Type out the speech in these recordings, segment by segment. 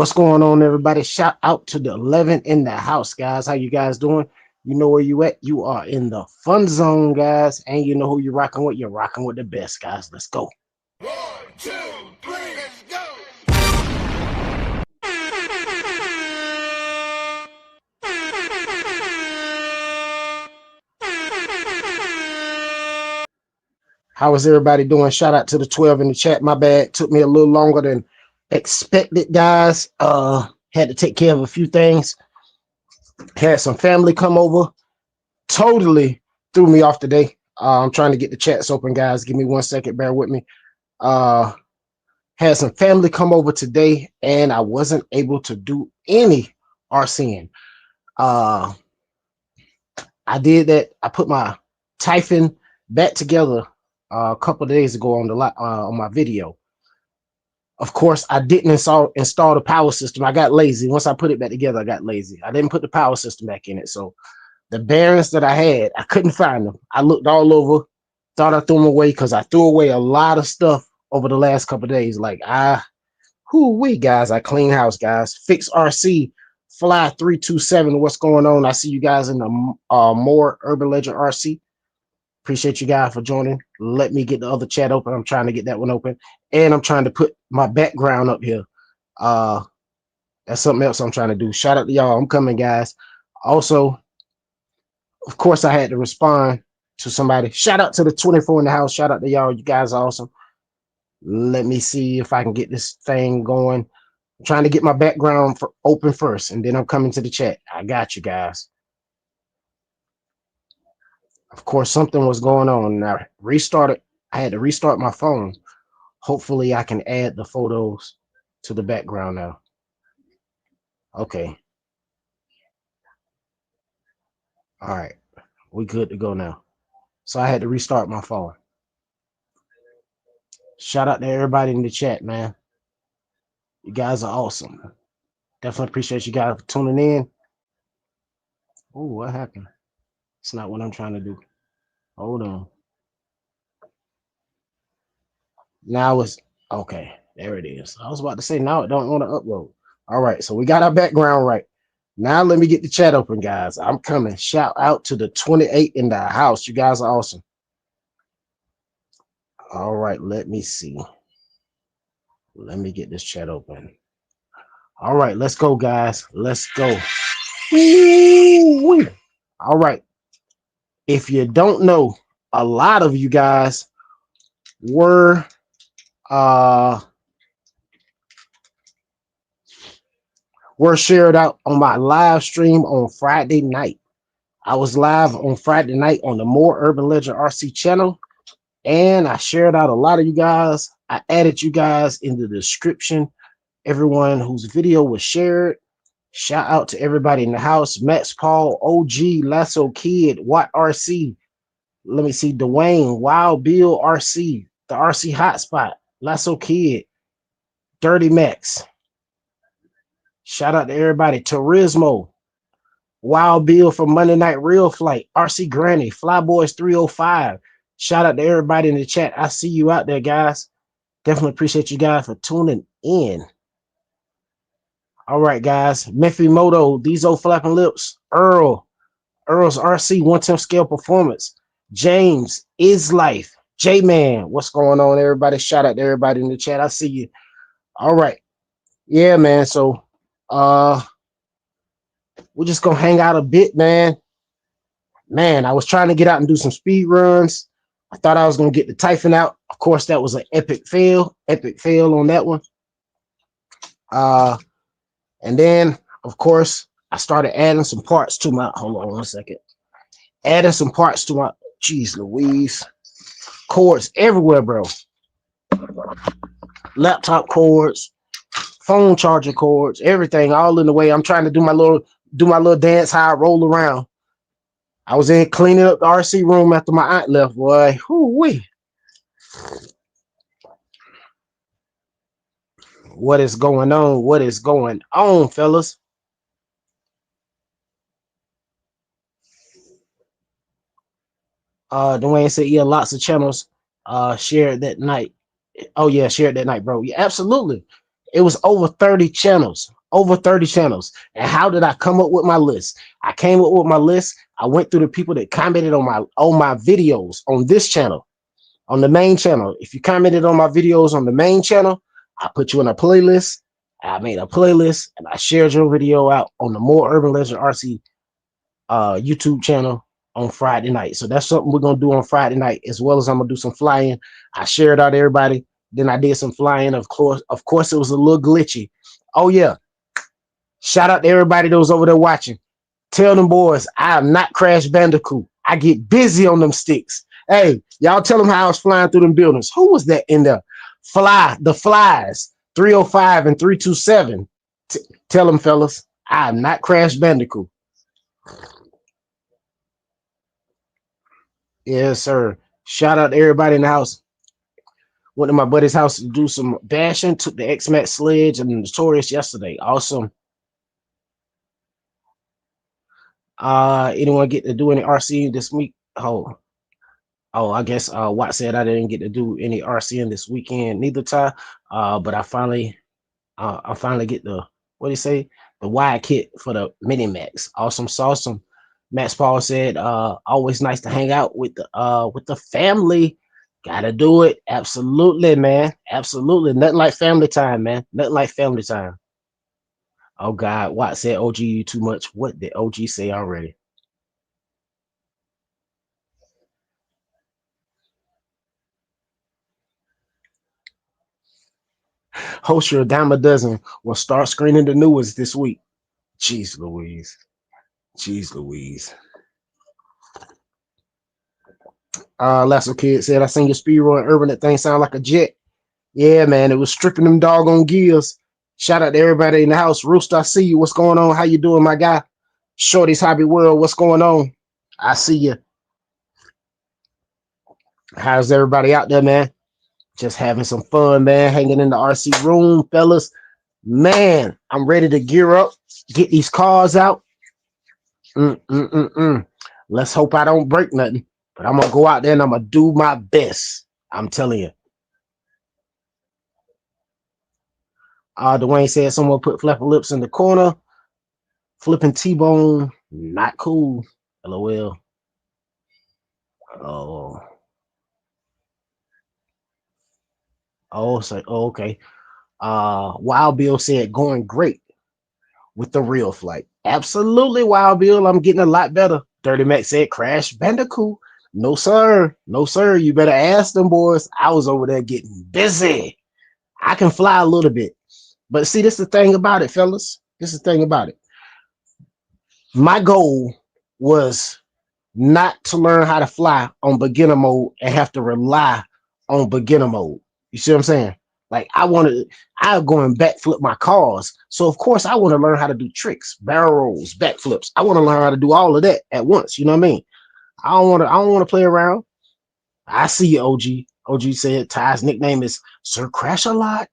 What's going on, everybody? Shout out to the 11 in the house, guys. How you guys doing? You know where you at? You are in the fun zone, guys. And you know who you're rocking with? You're rocking with the best, guys. Let's go. 1, 2, 3, let's go. How is everybody doing? Shout out to the 12 in the chat. My bad. Took me a little longer than expected, guys. Had to take care of a few things. Had some family come over. Totally threw me off today. I'm trying to get the chats open, guys. Give me 1 second. Bear with me. Had some family come over today, and I wasn't able to do any RCing. I did that. I put my Typhon back together a couple of days ago on my video. Of course, I didn't install the power system. I got lazy. Once I put it back together, I got lazy. I didn't put the power system back in it. So the bearings that I had, I couldn't find them. I looked all over, thought I threw them away because I threw away a lot of stuff over the last couple of days. Like, guys, I clean house, guys. Fix RC, Fly 327. What's going on? I see you guys in the more Urban Legend RC. Appreciate you guys for joining. Let me get the other chat open. I'm trying to get that one open. And I'm trying to put my background up here. That's something else I'm trying to do. Shout out to y'all. I'm coming, guys. Also, of course, I had to respond to somebody. Shout out to the 24 in the house. Shout out to y'all. You guys are awesome. Let me see if I can get this thing going. I'm trying to get my background open first, and then I'm coming to the chat. I got you guys. Of course, something was going on. I restarted. I had to restart my phone. Hopefully, I can add the photos to the background now. Okay. All right. We good to go now. So I had to restart my phone. Shout out to everybody in the chat, man. You guys are awesome. Definitely appreciate you guys for tuning in. Oh, what happened? It's not what I'm trying to do. Hold on. Now it's okay. There it is. I was about to say now it don't want to upload. All right, so we got our background right. Now let me get the chat open, guys. I'm coming. Shout out to the 28 in the house. You guys are awesome. All right, let me see. Let me get this chat open. All right, let's go, guys. Let's go. Woo-wee. All right. If you don't know, a lot of you guys were shared out on my live stream on Friday night. I was live on Friday night on the More Urban Legend RC channel, and I shared out a lot of you guys. I added you guys in the description. Everyone whose video was shared. Shout out to everybody in the house. Max Paul, OG, Lasso Kid, Watt RC. Let me see, Dwayne, Wild Bill RC, the RC Hotspot, Lasso Kid, Dirty Max. Shout out to everybody. Turismo, Wild Bill from Monday Night Real Flight, RC Granny, Flyboys 305. Shout out to everybody in the chat. I see you out there, guys. Definitely appreciate you guys for tuning in. All right, guys. Mephi Moto, Diesel Flapping Lips, Earl's RC 1/10 scale performance, James Is Life, J-Man. What's going on, everybody? Shout out to everybody in the chat. I see you. All right. Yeah, man. So we're just gonna hang out a bit, man. Man, I was trying to get out and do some speed runs. I thought I was gonna get the Typhon out. Of course, that was an epic fail on that one. And then, of course, I started adding some parts to my, hold on 1 second. Adding some parts to my, geez Louise, cords everywhere, bro. Laptop cords, phone charger cords, everything all in the way. I'm trying to do my little dance how I roll around. I was in cleaning up the RC room after my aunt left, boy. Whoo-wee. What is going on? What is going on, fellas? Dwayne said, yeah, lots of channels shared that night. Oh, yeah, shared that night, bro. Yeah, absolutely. It was over 30 channels. Over 30 channels. And how did I come up with my list? I came up with my list. I went through the people that commented on my videos on this channel, on the main channel. If you commented on my videos on the main channel, I put you in a playlist. I made a playlist and I shared your video out on the More Urban Legend RC YouTube channel on Friday night. So that's something we're gonna do on Friday night, as well as I'm gonna do some flying. I shared out to everybody. Then I did some flying. Of course, it was a little glitchy. Oh yeah. Shout out to everybody that was over there watching. Tell them boys, I am not Crash Bandicoot. I get busy on them sticks. Hey, y'all tell them how I was flying through them buildings. Who was that in there? The Flies, 305 and 327. Tell them, fellas, I am not Crash Bandicoot. Yes, sir. Shout out to everybody in the house. Went to my buddy's house to do some bashing. Took the X-Max sledge and the Notorious yesterday. Awesome. Anyone get to do any RC this week? Oh, I guess Watt said I didn't get to do any RCing this weekend, neither Ty. But I finally get the, what do you say, the wide kit for the Mini Max. Awesome, awesome. Max Paul said, always nice to hang out with the family. Gotta do it. Absolutely, man. Absolutely. Nothing like family time, man. Nothing like family time. Oh God, Watt said OG you too much. What did OG say already? Host your dime a dozen will start screening the new ones this week. Jeez Louise. Jeez Louise. Lasso Kid said, I seen your speed roll in Urban. That thing sound like a jet. Yeah, man, it was stripping them doggone gears. Shout out to everybody in the house. Rooster, I see you. What's going on? How you doing, my guy? Shorty's Hobby World, what's going on? I see you. How's everybody out there, man? Just having some fun, man. Hanging in the RC room, fellas. Man, I'm ready to gear up, get these cars out. Let's hope I don't break nothing. But I'm going to go out there and I'm going to do my best. I'm telling you. Dwayne said someone put flapping lips in the corner. Flipping T-bone, not cool. LOL. Okay. Wild Bill said going great with the real flight. Absolutely, Wild Bill. I'm getting a lot better. Dirty Mac said Crash Bandicoot. No, sir. No, sir. You better ask them boys. I was over there getting busy. I can fly a little bit. But see, this is the thing about it, fellas. This is the thing about it. My goal was not to learn how to fly on beginner mode and have to rely on beginner mode. You see what I'm saying? Like I'm going backflip my cars. So of course I want to learn how to do tricks, barrel rolls, backflips. I want to learn how to do all of that at once. You know what I mean? I don't want to play around. I see you, OG. OG said Ty's nickname is Sir Crash a Lot.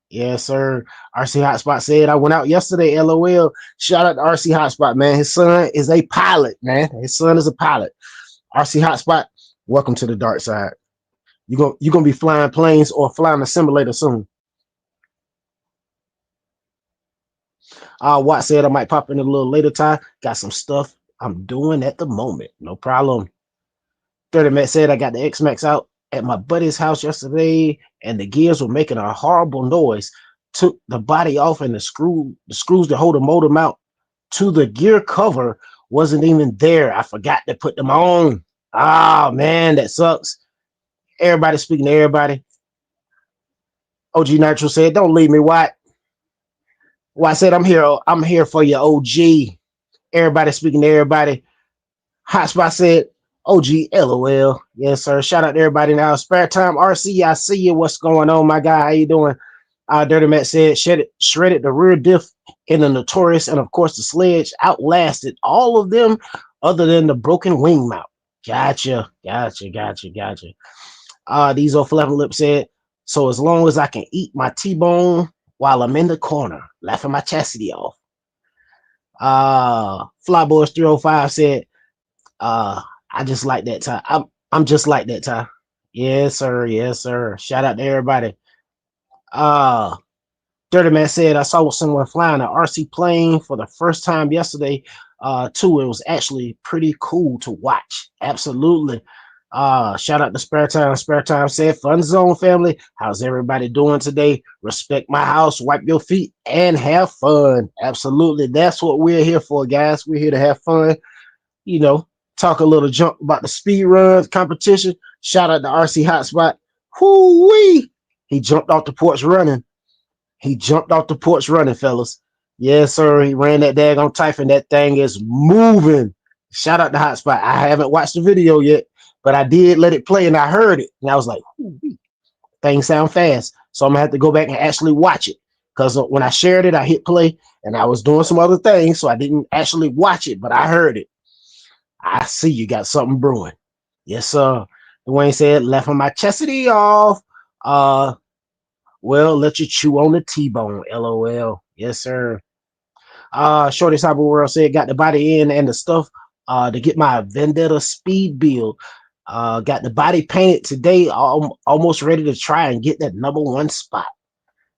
Yes, sir. RC Hotspot said I went out yesterday. LOL. Shout out to RC Hotspot, man. His son is a pilot, man. His son is a pilot. RC Hotspot, welcome to the dark side. You're gonna be flying planes or flying a simulator soon. Watt said I might pop in a little later, Ty. Got some stuff I'm doing at the moment. No problem. 30 Matt said I got the X-Max out at my buddy's house yesterday and the gears were making a horrible noise. Took the body off and the screws that hold the motor mount to the gear cover wasn't even there. I forgot to put them on. Oh man, that sucks. Everybody speaking to everybody. OG Nitro said, don't leave me, Watt. Watt said, I'm here for you, OG. Everybody speaking to everybody. Hotspot said, OG LOL. Yes, sir. Shout out to everybody now. Spare time RC, I see you. What's going on, my guy? How you doing? Dirty Matt said, shredded the rear diff in the Notorious, and of course the sledge outlasted all of them other than the broken wing mount. Gotcha. These old flapping lips said, so as long as I can eat my T-bone while I'm in the corner, laughing my chastity off. Flyboys 305 said, I just like that, Ty. I'm just like that, Ty. Yes, sir. Yes, sir. Shout out to everybody. Dirty Man said, I saw someone flying an RC plane for the first time yesterday, too. It was actually pretty cool to watch. Absolutely. Shout out to Spare Time. Spare Time said, Fun Zone family. How's everybody doing today? Respect my house, wipe your feet, and have fun. Absolutely. That's what we're here for, guys. We're here to have fun. You know, talk a little junk about the speed runs competition. Shout out to RC Hotspot. Whoo-wee! He jumped off the porch running. He jumped off the porch running, fellas. Yes, sir. He ran that daggone Typhon. That thing is moving. Shout out to Hotspot. I haven't watched the video yet, but I did let it play and I heard it. And I was like, things sound fast. So I'm going to have to go back and actually watch it. Because when I shared it, I hit play and I was doing some other things. So I didn't actually watch it, but I heard it. I see you got something brewing. Yes, sir. Dwayne said, left on my chastity off. Well, let you chew on the T-bone. LOL. Yes, sir. Shorty Cyber World said, got the body in and the stuff to get my Vendetta speed build. Got the body painted today. Almost ready to try and get that #1 spot.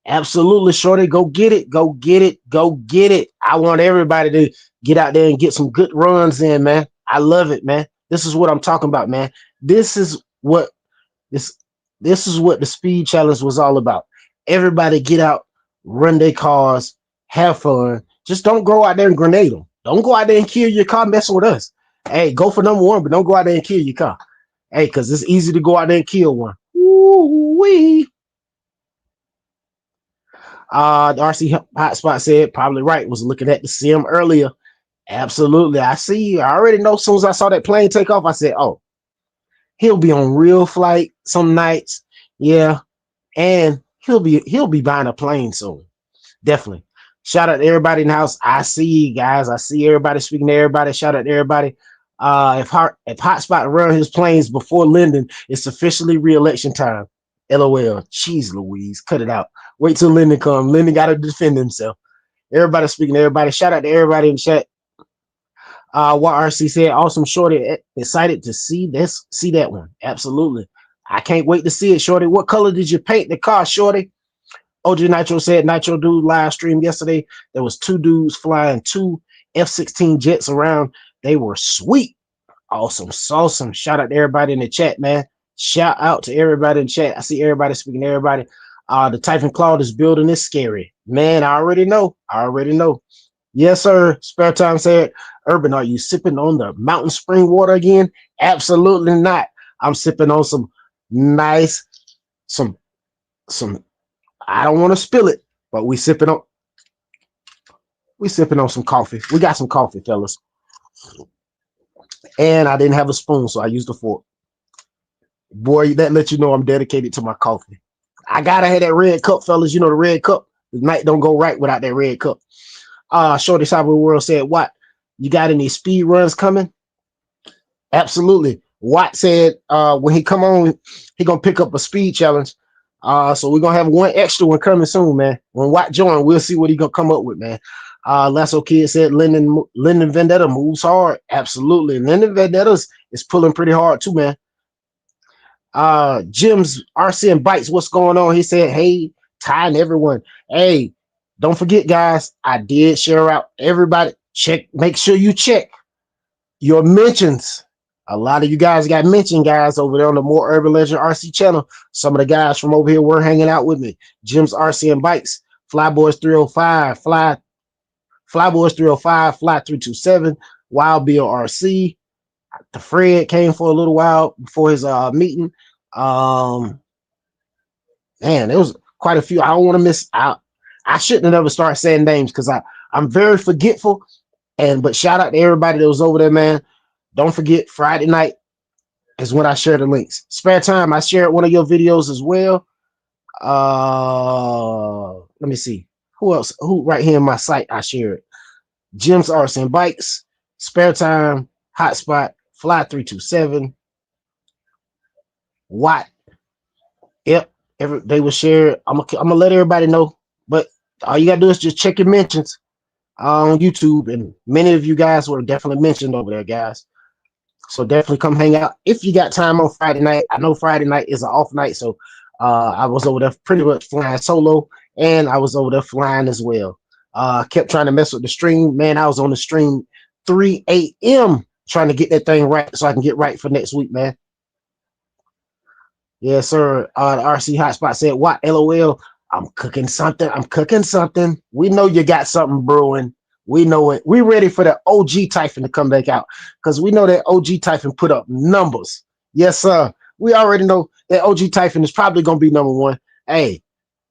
Absolutely, Shorty. Go get it. Go get it. Go get it. I want everybody to get out there and get some good runs in, man. I love it, man. This is what I'm talking about, man. This is what the speed challenge was all about. Everybody get out, run their cars, have fun. Just don't go out there and grenade them. Don't go out there and kill your car messing with us. Hey, go for #1, but don't go out there and kill your car. Hey, because it's easy to go out there and kill one. Woo-wee. The RC Hotspot said, probably right, was looking at the sim earlier. Absolutely. I see you. I already know as soon as I saw that plane take off, I said, oh, he'll be on real flight some nights. Yeah. And he'll be buying a plane soon. Definitely. Shout out to everybody in the house. I see you guys. I see everybody speaking to everybody. Shout out to everybody. If Hotspot run his planes before Linden, it's officially re-election time. LOL. Jeez Louise. Cut it out. Wait till Linden comes. Linden got to defend himself. Everybody speaking to everybody. Shout out to everybody in chat. What RC said, awesome, Shorty. Excited to see that one. Absolutely. I can't wait to see it, Shorty. What color did you paint the car, Shorty? OG Nitro said, Nitro dude live stream yesterday. There was 2 dudes flying 2 F-16 jets around. They were sweet. Awesome. Awesome. Shout out to everybody in the chat, man. Shout out to everybody in chat. I see everybody speaking to everybody. The Typhon Cloud is building is scary. Man, I already know. Yes, sir. Spare Time said, Urban, are you sipping on the mountain spring water again? Absolutely not. I'm sipping on some nice, some I don't want to spill it, but we sipping on some coffee. We got some coffee, fellas. And I didn't have a spoon, so I used a fork. Boy, that lets you know I'm dedicated to my coffee. I gotta have that red cup, fellas. You know the red cup. The night don't go right without that red cup. Shorty Cyber World said, what? You got any speed runs coming? Absolutely. Watt said when he come on, he gonna pick up a speed challenge. So we're gonna have one extra one coming soon, man. When Watt join, we'll see what he gonna come up with, man. Lasso Kid said Linden Vendetta moves hard. Absolutely. Linden Vendetta is pulling pretty hard too, man. Jim's RC and Bites, what's going on? He said, hey, Ty and everyone. Hey, don't forget, guys, I did share out everybody. Make sure you check your mentions. A lot of you guys got mentioned, guys, over there on the More Urban Legend RC channel. Some of the guys from over here were hanging out with me. Jim's RC and Bikes, Flyboys 305, Flyboys 305, Fly 327, Wild Bill RC. The Fred came for a little while before his meeting. Man, there was quite a few. I don't want to miss out. I shouldn't have ever started saying names because I'm very forgetful. But shout out to everybody that was over there, man. Don't forget, Friday night is when I share the links. Spare Time, I shared one of your videos as well. Let me see. Who else? Who right here in my site I shared? Jim's RC and Bikes, Spare Time, Hotspot, Fly 327, Watt. Yep, they will share. I'm gonna let everybody know. But all you gotta do is just check your mentions on YouTube, and many of you guys were definitely mentioned over there, guys. So definitely come hang out if you got time on Friday night. I know Friday night is an off night, so I was over there pretty much flying solo, and I was over there flying as well. Kept trying to mess with the stream, man. I was on the stream 3 a.m. trying to get that thing right so I can get right for next week, man. Yes, sir. The RC Hotspot said, "What? LOL. I'm cooking something. I'm cooking something. We know you got something brewing. We know it. We ready for the OG Typhon to come back out because we know that OG Typhon put up numbers. Yes, sir. We already know that OG Typhon is probably gonna be number one. Hey,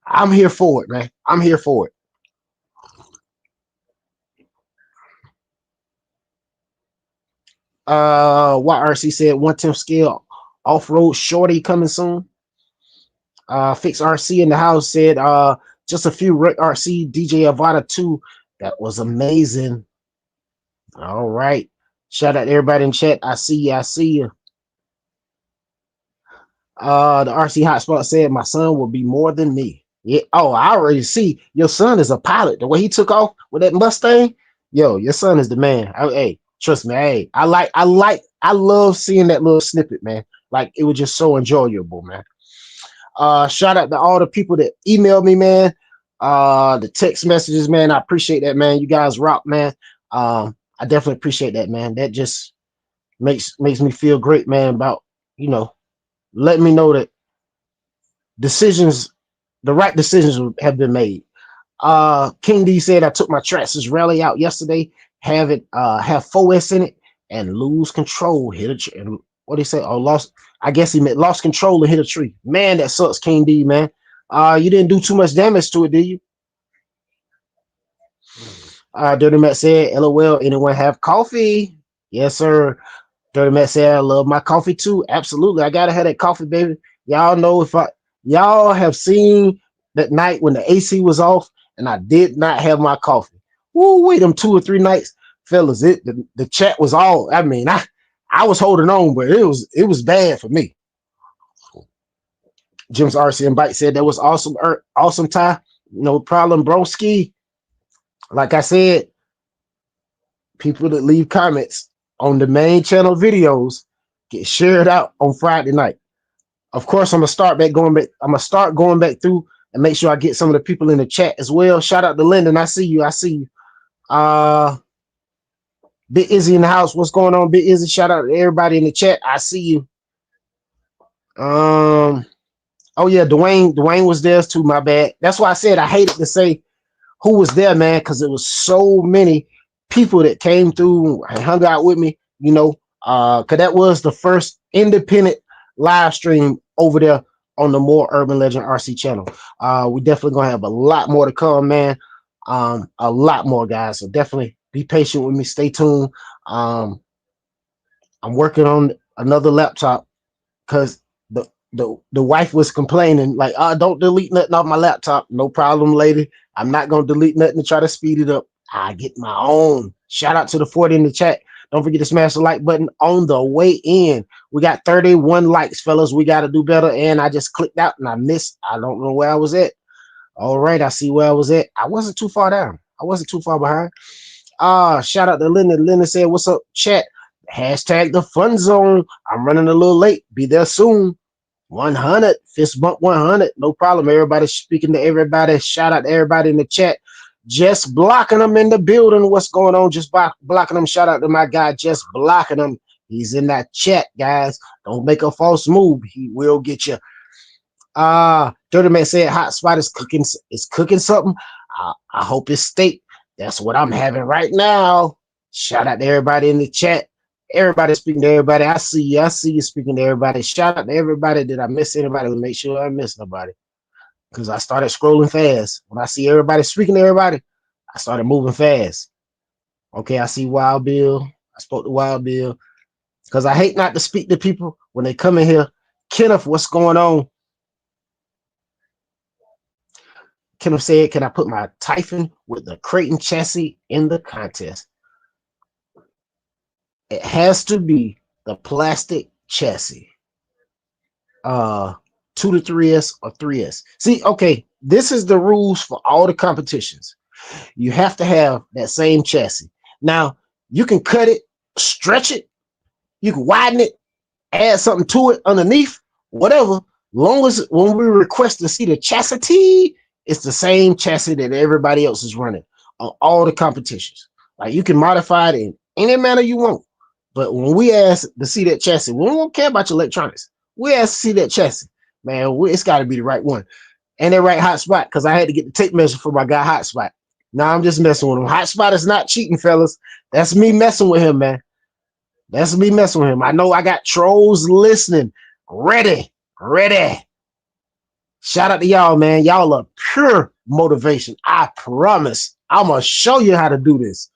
I'm here for it, man. I'm here for it." What RC said, 1/10 scale off-road shorty coming soon. Fix RC in the house said, just a few Rick RC DJ Avada 2. That was amazing. All right. Shout out to everybody in chat. I see you. I see you. The RC Hotspot said, my son will be more than me. Yeah. Oh, I already see. Your son is a pilot. The way he took off with that Mustang, yo, your son is the man. Hey, trust me. Hey, I love seeing that little snippet, man. Like, it was just so enjoyable, man. Shout out to all the people that emailed me, man. The text messages, man. I appreciate that, man. You guys rock, man. I definitely appreciate that, man. That just makes me feel great, man, about, you know, letting me know that the right decisions have been made. King D said, I took my Traxxas rally out yesterday, have 4S in it, and lose control. And what did he say? Oh, lost. I guess he meant lost control and hit a tree. Man, that sucks, King D, man. You didn't do too much damage to it, did you? Dirty Matt said, LOL, anyone have coffee? Yes, sir. Dirty Matt said, I love my coffee too. Absolutely. I gotta have that coffee, baby. Y'all know y'all have seen that night when the AC was off and I did not have my coffee. Woo, wait, them 2 or 3 nights, fellas. The chat was all, I mean, I was holding on, but it was bad for me. Jim's RC and Bike said that was awesome, awesome Ty. No problem, broski. Like I said, people that leave comments on the main channel videos get shared out on Friday night. Of course, I'm gonna start going back through and make sure I get some of the people in the chat as well. Shout out to Linden. I see you. I see you. Big Izzy in the house. What's going on, Big Izzy? Shout out to everybody in the chat. I see you. Oh yeah, Dwayne was there too. My bad. That's why I said I hated to say who was there, man, because it was so many people that came through and hung out with me, you know, because that was the first independent live stream over there on the More Urban Legend RC channel. We definitely gonna have a lot more to come, man. A lot more, guys. So definitely be patient with me. Stay tuned. I'm working on another laptop because the wife was complaining, like, don't delete nothing off my laptop. No problem, lady. I'm not gonna delete nothing to try to speed it up. I get my own. Shout out to the 40 in the chat. Don't forget to smash the like button on the way in. We got 31 likes, fellas. We got to do better. And I just clicked out and I missed. I don't know where I was at. All right, I see where I was at. I wasn't too far down. I wasn't too far behind. Shout out to Linda. Linda said, what's up, chat? Hashtag the fun zone. I'm running a little late. Be there soon. 100. Fist bump 100. No problem. Everybody speaking to everybody. Shout out to everybody in the chat. Just blocking them in the building. What's going on? Just blocking them. Shout out to my guy. Just blocking them. He's in that chat, guys. Don't make a false move. He will get you. Dirty Man said Hotspot is cooking something. I hope it's steak. That's what I'm having right now. Shout out to everybody in the chat. Everybody speaking to everybody. I see you. I see you speaking to everybody. Shout out to everybody. Did I miss anybody? Let me make sure I miss nobody. Because I started scrolling fast. When I see everybody speaking to everybody, I started moving fast. Okay, I see Wild Bill. I spoke to Wild Bill. Because I hate not to speak to people when they come in here. Kenneth, what's going on? Kenneth said, can I put my Typhon with the Creighton chassis in the contest? It has to be the plastic chassis. 2 to 3S or 3S. See, okay, this is the rules for all the competitions. You have to have that same chassis. Now, you can cut it, stretch it, you can widen it, add something to it underneath, whatever. Long as when we request to see the chassis, It's the same chassis that everybody else is running on all the competitions. Like you can modify it in any manner you want. But when we ask to see that chassis, we don't care about your electronics. We ask to see that chassis, man. It's got to be the right one and that right hotspot, because I had to get the tape measure for my guy hotspot. Now I'm just messing with him. Hotspot is not cheating, fellas. That's me messing with him, man. That's me messing with him. I know I got trolls listening. Ready. Shout out to y'all, man. Y'all are pure motivation. I promise. I'm going to show you how to do this.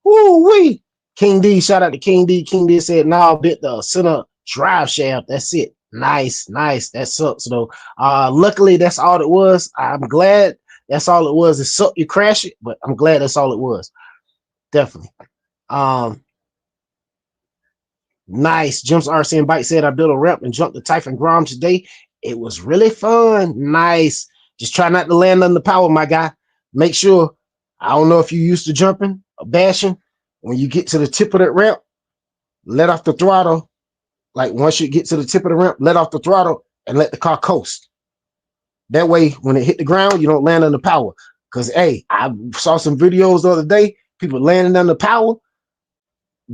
Woo-wee. King D, shout out to King D. King D said, "Nah, bit the center drive shaft. That's it." Nice. That sucks, though. Luckily, that's all it was. I'm glad that's all it was. It sucked, you crash it, but I'm glad that's all it was. Definitely. Nice. JustBashinit RC and Bike said, "I built a ramp and jumped the Typhon Grom today. It was really fun." Nice. Just try not to land under power, my guy. Make sure, I don't know if you used to jumping or bashing. When you get to the tip of that ramp, let off the throttle. Like once you get to the tip of the ramp, let off the throttle and let the car coast. That way, when it hit the ground, you don't land under power. Because, hey, I saw some videos the other day, people landing under power.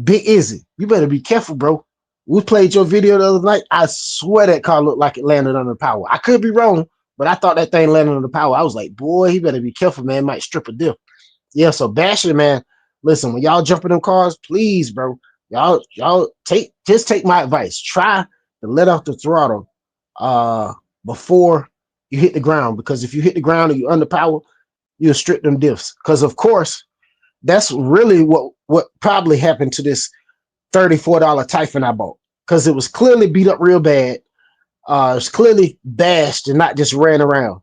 Big Izzy, you better be careful, bro. We played your video the other night. I swear that car looked like it landed under power. I could be wrong, but I thought that thing landed under power. I was like, boy, he better be careful, man. Might strip a diff. Yeah, so bashing, man. Listen, when y'all jump in them cars, please, bro. Y'all just take my advice. Try to let off the throttle before you hit the ground, because if you hit the ground and you under power, you'll strip them diffs. Because of course, that's really what probably happened to this $34 Typhon I bought, because it was clearly beat up real bad. It's clearly bashed and not just ran around.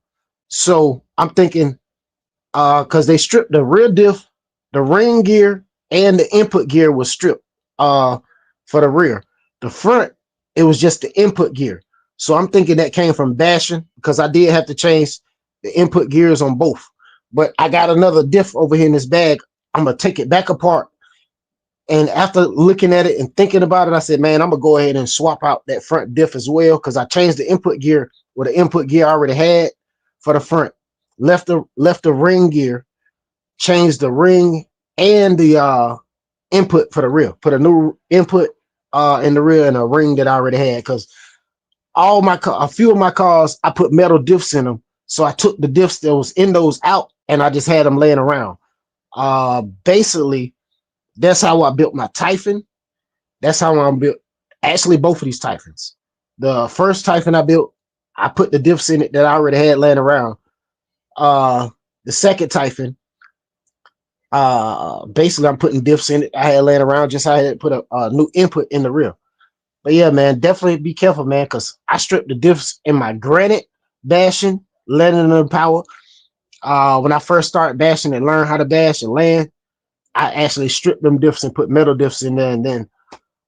So I'm thinking, because they stripped the rear diff, the ring gear, and the input gear was stripped for the rear. The front, it was just the input gear. So I'm thinking that came from bashing, because I did have to change the input gears on both. But I got another diff over here in this bag. I'm going to take it back apart. And after looking at it and thinking about it, I said, man, I'm going to go ahead and swap out that front diff as well, because I changed the input gear with the input gear I already had for the front. Left the ring gear, changed the ring and the input for the rear. Put a new input in the rear and a ring that I already had, because a few of my cars, I put metal diffs in them. So I took the diffs that was in those out and I just had them laying around. Basically, that's how I built my Typhon. That's how I built actually both of these Typhons. The first Typhon I built, I put the diffs in it that I already had laying around. The second Typhon, basically I'm putting diffs in it I had laying around, just I had to put a new input in the rear. But yeah, man, definitely be careful, man, because I stripped the diffs in my granite bashing, letting them power. When I first started bashing and learned how to bash and land, I actually stripped them diffs and put metal diffs in there. And then,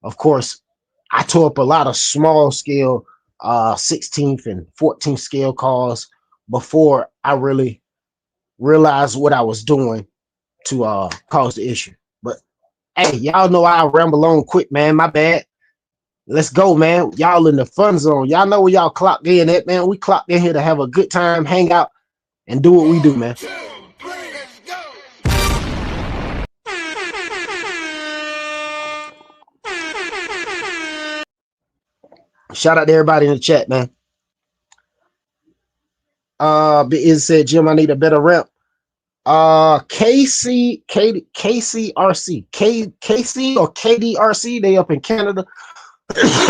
of course, I tore up a lot of small scale 16th and 14th scale cars before I really realized what I was doing to cause the issue. But hey, y'all know I'll ramble on quick, man. My bad. Let's go, man. Y'all in the fun zone. Y'all know where y'all clocked in at, man. We clocked in here to have a good time, hang out, and do what we do, man. 2, 3, let's go. Shout out to everybody in the chat, man. Big Iz said, Jim, I need a better rep. KC RC, KC or KDRC, they up in Canada.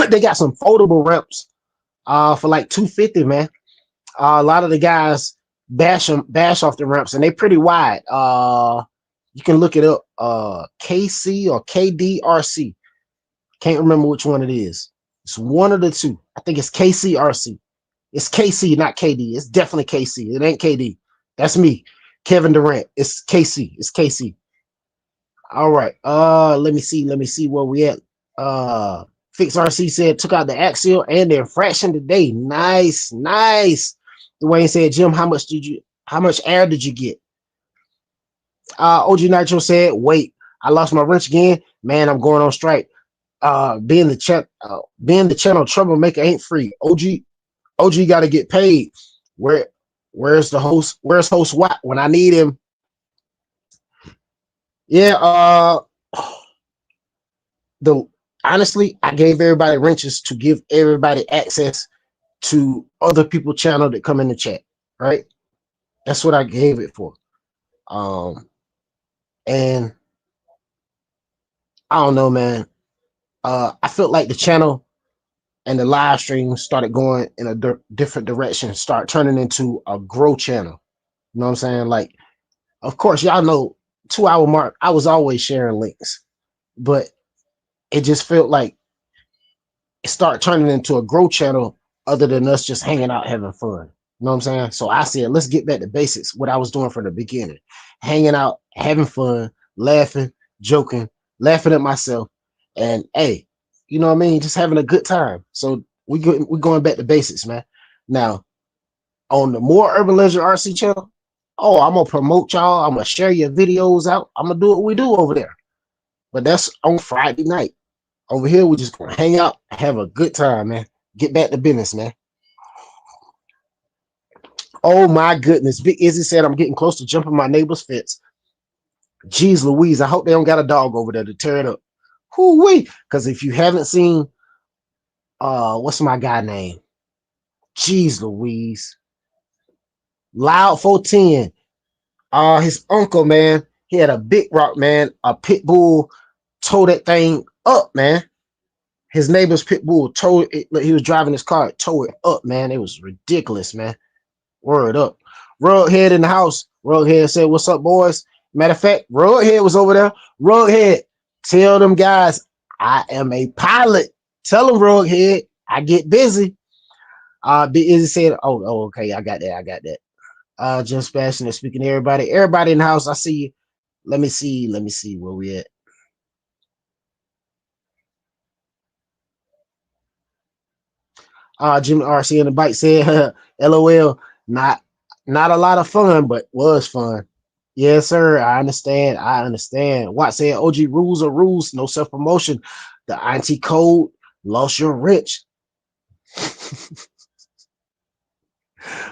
They got some foldable reps for like $250, man. A lot of the guys bash off the ramps, and they pretty wide. You can look it up. KC or KDRC. Can't remember which one it is. It's one of the two. I think it's KCRC. It's KC, not KD. It's definitely KC. It ain't KD. That's me, Kevin Durant. It's KC. It's KC. All right. Let me see where we at. Fix RC said took out the axial and the infraction today. Nice. Dwayne said, Jim, how much air did you get? OG Nitro said, wait, I lost my wrench again. Man, I'm going on strike. Being the channel troublemaker ain't free. OG got to get paid. Where Where's the host? Where's host Watt when I need him? Yeah, the honestly, I gave everybody wrenches to give everybody access to other people channel that come in the chat, right? That's what I gave it for. And I don't know, man. I felt like the channel and the live stream started going in a different direction, start turning into a grow channel. You know what I'm saying? Like, of course, y'all know 2 hour mark, I was always sharing links, but it just felt like it started turning into a grow channel other than us just hanging out, having fun. You know what I'm saying? So I said, let's get back to basics, what I was doing from the beginning. Hanging out, having fun, laughing, joking, laughing at myself. And hey, you know what I mean? Just having a good time. So we're going back to basics, man. Now, on the More Urban Legend RC channel, oh, I'm going to promote y'all. I'm going to share your videos out. I'm going to do what we do over there. But that's on Friday night. Over here, we're just going to hang out, have a good time, man. Get back to business, man. Oh, my goodness. Big Izzy said I'm getting close to jumping my neighbor's fence. Jeez Louise, I hope they don't got a dog over there to tear it up. Whoo-wee. Because if you haven't seen, what's my guy name? Jeez Louise. Loud 410. His uncle, man, he had a big rock, man. A pit bull tore that thing up, man. His neighbor's pit bull tore it. He was driving his car, tore it up, man. It was ridiculous, man. Word up. Rughead in the house. Rughead said, what's up, boys? Matter of fact, Rughead was over there. Rughead, tell them guys, I am a pilot. Tell them, Rughead, I get busy. Big Izzy said, oh, okay, I got that. JustBashinit speaking to everybody. Everybody in the house, I see you. Let me see where we at. Jim RC in the bike said, LOL, not a lot of fun, but was fun. Yes, sir. I understand. Watt said, OG, rules are rules, no self-promotion. The IT code, lost your rich.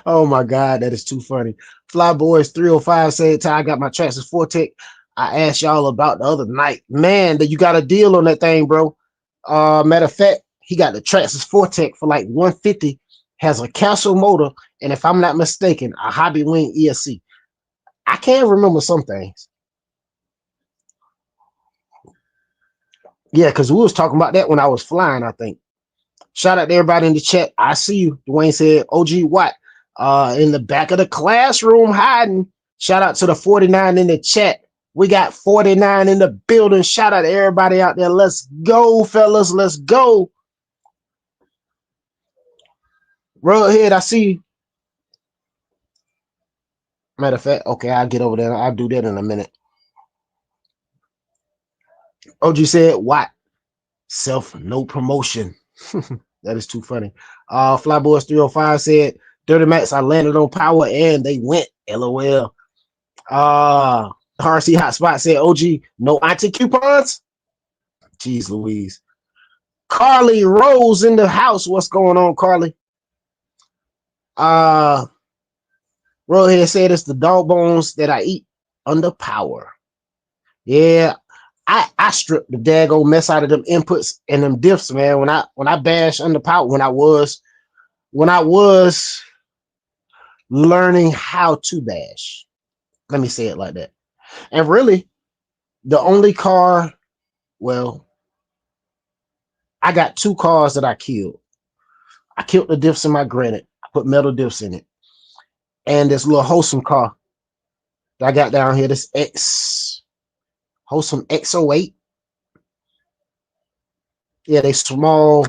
Oh my God, that is too funny. Flyboys 305 said, Ty, I got my Traxxas 4Tech. I asked y'all about the other night. Man, that you got a deal on that thing, bro. Matter of fact, he got the Traxxas 4Tech for like 150, has a Castle motor, and if I'm not mistaken, a Hobby Wing ESC. I can't remember some things. Yeah, because we was talking about that when I was flying, I think. Shout out to everybody in the chat. I see you. Dwayne said, OG Watt, in the back of the classroom hiding. Shout out to the 49 in the chat. We got 49 in the building. Shout out to everybody out there. Let's go, fellas. Let's go. Rughead, I see you. Matter of fact, okay, I'll get over there. I'll do that in a minute. OG said, Watt, self, no promotion. That is too funny. Flyboys 305 said, Dirty Max, I landed on power and they went. LOL. RC Hotspot said, OG, no IT coupons? Jeez Louise. Carly Rose in the house. What's going on, Carly? Roadhead said it's the dog bones that I eat under power. Yeah, I stripped the daggone mess out of them inputs and them diffs, man. When I bash under power, when I was learning how to bash. Let me say it like that. And really, the only car, well, I got 2 cars that I killed. I killed the diffs in my Granite. I put metal diffs in it. And this little wholesome car that I got down here, this wholesome X08. Yeah, they small.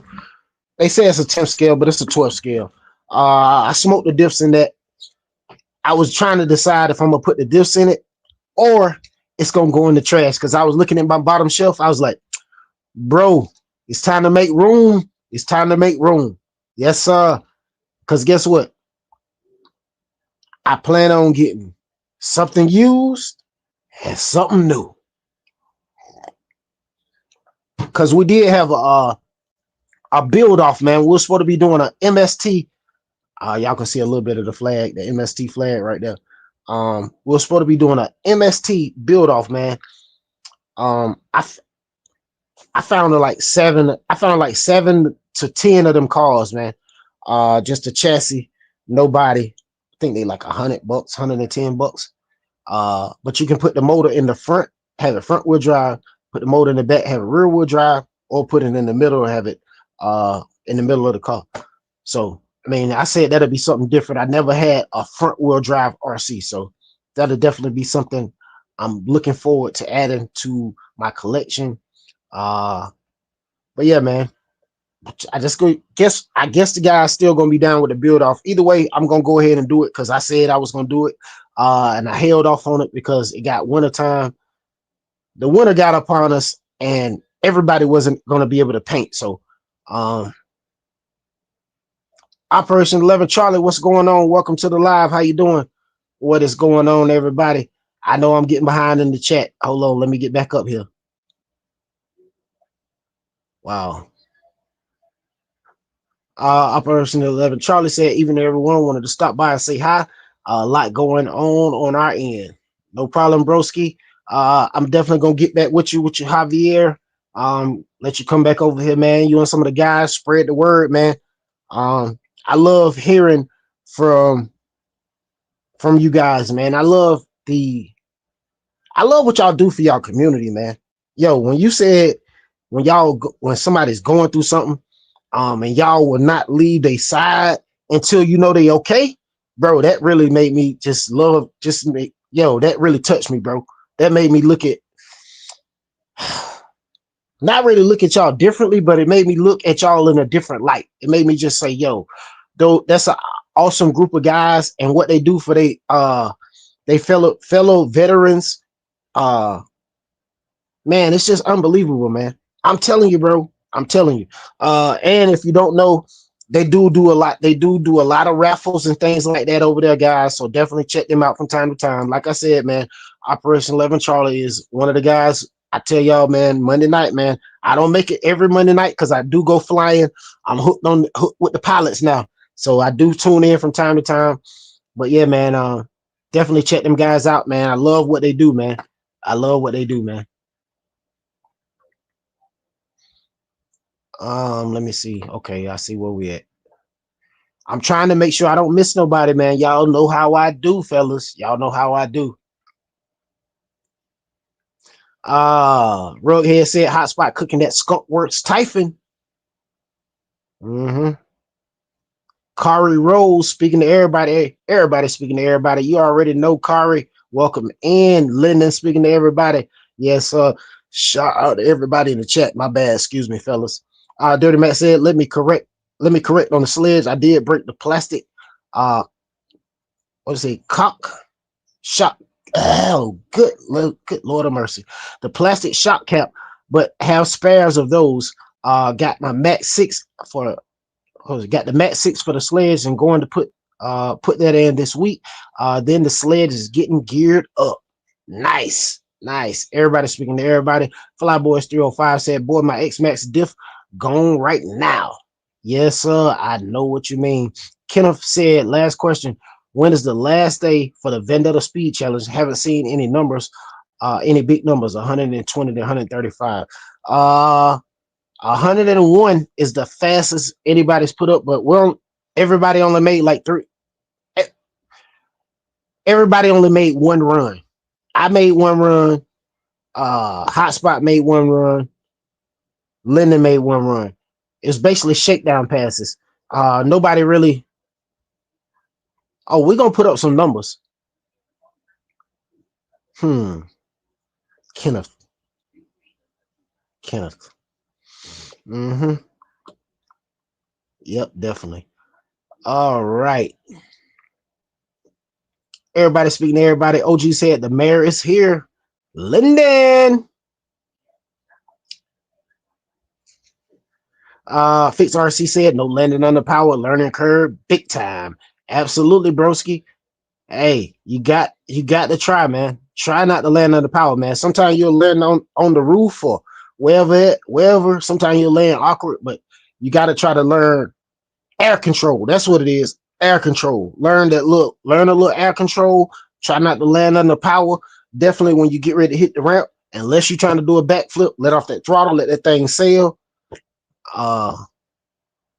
They say it's a 10 scale, but it's a 12 scale. I smoked the diffs in that. I was trying to decide if I'm gonna put the diffs in it or it's gonna go in the trash because I was looking at my bottom shelf. I was like, bro, it's time to make room. It's time to make room. Yes, sir. Because guess what? I plan on getting something used and something new. Because we did have a build off, man. We were supposed to be doing a MST Y'all can see a little bit of the flag, the MST flag right there. We're supposed to be doing a MST build off, man. I found like 7 to 10 of them cars, man. Just a chassis, nobody. I think they like $100, $110. But you can put the motor in the front, have it front wheel drive, put the motor in the back, have it rear wheel drive, or put it in the middle and have it in the middle of the car. So I mean, I said that'd be something different. I never had a front wheel drive RC, so that'll definitely be something I'm looking forward to adding to my collection. But yeah, man, I guess the guy's still gonna be down with the build off. Either way, I'm gonna go ahead and do it because I said I was gonna do it. And I held off on it because it got winter time. The winter got upon us and everybody wasn't gonna be able to paint. So Operation 11 Charlie, what's going on? Welcome to the live. How you doing? What is going on, everybody? I know I'm getting behind in the chat. Hold on, let me get back up here. Wow. Operation 11 Charlie said even everyone wanted to stop by and say hi. A lot going on our end. No problem, broski. I'm definitely gonna get back with you Javier. Let you come back over here, man. You and some of the guys spread the word, man. I love hearing from you guys, man. I love what y'all do for y'all community, man. Yo, when you said when somebody's going through something, and y'all will not leave their side until you know they okay, bro, that really made me that really touched me, bro. That made me look at not really look at y'all differently, but it made me look at y'all in a different light. It made me just say, yo, though that's an awesome group of guys, and what they do for they fellow veterans, man, it's just unbelievable, man. I'm telling you, bro. I'm telling you. And if you don't know, they do a lot. They do a lot of raffles and things like that over there, guys. So definitely check them out from time to time. Like I said, man, Operation 11 Charlie is one of the guys. I tell y'all, man, Monday night, man. I don't make it every Monday night because I do go flying. I'm hooked with the pilots now, so I do tune in from time to time. But yeah, man, definitely check them guys out, man. I love what they do, man. I love what they do, man. Let me see. Okay, I see where we at. I'm trying to make sure I don't miss nobody, man. Y'all know how I do, fellas. Y'all know how I do. Rughead said hotspot cooking that skunk works Typhon. Kari Rose speaking to everybody. Everybody speaking to everybody. You already know Kari. Welcome in. Linden speaking to everybody. Yes, shout out to everybody in the chat. My bad, excuse me, fellas. Dirty Matt said, let me correct on the sledge. I did break the plastic cock shock. Oh, good Lord of mercy. The plastic shock cap, but have spares of those. Got my Max 6 for got the Max 6 for the sledge and going to put that in this week. Then the sledge is getting geared up. Nice. Everybody speaking to everybody. Flyboys 305 said, boy, my X-Max diff gone right now. Yes, sir. I know what you mean. Kenneth said, last question. When is the last day for the Vendetta Speed Challenge? Haven't seen any numbers, any big numbers, 120 to 135. 101 is the fastest anybody's put up, but everybody only made like 3. Everybody only made 1 run. I made 1 run. Hotspot made 1 run. Linden made 1 run. It's basically shakedown passes. Nobody really. Oh, we're gonna put up some numbers. Kenneth. Yep, definitely. All right. Everybody speaking to everybody. OG said the mayor is here. Linden. Fix RC said no landing under power, learning curve, big time. Absolutely, broski. Hey, you got to try, man. Try not to land under power, man. Sometimes you'll land on the roof or wherever. Sometimes you'll land awkward, but you got to try to learn air control. That's what it is. air control. Learn a little air control. Try not to land under power. Definitely when you get ready to hit the ramp, unless you're trying to do a backflip, let off that throttle, let that thing sail.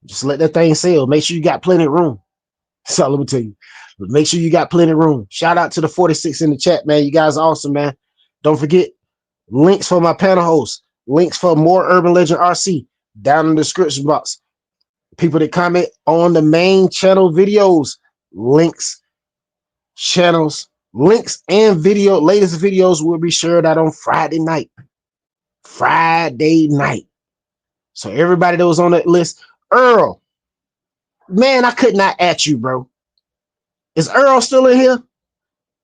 Just let that thing sail. Make sure you got plenty of room. So let me tell you. But make sure you got plenty of room. Shout out to the 46 in the chat, man. You guys are awesome, man. Don't forget links for my panel hosts, links for more Urban Legend RC down in the description box. People that comment on the main channel videos, links, channels, links, and latest videos will be shared out on Friday night. So everybody that was on that list, Earl, man, I could not at you, bro. Is Earl still in here?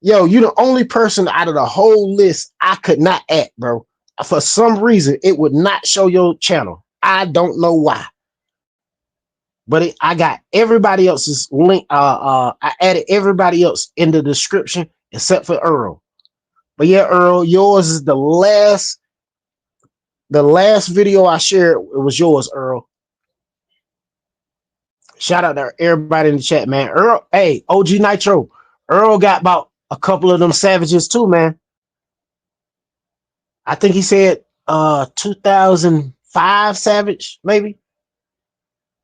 Yo, you the only person out of the whole list I could not at, bro. For some reason, it would not show your channel. I don't know why. But I got everybody else's link. I added everybody else in the description except for Earl. But yeah, Earl, yours is the last video I shared. It was yours, Earl. Shout out to everybody in the chat, man. Earl, hey, OG Nitro. Earl got about a couple of them savages too, man. I think he said 2005 Savage, maybe. I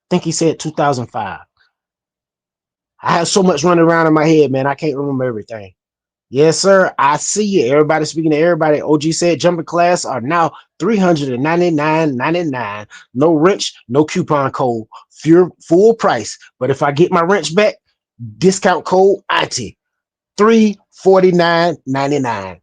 think he said 2005. I have so much running around in my head, man. I can't remember everything. Yes, sir. I see you. Everybody speaking to everybody. OG said jumping class are now $399.99. No wrench, no coupon code. Full price. But if I get my wrench back, discount code IT. $349.99.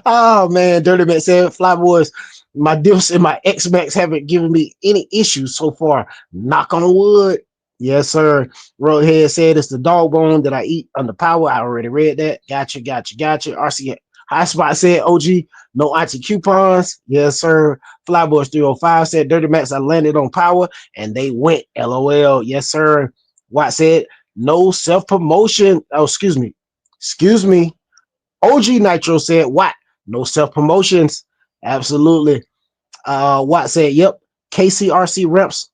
Oh man, Dirty Man said, Flyboys, my diffs and my X-Max haven't given me any issues so far. Knock on wood. Yes, sir. Roadhead said it's the dog bone that I eat under power. I already read that. Gotcha. RC HOTSPOT said, OG, no anti coupons. Yes, sir. Flyboys 305 said, Dirty Max, I landed on power and they went. LOL. Yes, sir. Watt said, no self-promotion. Oh, excuse me. OG Nitro said, what? No self-promotions. Absolutely. Watt said, yep. KCRC reps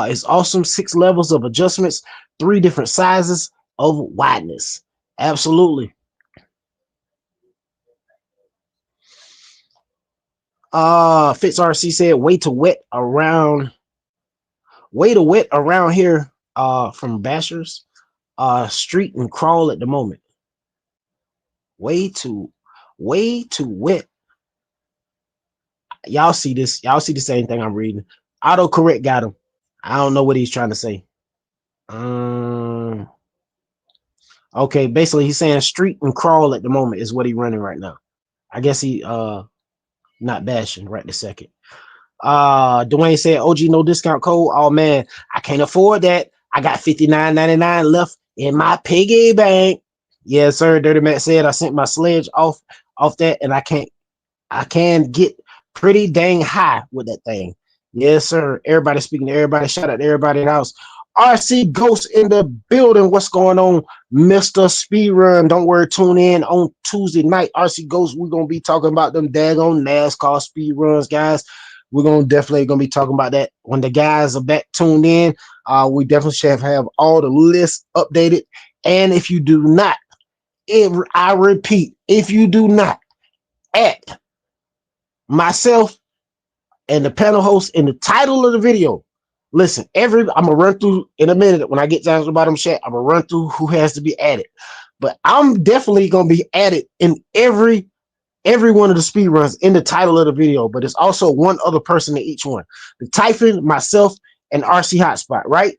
is awesome. 6 levels of adjustments, 3 different sizes of wideness. Absolutely. Fitz RC said, way to wet around here from Bashers. Street and crawl at the moment. Way too wet. Y'all see this. Y'all see the same thing I'm reading. Autocorrect got him. I don't know what he's trying to say. Okay, basically he's saying street and crawl at the moment is what he's running right now. I guess he not bashing right this second. Dwayne said, OG no discount code. Oh man, I can't afford that. I got $59.99 left in my piggy bank. Yes, sir. Dirty Matt said I sent my sledge off that, and I can get pretty dang high with that thing. Yes, sir. Everybody speaking to everybody. Shout out to everybody in the house. RC Ghost in the building. What's going on, Mr. Speedrun? Don't worry, tune in on Tuesday night. RC Ghost, we're gonna be talking about them daggone NASCAR speed runs, guys. We're definitely gonna be talking about that when the guys are back tuned in. We definitely should have all the lists updated. And if you do not, I repeat, if you do not add myself and the panel host in the title of the video, listen, I'm gonna run through in a minute when I get down to the bottom chat. I'm gonna run through who has to be added, but I'm definitely gonna be added in every one of the speed runs in the title of the video. But it's also one other person in each one. The Typhon, myself, and RC HOTSPOT, right?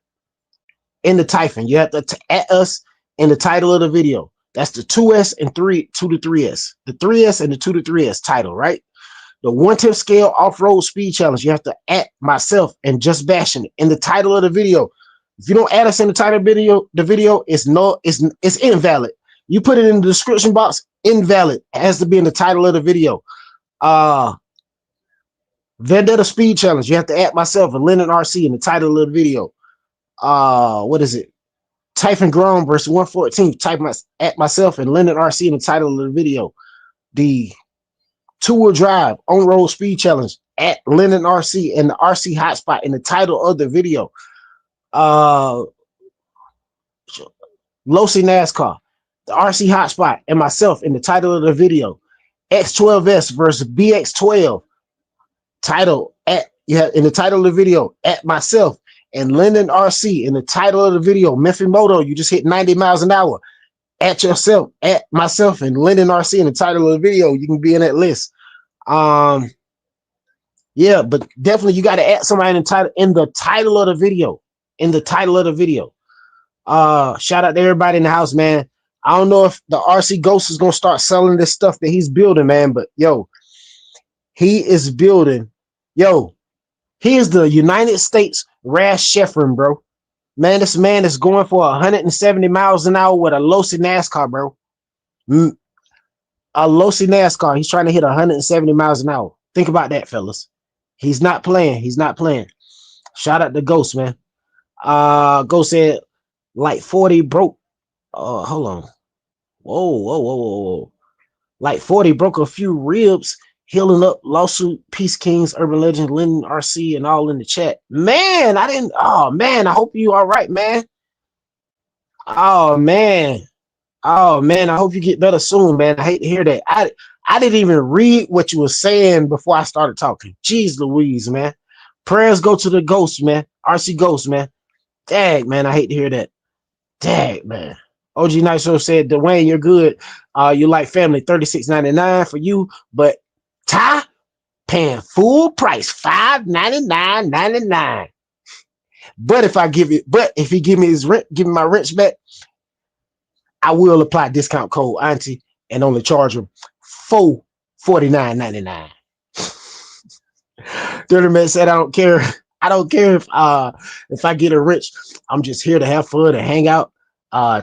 In the Typhon, you have to add us in the title of the video. That's the 2S and 2 to 3S. The 3S and the 2 to 3S title, right? The 1/10 scale off-road speed challenge. You have to add myself and JustBashinit in the title of the video. If you don't add us in the title of the video, it's invalid. You put it in the description box, invalid. It has to be in the title of the video. Vendetta speed challenge. You have to add myself and Linden RC in the title of the video. What is it? Typhon Grom versus 114. At myself and Linden RC in the title of the video. The 2-wheel drive on-road speed challenge. at Linden RC and the RC Hotspot in the title of the video. Louie NASCAR, the RC Hotspot, and myself in the title of the video. X12S versus BX12. Title at in the title of the video at myself and Linden RC in the title of the video. Mifimoto, you just hit 90 miles an hour at yourself, at myself and Linden RC in the title of the video. You can be in that list. Yeah, but definitely you got to add somebody in the title of the video. In the title of the video. Shout out to everybody in the house, man. I don't know if the RC Ghost is gonna start selling this stuff that he's building, man, but yo, he is building. Yo, he is the United States Rash Sheffrin, bro. Man, this man is going for 170 miles an hour with a Louie NASCAR, bro. A Louie NASCAR. He's trying to hit 170 miles an hour. Think about that, fellas. He's not playing. He's not playing. Shout out to Ghost, man. Ghost said like 40 broke. Hold on. Whoa. Like 40 broke a few ribs. Healing up, lawsuit, Peace Kings, Urban Legend, Linden RC, and all in the chat. Man, I didn't. Oh man, I hope you all right, man. Oh man, I hope you get better soon, man. I hate to hear that. I didn't even read what you were saying before I started talking. Jeez Louise, man. Prayers go to the Ghost, man. RC Ghost, man. Dang, man, I hate to hear that. Dang, man. OG Niso said, Dwayne, you're good. You like family, $36.99 for you, but Ty paying full price, $599.99. But if he give me his rent, give me my rent back, I will apply discount code Auntie and only charge him $449.99. Dirty Man said, I don't care. I don't care if I get a rich. I'm just here to have fun and hang out.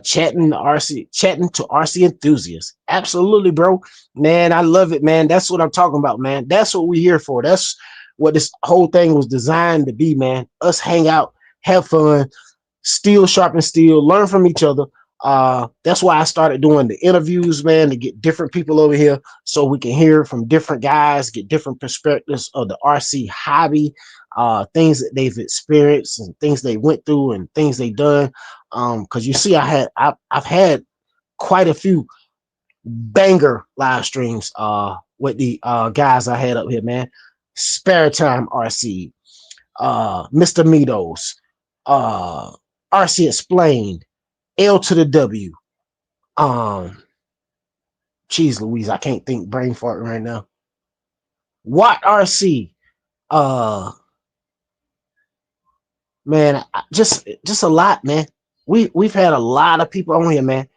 Chatting to RC enthusiasts. Absolutely, bro. Man, I love it, man. That's what I'm talking about, man. That's what we're here for. That's what this whole thing was designed to be, man. Us hang out, have fun, steel sharpen steel, learn from each other. That's why I started doing the interviews, man, to get different people over here so we can hear from different guys, get different perspectives of the RC hobby, things that they've experienced and things they went through and things they've done. Because you see, I've had quite a few banger live streams with the guys I had up here, man. Spare Time RC, Mr. Meadows, RC Explained, L to the W. Jeez Louise, I can't think, brain farting right now. What RC? Man, just a lot, man. We've had a lot of people on here, man.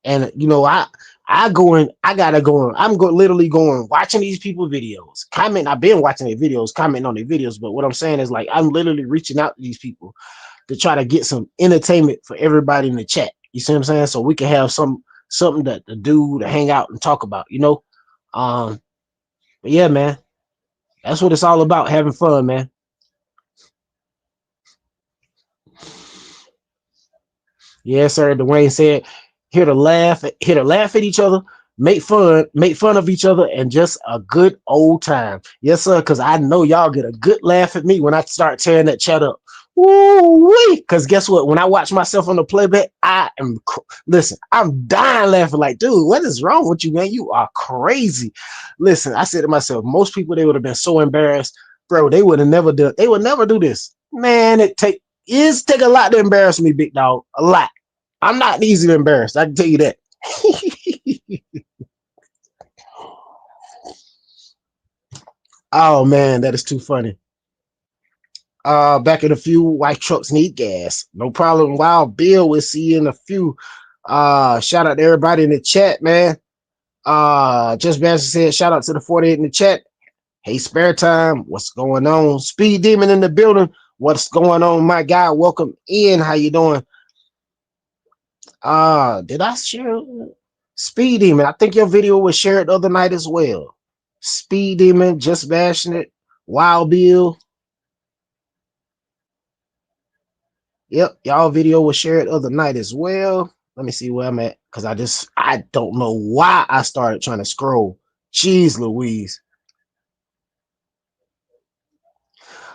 And you know, I gotta go in. I'm literally going watching these people videos, comment. I've been watching their videos, commenting on their videos, but what I'm saying is like I'm literally reaching out to these people to try to get some entertainment for everybody in the chat. You see what I'm saying? So we can have something to do, to hang out and talk about, you know. But yeah, man, that's what it's all about, having fun, man. Yes, sir. Dwayne said, here to laugh at each other, make fun of each other, and just a good old time. Yes, sir. Because I know y'all get a good laugh at me when I start tearing that chat up. Woo-wee! Because guess what? When I watch myself on the playback, listen, I'm dying laughing like, dude, what is wrong with you, man? You are crazy. Listen, I said to myself, most people, they would have been so embarrassed, bro. They would never do this. Man, it take a lot to embarrass me, big dog. A lot. I'm not easily embarrassed. I can tell you that. Oh man, that is too funny. Back in a few, white trucks need gas. No problem. Wild Bill, we'll see you in a few. Shout out to everybody in the chat, man. JustBashinit said, shout out to the 48 in the chat. Hey, Spare Time, what's going on? Speed Demon in the building. What's going on, my guy? Welcome in. How you doing? Did I share Speed Demon? I think your video was shared the other night as well. Speed Demon, JustBashinit, Wild Bill. Yep, y'all video was shared the other night as well. Let me see where I'm at, because I don't know why I started trying to scroll. Jeez Louise.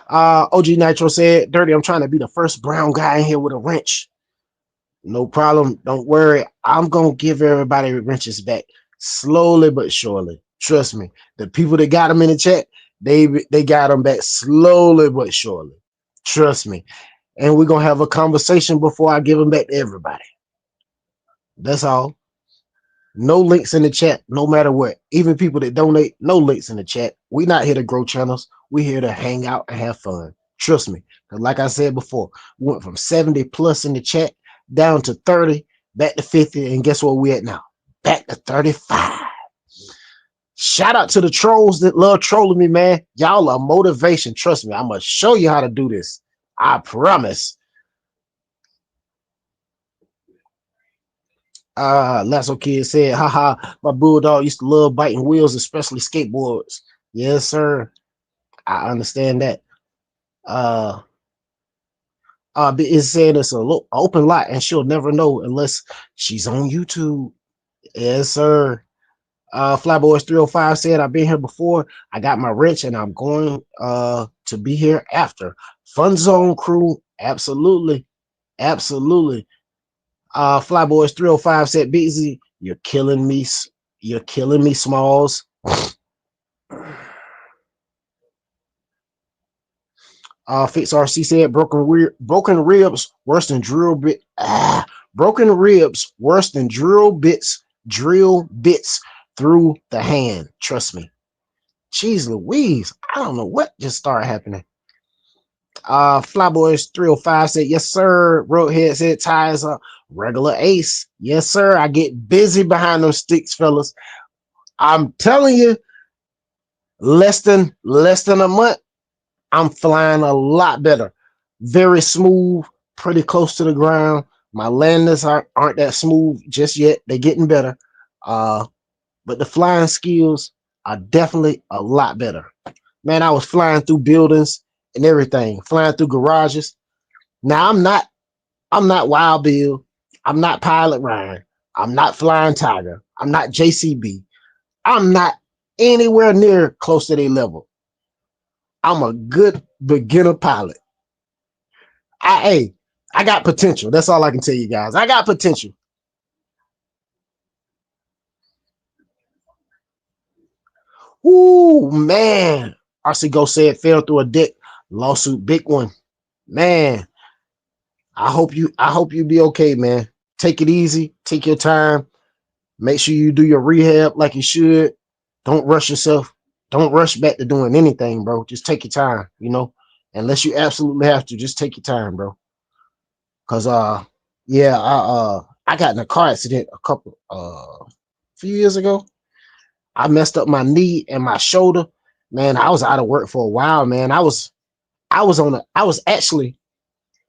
OG Nitro said, Dirty, I'm trying to be the first brown guy in here with a wrench. No problem. Don't worry. I'm going to give everybody wrenches back slowly but surely. Trust me. The people that got them in the chat, they got them back slowly but surely. Trust me. And we're going to have a conversation before I give them back to everybody. That's all. No links in the chat, no matter what. Even people that donate, no links in the chat. We're not here to grow channels. We're here to hang out and have fun. Trust me. Like I said before, we went from 70 plus in the chat down to 30, back to 50, and guess where we at now? Back to 35. Shout out to the trolls that love trolling me, man. Y'all are motivation. Trust me, I'm going to show you how to do this. I promise. Lasso Kid said, haha, my bulldog used to love biting wheels, especially skateboards. Yes, sir. I understand that. It's saying it's a open lot and she'll never know unless she's on YouTube. Yes, sir. Flyboys 305 said, I've been here before. I got my wrench and I'm going to be here after. Fun Zone crew, absolutely. Absolutely. Flyboys 305 said, Busy, you're killing me. You're killing me, Smalls. Fix RC said, broken ribs worse than drill bit. Broken ribs worse than drill bits through the hand. Trust me. Jeez Louise, I don't know what just started happening. Flyboys 305 said, yes, sir. Roadhead said, tires are regular ace. Yes, sir. I get busy behind those sticks, fellas. I'm telling you, less than a month, I'm flying a lot better. Very smooth, pretty close to the ground. My landings aren't that smooth just yet. They're getting better. But the flying skills are definitely a lot better. Man, I was flying through buildings and everything, flying through garages. Now I'm not Wild Bill. I'm not Pilot Ryan. I'm not Flying Tiger. I'm not JCB. I'm not anywhere near close to their level. I'm a good beginner pilot. I got potential. That's all I can tell you guys. I got potential. Ooh, man. RC Go said fell through a deck. Lawsuit, big one. Man, I hope you be okay, man. Take it easy. Take your time. Make sure you do your rehab like you should. Don't rush yourself. Don't rush back to doing anything, bro. Just take your time, you know. Unless you absolutely have to, just take your time, bro. Cause yeah, I got in a car accident a few years ago. I messed up my knee and my shoulder. Man, I was out of work for a while, man. I was actually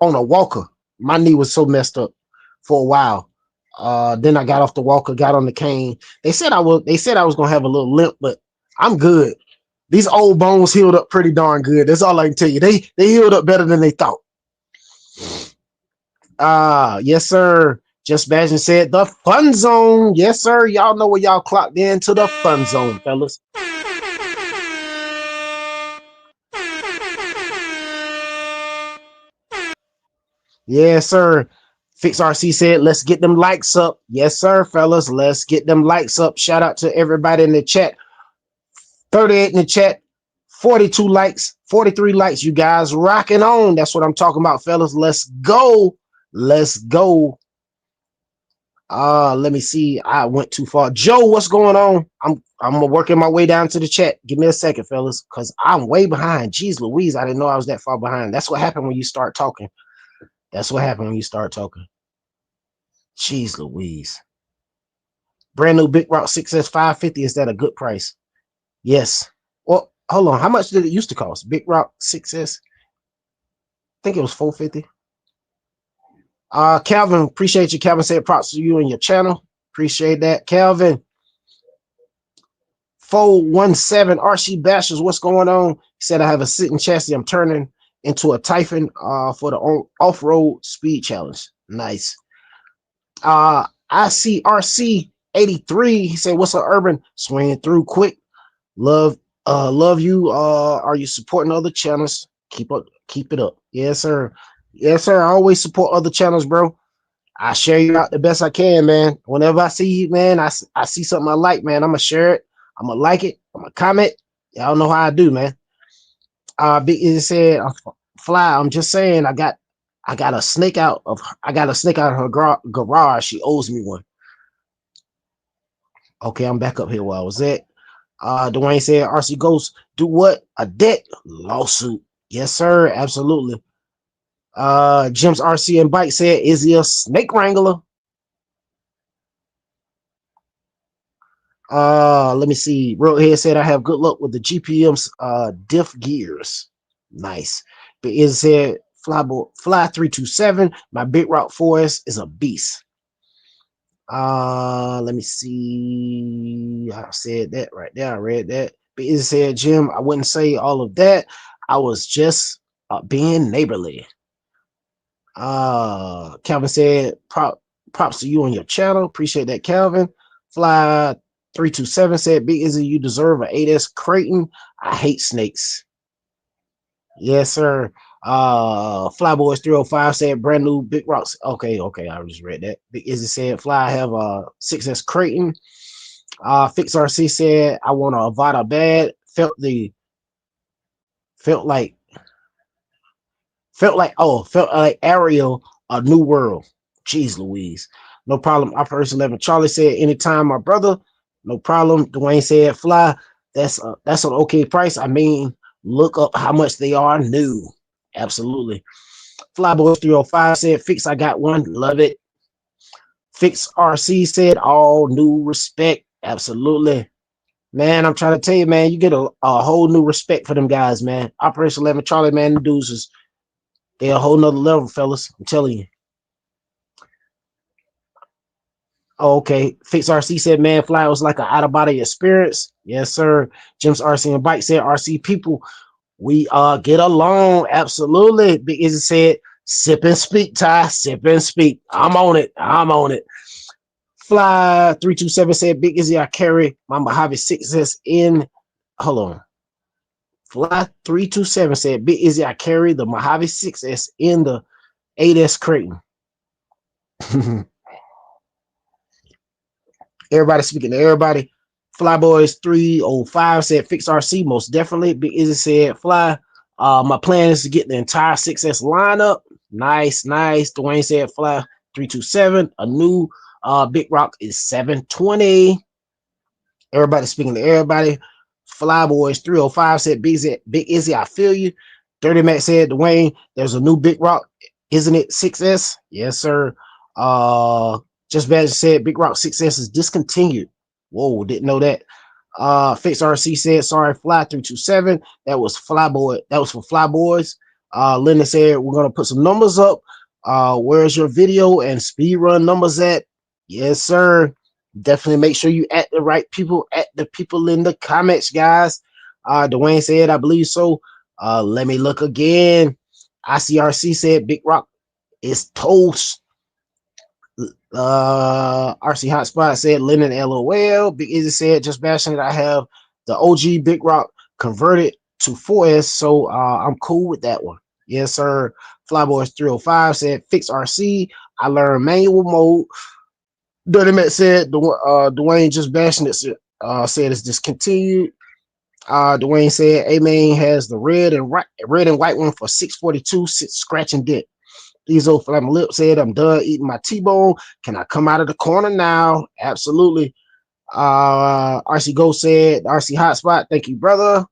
on a walker. My knee was so messed up for a while. Then I got off the walker, got on the cane. They said I was gonna have a little limp, but I'm good. These old bones healed up pretty darn good. That's all I can tell you. They healed up better than they thought. Yes, sir. Just Bashin said the fun zone. Yes, sir. Y'all know where y'all clocked in to the fun zone, fellas. Yes, sir. Fix RC said, let's get them likes up. Yes, sir, fellas. Let's get them likes up. Shout out to everybody in the chat. 38 in the chat. 42 likes. 43 likes. You guys rocking on. That's what I'm talking about, fellas. Let's go. Let's go. Let me see. I went too far. Joe, what's going on? I'm working my way down to the chat. Give me a second, fellas, because I'm way behind. Jeez Louise, I didn't know I was that far behind. That's what happened when you start talking. That's what happened when you start talking. Jeez Louise. Brand new Big Rock 6S 550. Is that a good price? Yes. Well, hold on. How much did it used to cost? Big Rock 6S? I think it was $450. Calvin, appreciate you. Calvin said props to you and your channel. Appreciate that. Calvin. 417 RC Bashers, what's going on? He said, I have a sitting chassis. I'm turning into a Typhon for the off-road speed challenge. Nice. IC RC 83. He said, what's up, Urban? Swinging through quick. Love you. Are you supporting other channels? Keep it up. Yes, sir. Yes, sir. I always support other channels, bro. I share you out the best I can, man. Whenever I see you, man, I see something I like, man. I'm gonna share it. I'm gonna like it. I'm gonna comment. Y'all know how I do, man. Big Izzy said, "Fly." I'm just saying, I got a snake out of her garage. She owes me one. Okay, I'm back up here where I was at. Dwayne said, RC Ghost, do what? A debt lawsuit. Yes, sir. Absolutely. Jim's RC and Bike said, is he a snake wrangler? Let me see. Roadhead said, I have good luck with the GPM's diff gears. Nice. But it said, Fly 327, my Big Rock 4S is a beast. Let me see. I said that right there. I read that. But it said, Jim, I wouldn't say all of that. I was just being neighborly. Calvin said, props to you on your channel. Appreciate that, Calvin. Fly 327 said, Big Izzy, you deserve an 8S Creighton. I hate snakes. Yes, sir. Flyboys 305 said, brand new Big Rocks. Okay, I just read that. Big Izzy said, Fly, I have a 6S Creighton. Fix RC said, I want a Avada bad. Felt like Ariel, a new world. Jeez Louise. No problem. Operation 11. Charlie said, anytime, my brother. No problem. Dwayne said, Fly, that's an okay price. I mean, look up how much they are new. Absolutely. Flyboy 305 said, Fix, I got one. Love it. Fix RC said, all new respect. Absolutely. Man, I'm trying to tell you, man, you get a whole new respect for them guys, man. Operation 11 Charlie, man, the dudes is they're a whole nother level, fellas. I'm telling you. Okay. Fix RC said, man, Fly was like an out-of-body experience. Yes, sir. Jim's RC and Bike said, RC people, we get along. Absolutely. Big Izzy said, sip and speak, Ty. Sip and speak. I'm on it. Fly 327 said, Big Izzy, I carry my Mojave 6S in. Hold on. Fly 327 said, Big Izzy, I carry the Mojave 6S in the 8S Creighton. Everybody speaking to everybody. Flyboys 305 said, Fix RC, most definitely. Big Izzy said, Fly, my plan is to get the entire 6S lineup. Nice. Dwayne said, Fly 327, a new Big Rock is 720. Everybody speaking to everybody. Flyboys 305 said, Big Izzy, I feel you. 30 Mac said, Dwayne, there's a new Big Rock, isn't it? 6S? Yes, sir. JustBashinit said, Big Rock 6S is discontinued. Whoa, didn't know that. Fix RC said, sorry, Fly 327. That was Flyboy. That was for Flyboys. Linden said, we're gonna put some numbers up. Where's your video and speed run numbers at? Yes, sir. Definitely make sure you at the right people, at the people in the comments, guys. Dwayne said, I believe so. Let me look again. ICRC said, Big Rock is toast. RC Hotspot said, Linden LOL. Big Izzy said, JustBashinit, I have the OG Big Rock converted to 4S, so I'm cool with that one. Yes, sir. Flyboys 305 said, Fix RC, I learned manual mode. Dirty Matt said, Dwayne JustBashinit said it's discontinued. Dwayne said, A-Main has the red and white one for 642, scratch and dent. These old flat my lip said, I'm done eating my T-bone. Can I come out of the corner now? Absolutely. RC Ghost said, RC Hotspot, thank you, brother.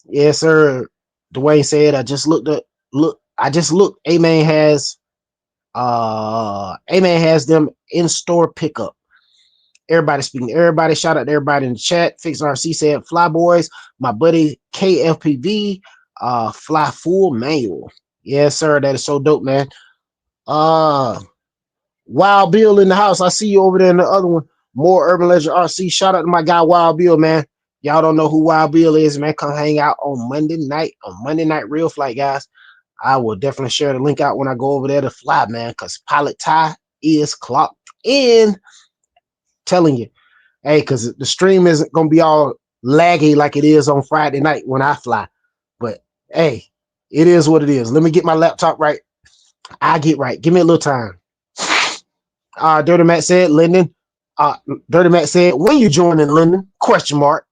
Yes, sir. Dwayne said, I just looked. A-Man has them in-store pickup. Everybody speaking. Everybody, shout out to everybody in the chat. Fix RC said, Flyboys, my buddy KFPV, fly full manual. Yes, sir. That is so dope, man. Wild Bill in the house. I see you over there in the other one. More Urban Legend RC. Shout out to my guy Wild Bill, man. Y'all don't know who Wild Bill is, man. Come hang out on Monday night Real Flight, guys. I will definitely share the link out when I go over there to fly, man, because Pilot Ty is clocked in. Telling you. Hey, because the stream isn't going to be all laggy like it is on Friday night when I fly. But, hey, It is what it is. Let me get my laptop right. I get right. Give me a little time. Dirty Matt said, Linden. Dirty Matt said, when you joining Linden? Question mark.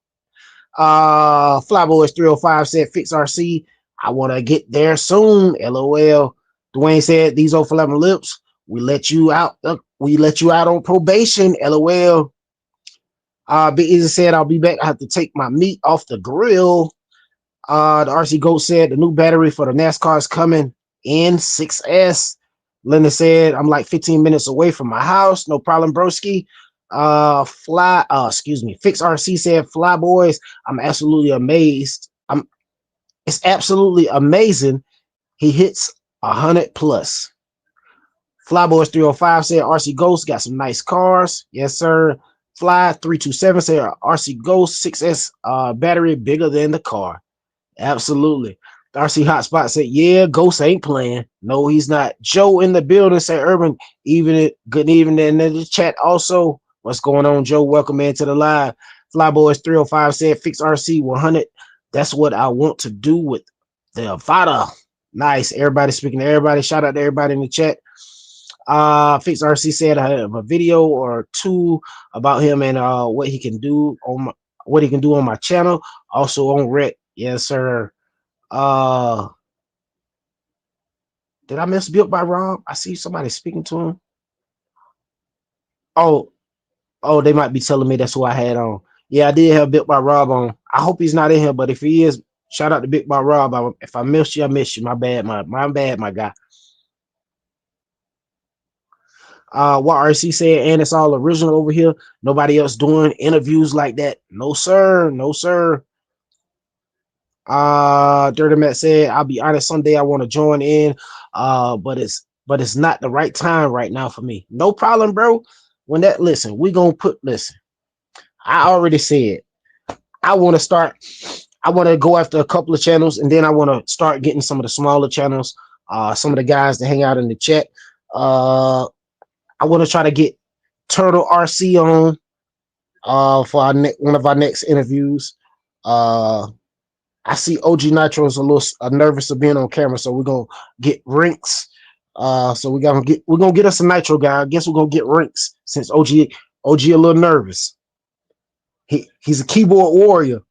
Flyboys 305 said, Fix RC. I want to get there soon. LOL. Dwayne said, these old flapping lips. We let you out. We let you out on probation. LOL. Big Easy said, I'll be back. I have to take my meat off the grill. The RC Goat said, the new battery for the NASCAR is coming in 6S. Linda said, I'm like 15 minutes away from my house. No problem, broski. Fix RC said, Fly Boys, I'm absolutely amazed. It's absolutely amazing. He hits 100 plus. Flyboys 305 said, RC Ghost got some nice cars. Yes, sir. Fly 327 said, RC Ghost 6S battery bigger than the car. Absolutely. RC Hotspot said, yeah, Ghost ain't playing. No, he's not. Joe in the building said, Urban, good evening in the chat also. What's going on, Joe? Welcome into the live. Flyboys 305 said, Fix RC 100. That's what I want to do with the Avada. Nice. Everybody speaking to everybody. Shout out to everybody in the chat. Fix RC said I have a video or two about him and what he can do on my channel. Also on Rec. Yes, sir. Did I miss Built by Rob? I see somebody speaking to him. Oh, they might be telling me that's who I had on. Yeah, I did have Built by Rob on. I hope he's not in here, but if he is, shout out to Built by Rob. If I missed you, I missed you. My bad, my guy. What RC said, and it's all original over here. Nobody else doing interviews like that. No, sir. No, sir. Dirty Matt said, I'll be honest, someday I want to join in. But it's not the right time right now for me. No problem, bro. Listen, I already said I want to go after a couple of channels, and then I want to start getting some of the smaller channels, some of the guys that hang out in the chat. I want to try to get Turtle RC on for one of our next interviews. I see OG Nitro is a little nervous of being on camera, so we're gonna get Rinks. So we're gonna get us a Nitro guy. I guess we're gonna get Rinks since OG a little nervous. He's a keyboard warrior.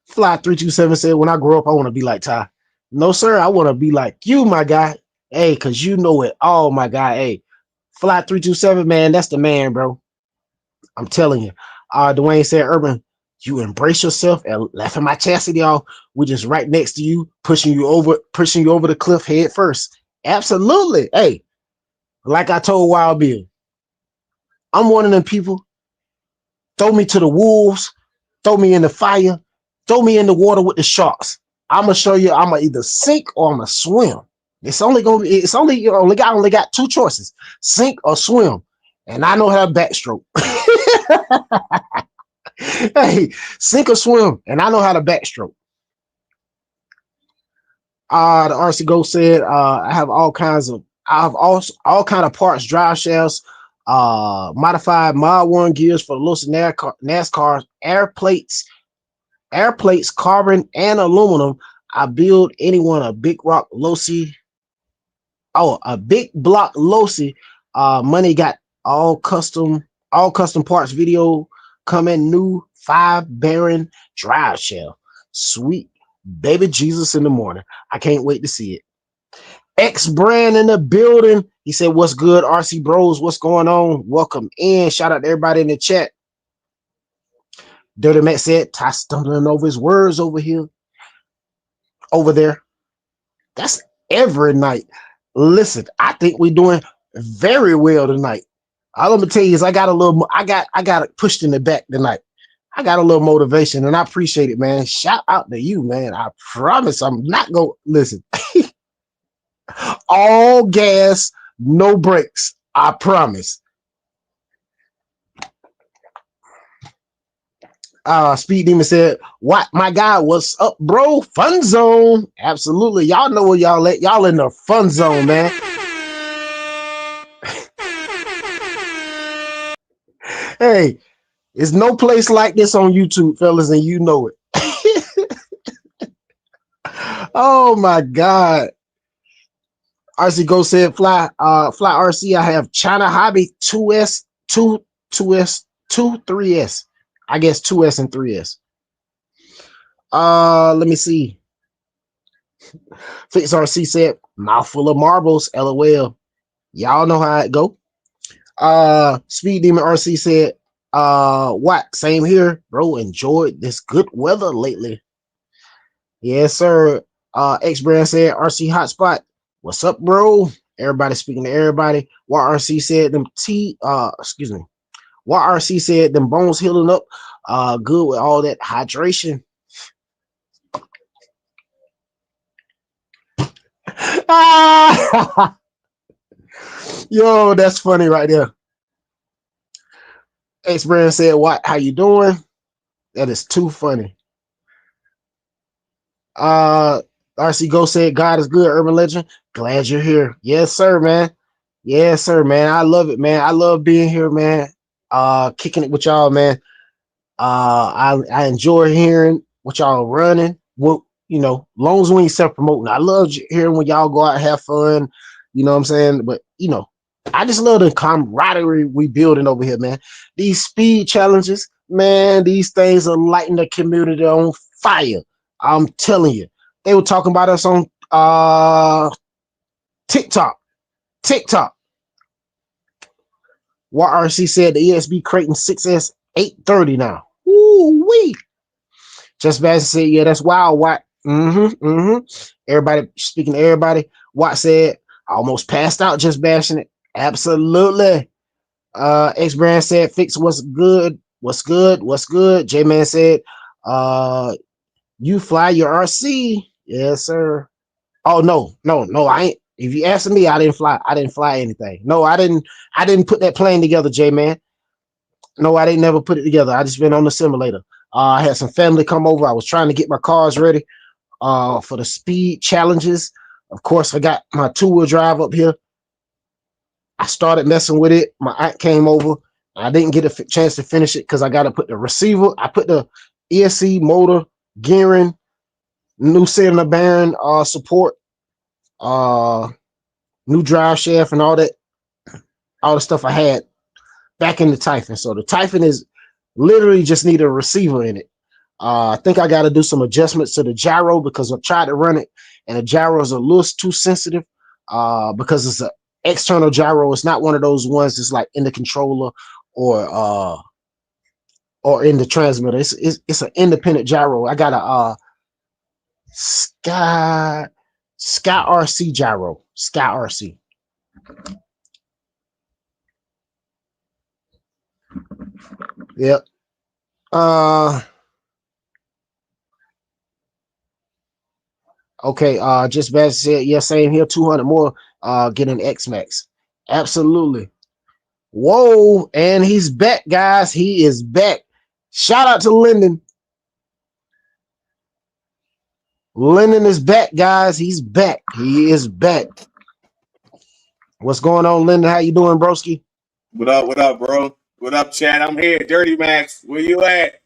Fly 327 said, when I grow up, I want to be like Ty. No, sir, I want to be like you, my guy. Hey, cause you know it all, my guy. Hey, Fly 327, man, that's the man, bro. I'm telling you. Dwayne said, Urban, you embrace yourself and laughing my chastity off. We're just right next to you, pushing you over the cliff head first. Absolutely. Hey, like I told Wild Bill, I'm one of them people. Throw me to the wolves, throw me in the fire, throw me in the water with the sharks. I'm gonna show you I'm gonna either sink or I'm gonna swim. You only got two choices: sink or swim. And I know how to backstroke. Hey, sink or swim, and I know how to backstroke. The RC Go said, I have all kinds of parts, drive shafts, modified Mod 1 gears for Lucid NASCAR, air plates, carbon and aluminum. I build anyone a big block Losi. Money got all custom parts. Video coming, new 5 bearing drive shaft. Sweet baby Jesus in the morning. I can't wait to see it. X brand in the building. He said, what's good, RC bros? What's going on? Welcome in. Shout out to everybody in the chat. Dirty Matt said, Ty stumbling over his words over there. That's every night. Listen, I think we're doing very well tonight. All I'm gonna tell you is I got pushed in the back tonight. I got a little motivation, and I appreciate it, man. Shout out to you, man. I promise I'm not gonna listen. All gas, no brakes. I promise. Speed Demon said, what, my guy, what's up, bro? Fun zone. Absolutely. Y'all know where y'all at. Y'all in the fun zone, man. Hey, There's no place like this on YouTube, fellas, and you know it. Oh my God. RC Go said fly RC. I have China Hobby 2S, 2S, 3S. I guess 2S and 3S. Let me see. Fix RC said mouthful of marbles, LOL. Y'all know how it go. Speed Demon RC said, what? Same here, bro. Enjoyed this good weather lately. Yes, sir. X Brand said RC Hotspot. What's up, bro? Everybody speaking to everybody. YRC said them excuse me. YRC said them bones healing up. Good with all that hydration. Yo, that's funny right there. X Brand said, what? How you doing? That is too funny. RC Go said, God is good, Urban Legend. Glad you're here. Yes, sir, man. Yes, sir, man. I love it, man. I love being here, man. Kicking it with y'all, man. I enjoy hearing what y'all running. Well, you know, long as we ain't self-promoting. I love hearing when y'all go out and have fun. You know what I'm saying? But, you know, I just love the camaraderie we building over here, man. These speed challenges, man, these things are lighting the community on fire. I'm telling you. They were talking about us on TikTok. YRC said the ESB Creighton 6S 830 now. Woo-wee. JustBashinit said, yeah, that's wild. What? Everybody, speaking to everybody, Watt said, I almost passed out JustBashinit. Absolutely. X Brand said, fix what's good. What's good? J-Man said, you fly your RC. Yes, sir. Oh, no, I ain't. If you ask me, I didn't fly anything. No, I didn't put that plane together, J-Man. No, I didn't never put it together. I just been on the simulator. I had some family come over. I was trying to get my cars ready for the speed challenges. Of course, I got my two-wheel drive up here. I started messing with it. My aunt came over. I didn't get a chance to finish it because I got to put the receiver. I put the ESC motor, gearing, new cylinder bearing support, new drive shaft, and all the stuff I had back in the Typhon. So the Typhon is literally just need a receiver in it. I think I got to do some adjustments to the gyro because I tried to run it and the gyro is a little too sensitive because it's an external gyro. It's not one of those ones that's like in the controller or in the transmitter. It's an independent gyro. I got a Sky RC gyro. Sky RC. Yep. Okay, just bad said, yeah, same here, 200 more, getting X-Max. Absolutely. Whoa, and he's back, guys. He is back. Shout out to Linden. Linden is back, guys. He's back. He is back. What's going on, Linden? How you doing, broski? What up, bro? What up, Chad? I'm here. Dirty Max, where you at?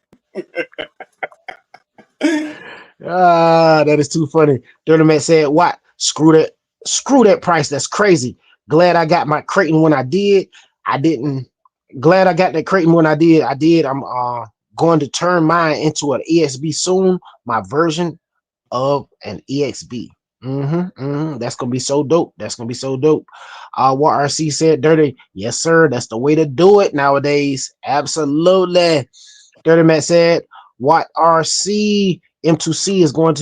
That is too funny. Dirty Max said, what? Screw that price. That's crazy. Glad I got my Creighton when I did. Glad I got that Creighton when I did. I'm going to turn mine into an EXB soon. My version of an EXB. That's gonna be so dope. What RC said, Dirty. Yes, sir. That's the way to do it nowadays. Absolutely. Dirty Matt said, what RC M2C is going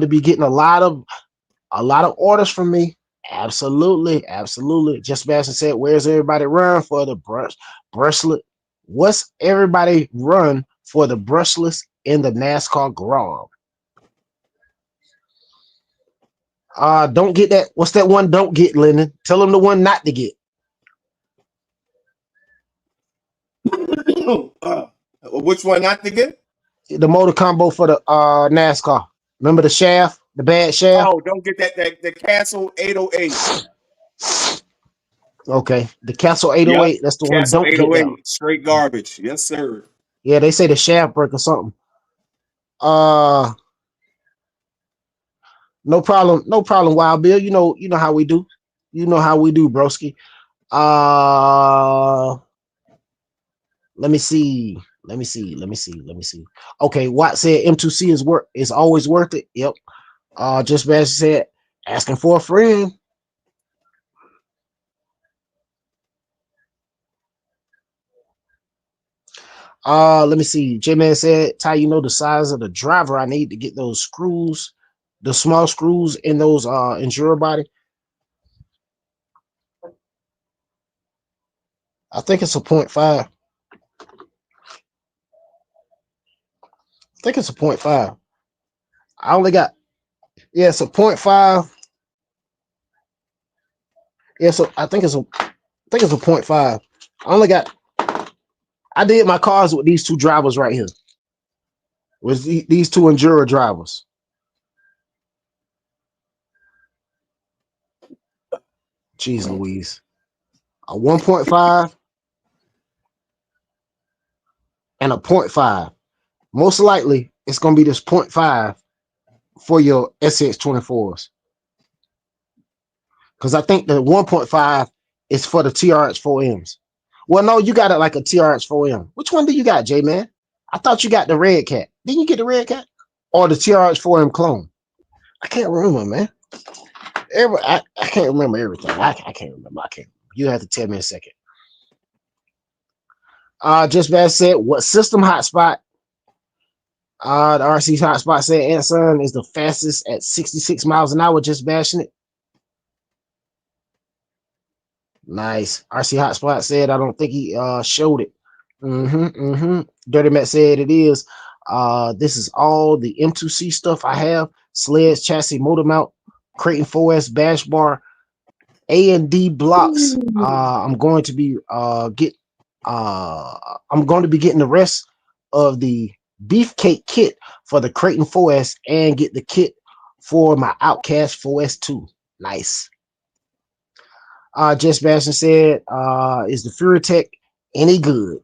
to be getting a lot of orders from me. Absolutely. Just Bastion said, where's everybody run for the brushless? What's everybody run for the brushless in the NASCAR garage? Don't get that. What's that one? Don't get, Lennon. Tell them the one not to get. Which one not to get? The motor combo for the NASCAR. Remember the shaft, the bad shaft? Oh, don't get that the Castle 808. Okay. The Castle Yep. 808, that's the one. Castle Don't get that one. 808. Straight garbage. Yes, sir. Yeah, they say the shaft break or something. Uh no problem, no problem, Wild Bill. You know how we do. You know how we do, broski. Uh let me see. Okay, Watt said M2C is always worth it. Yep. Just Bash said asking for a friend. Let me see. J-Man said, Ty, you know the size of the driver I need to get those screws, the small screws in those Enduro body. I think it's a 0.5. I think it's a 0.5. I only got, yeah, it's a 0.5. Yeah, so I think it's a 0.5. I did my cars with these two drivers right here. With these two Enduro drivers. Jeez Louise. A 1.5 and a 0.5. Most likely, it's going to be this 0.5 for your SX24s. Because I think the 1.5 is for the TRX4Ms. Well, no, you got it like a TRX4M. Which one do you got, J-Man? I thought you got the red cat. Didn't you get the red cat? Or the TRX4M clone? I can't remember, man. I can't remember everything. I can't remember. You have to tell me in a second. Just Bash said, what system hotspot? The RC hotspot said Anson is the fastest at 66 miles an hour, just bashing it. Nice. RC hotspot said, I don't think he showed it. Dirty Matt said it is. This is all the M2C stuff I have. Sleds, chassis, motor mount, Creighton 4S, bash bar, A&D blocks. I'm going to be getting the rest of the beefcake kit for the Creighton 4S and get the kit for my Outcast 4S too. Nice. Just Bastion said, is the FuryTech any good?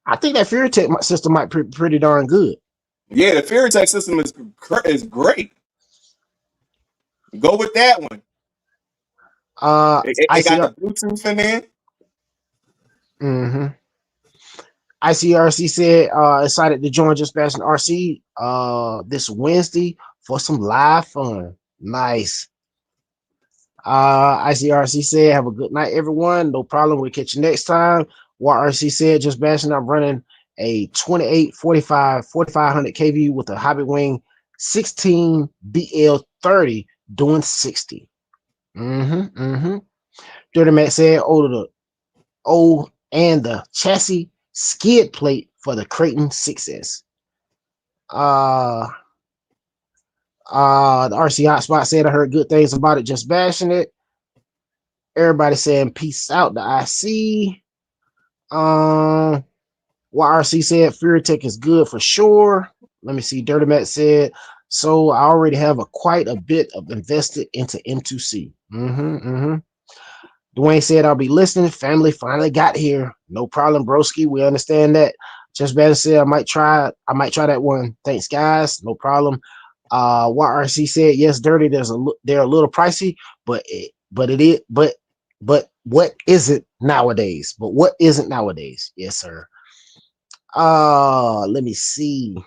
I think that FuryTech system might be pretty darn good. Yeah, the FuryTech system is great. Go with that one. It got the Bluetooth in there. ICRC said, excited to join Just Bashinit RC this Wednesday for some live fun. Nice. ICRC said, have a good night, everyone. No problem. We'll catch you next time. YRC said, Just Bashing, I'm running a 28 45 4500 kV with a Hobby Wing 16 BL30 doing 60. Dirty Matt said, and the chassis skid plate for the Creighton 6S. The RC Hotspot said, I heard good things about it, just bashing it. Everybody saying peace out to IC. YRC said FuryTech is good for sure. Let me see. Dirty Matt said, so I already have quite a bit of invested into M2C. Dwayne said, I'll be listening. Family finally got here. No problem, broski. We understand that. Just better said, I might try that one. Thanks, guys. No problem. YRC said, yes, Dirty, they're a little pricey, but what isn't nowadays? But what isn't nowadays? Yes, sir. Let me see.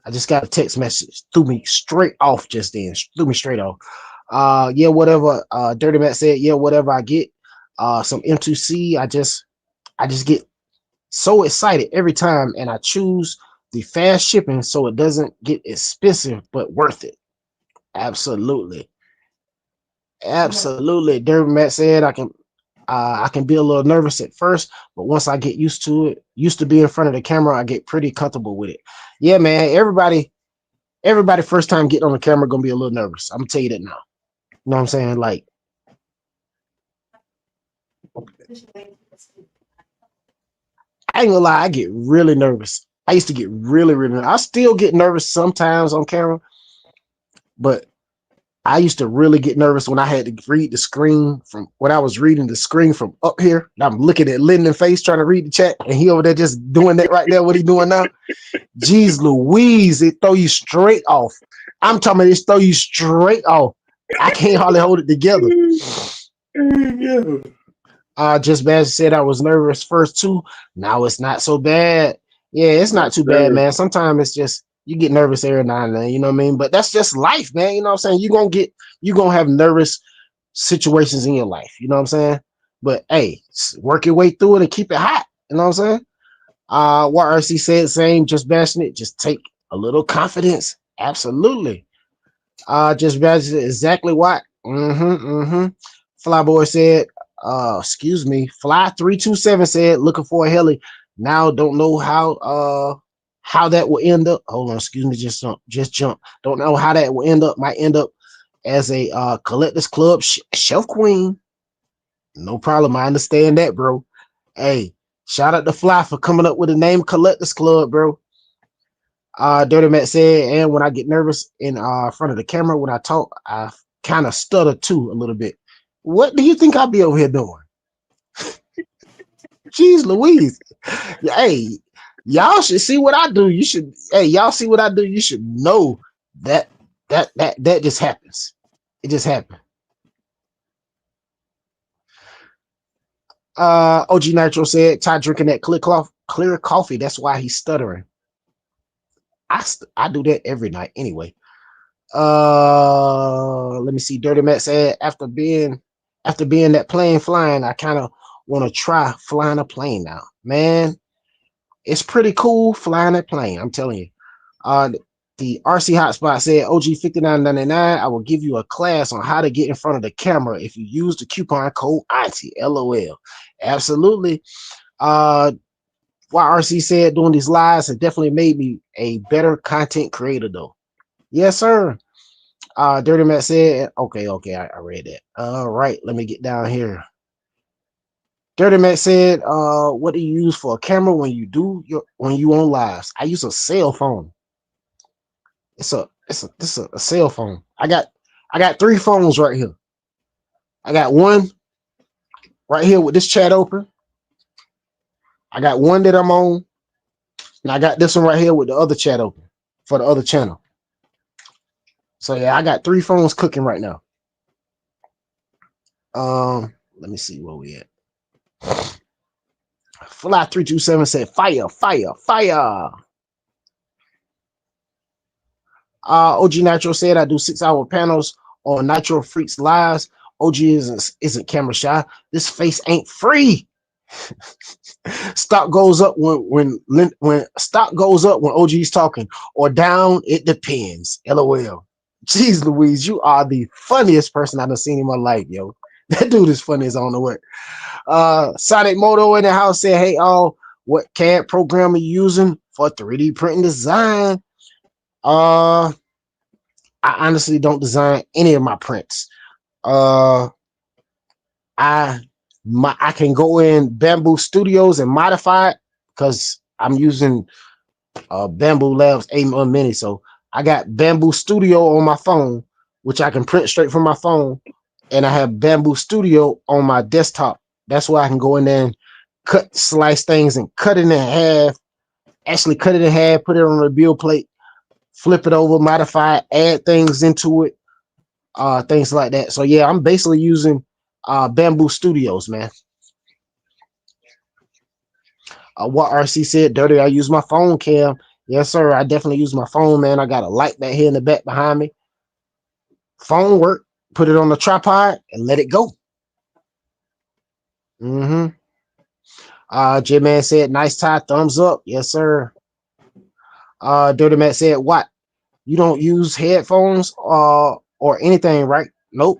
I just got a text message. Threw me straight off just then. Threw me straight off. Yeah, whatever. Dirty Matt said, yeah, whatever I get. Some M2C. I just get so excited every time, and I choose the fast shipping so it doesn't get expensive but worth it. Absolutely. Dirty Matt said, I can be a little nervous at first, but once I get used to it, used to be in front of the camera, I get pretty comfortable with it. Yeah, man. Everybody first time getting on the camera gonna be a little nervous. I'm gonna tell you that now. You know what I'm saying? Like, I ain't gonna lie, I get really nervous. I used to get really nervous. I still get nervous sometimes on camera, but I used to really get nervous when I had to read the screen from when I was reading the screen from up here. And I'm looking at Linden face trying to read the chat, and he over there just doing that right there. What he doing now? Jeez Louise, it throw you straight off. I'm talking about it throw you straight off. I can't hardly hold it together. Just Bad said I was nervous first too. Now it's not so bad. Yeah, it's not too bad, man. Sometimes it's just you get nervous every now and then, you know what I mean? But that's just life, man. You know what I'm saying? You're gonna have nervous situations in your life, you know what I'm saying? But hey, work your way through it and keep it hot. You know what I'm saying? What RC said, same, just bashing it, just take a little confidence. Absolutely. Just bashing it, exactly what. Flyboy said, excuse me, Fly327 said, looking for a heli. Now don't know how that will end up. Hold on, excuse me, just jump. Don't know how that will end up. Might end up as a collectors club shelf queen. No problem. I understand that, bro. Hey, shout out to Fly for coming up with the name Collectors Club, bro. Dirty Matt said, and when I get nervous in front of the camera when I talk, I kind of stutter too a little bit. What do you think I'll be over here doing? Jeez Louise. Hey, y'all should see what I do. You should, hey, y'all see what I do. You should know that just happens. It just happened. OG Nitro said, Ty drinking that clear coffee. That's why he's stuttering. I do that every night anyway. Let me see. Dirty Matt said, after being that plane flying, I kind of want to try flying a plane now. Man, it's pretty cool flying a plane. I'm telling you. The RC Hotspot said, OG 59.99, I will give you a class on how to get in front of the camera if you use the coupon code IT. LOL. Absolutely. What RC said, doing these lives have definitely made me a better content creator, though. Yes, sir. Dirty Matt said, okay, I read that. All right, let me get down here. Dirty Matt said, what do you use for a camera when you on lives? I use a cell phone. It's a cell phone. I got 3 phones right here. I got one right here with this chat open. I got one that I'm on, and I got this one right here with the other chat open for the other channel. So yeah, I got 3 phones cooking right now. Let me see where we at. Fly327 said, fire. OG Nitro said, I do 6-hour panels on Nitro Freaks Lives. OG isn't camera shy. This face ain't free. Stock goes up when stock goes up when OG's talking, or down, it depends. LOL. Jeez Louise, you are the funniest person I've seen in my life, yo. That dude is funny as I don't know what. Sonic Moto in the house said, hey, what CAD program are you using for 3D printing design? I honestly don't design any of my prints. I can go in Bamboo Studios and modify it because I'm using Bamboo Labs 8 Mini. So I got Bamboo Studio on my phone, which I can print straight from my phone, and I have Bamboo Studio on my desktop. That's why I can go in there and slice things and cut it in half. Actually, cut it in half, put it on a build plate, flip it over, modify it, add things into it, things like that. So yeah, I'm basically using Bamboo Studios, man. What RC said, Dirty, I use my phone cam. Yes, sir. I definitely use my phone, man. I got a light back here in the back behind me. Phone work, put it on the tripod and let it go. J-Man said, nice tie, thumbs up. Yes, sir. Dirty Matt said, what? You don't use headphones or anything, right? Nope.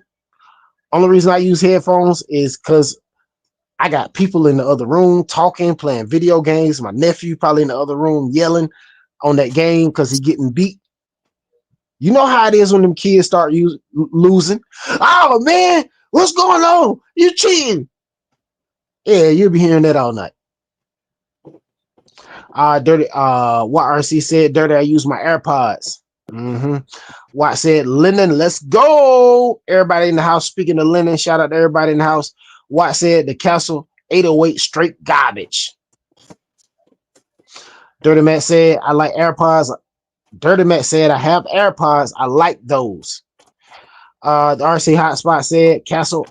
Only reason I use headphones is because I got people in the other room talking, playing video games. My nephew probably in the other room yelling on that game because he's getting beat. You know how it is when them kids start losing. Oh, man, what's going on? You cheating. Yeah, you'll be hearing that all night. Dirty, what RC said, Dirty, I use my AirPods. Watt said, Linden, let's go. Everybody in the house. Speaking of Linden, shout out to everybody in the house. Watt said, the Castle 808 straight garbage. Dirty Matt said, I like AirPods. Dirty Matt said, I have AirPods. I like those. The RC Hotspot said, Castle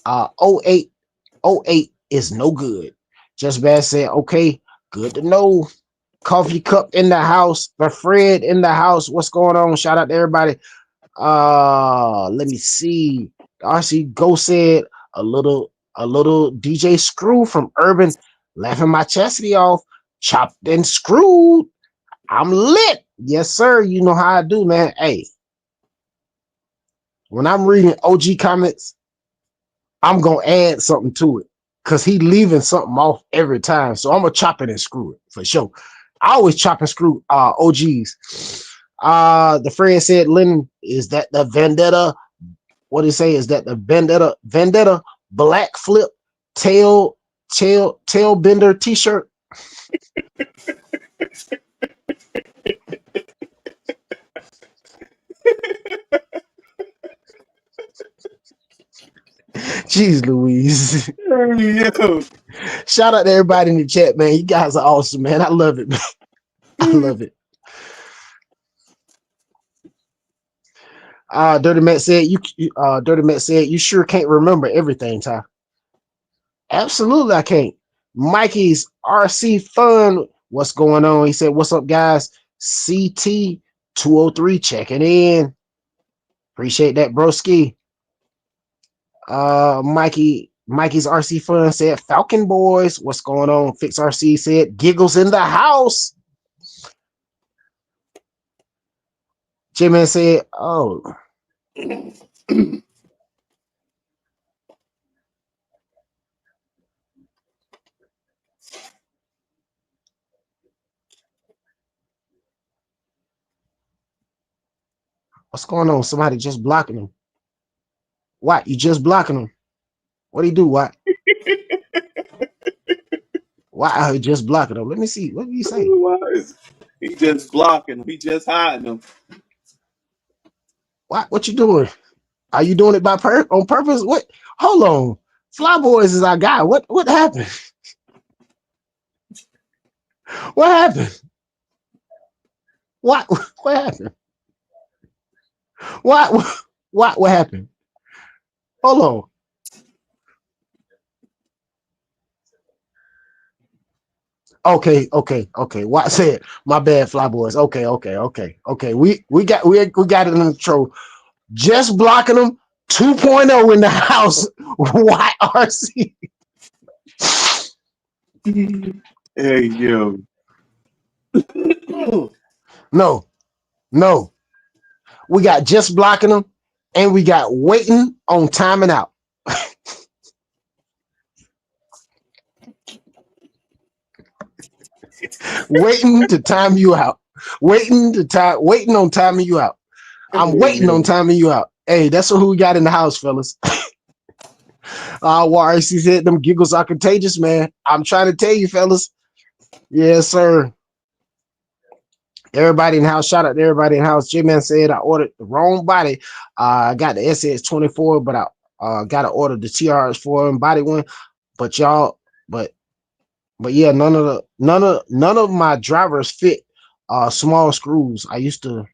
0808 is no good. Just Bad said, okay, good to know. Coffee Cup in the house. The Fred in the house. What's going on? Shout out to everybody. Let me see. RC Go said a little DJ Screw from Urban, laughing my chastity off, chopped and screwed. I'm lit. Yes, sir. You know how I do, man. Hey, when I'm reading OG comments, I'm gonna add something to it because he leaving something off every time. So I'm gonna chop it and screw it for sure. I always chop and screw OGs. The friend said, Linden, is that the Vendetta? What did he say? Is that the Vendetta black flip tail bender t-shirt? Jeez Louise. Yo. Shout out to everybody in the chat, man. You guys are awesome, man. I love it, man. I love it. Dirty Matt said, you sure can't remember everything, Ty. Absolutely, I can't. Mikey's RC Fun. What's going on? He said, what's up, guys? CT 203 checking in. Appreciate that, broski. Mikey's RC Fun said, Falcon Boys. What's going on? Fix RC said, Giggles in the house. J-Man said, oh. What's going on? Somebody just blocking him. What? You just blocking him? What do you do? What? Why are you just blocking him? Let me see. What did he say? He just blocking him. He just hiding him. What you doing? Are you doing it on purpose? What? Hold on. Fly Boys is our guy. What happened? What happened? What happened? What happened? Hold on. Okay. What said? My bad, Fly Boys. Okay. We got it under control. Just blocking them. 2.0 in the house. YRC. Hey yo. No. We got just blocking them, and we got waiting on timing out. Waiting to time you out. Waiting on timing you out. I'm waiting on timing you out. Hey, that's who we got in the house, fellas. YRC said them giggles are contagious, man. I'm trying to tell you, fellas. Yes, sir. Everybody in the house, shout out to everybody in the house. J-Man said I ordered the wrong body. I got the SS24, but I gotta order the TRS4 and body one. But y'all, but yeah, none of my drivers fit small screws. I used to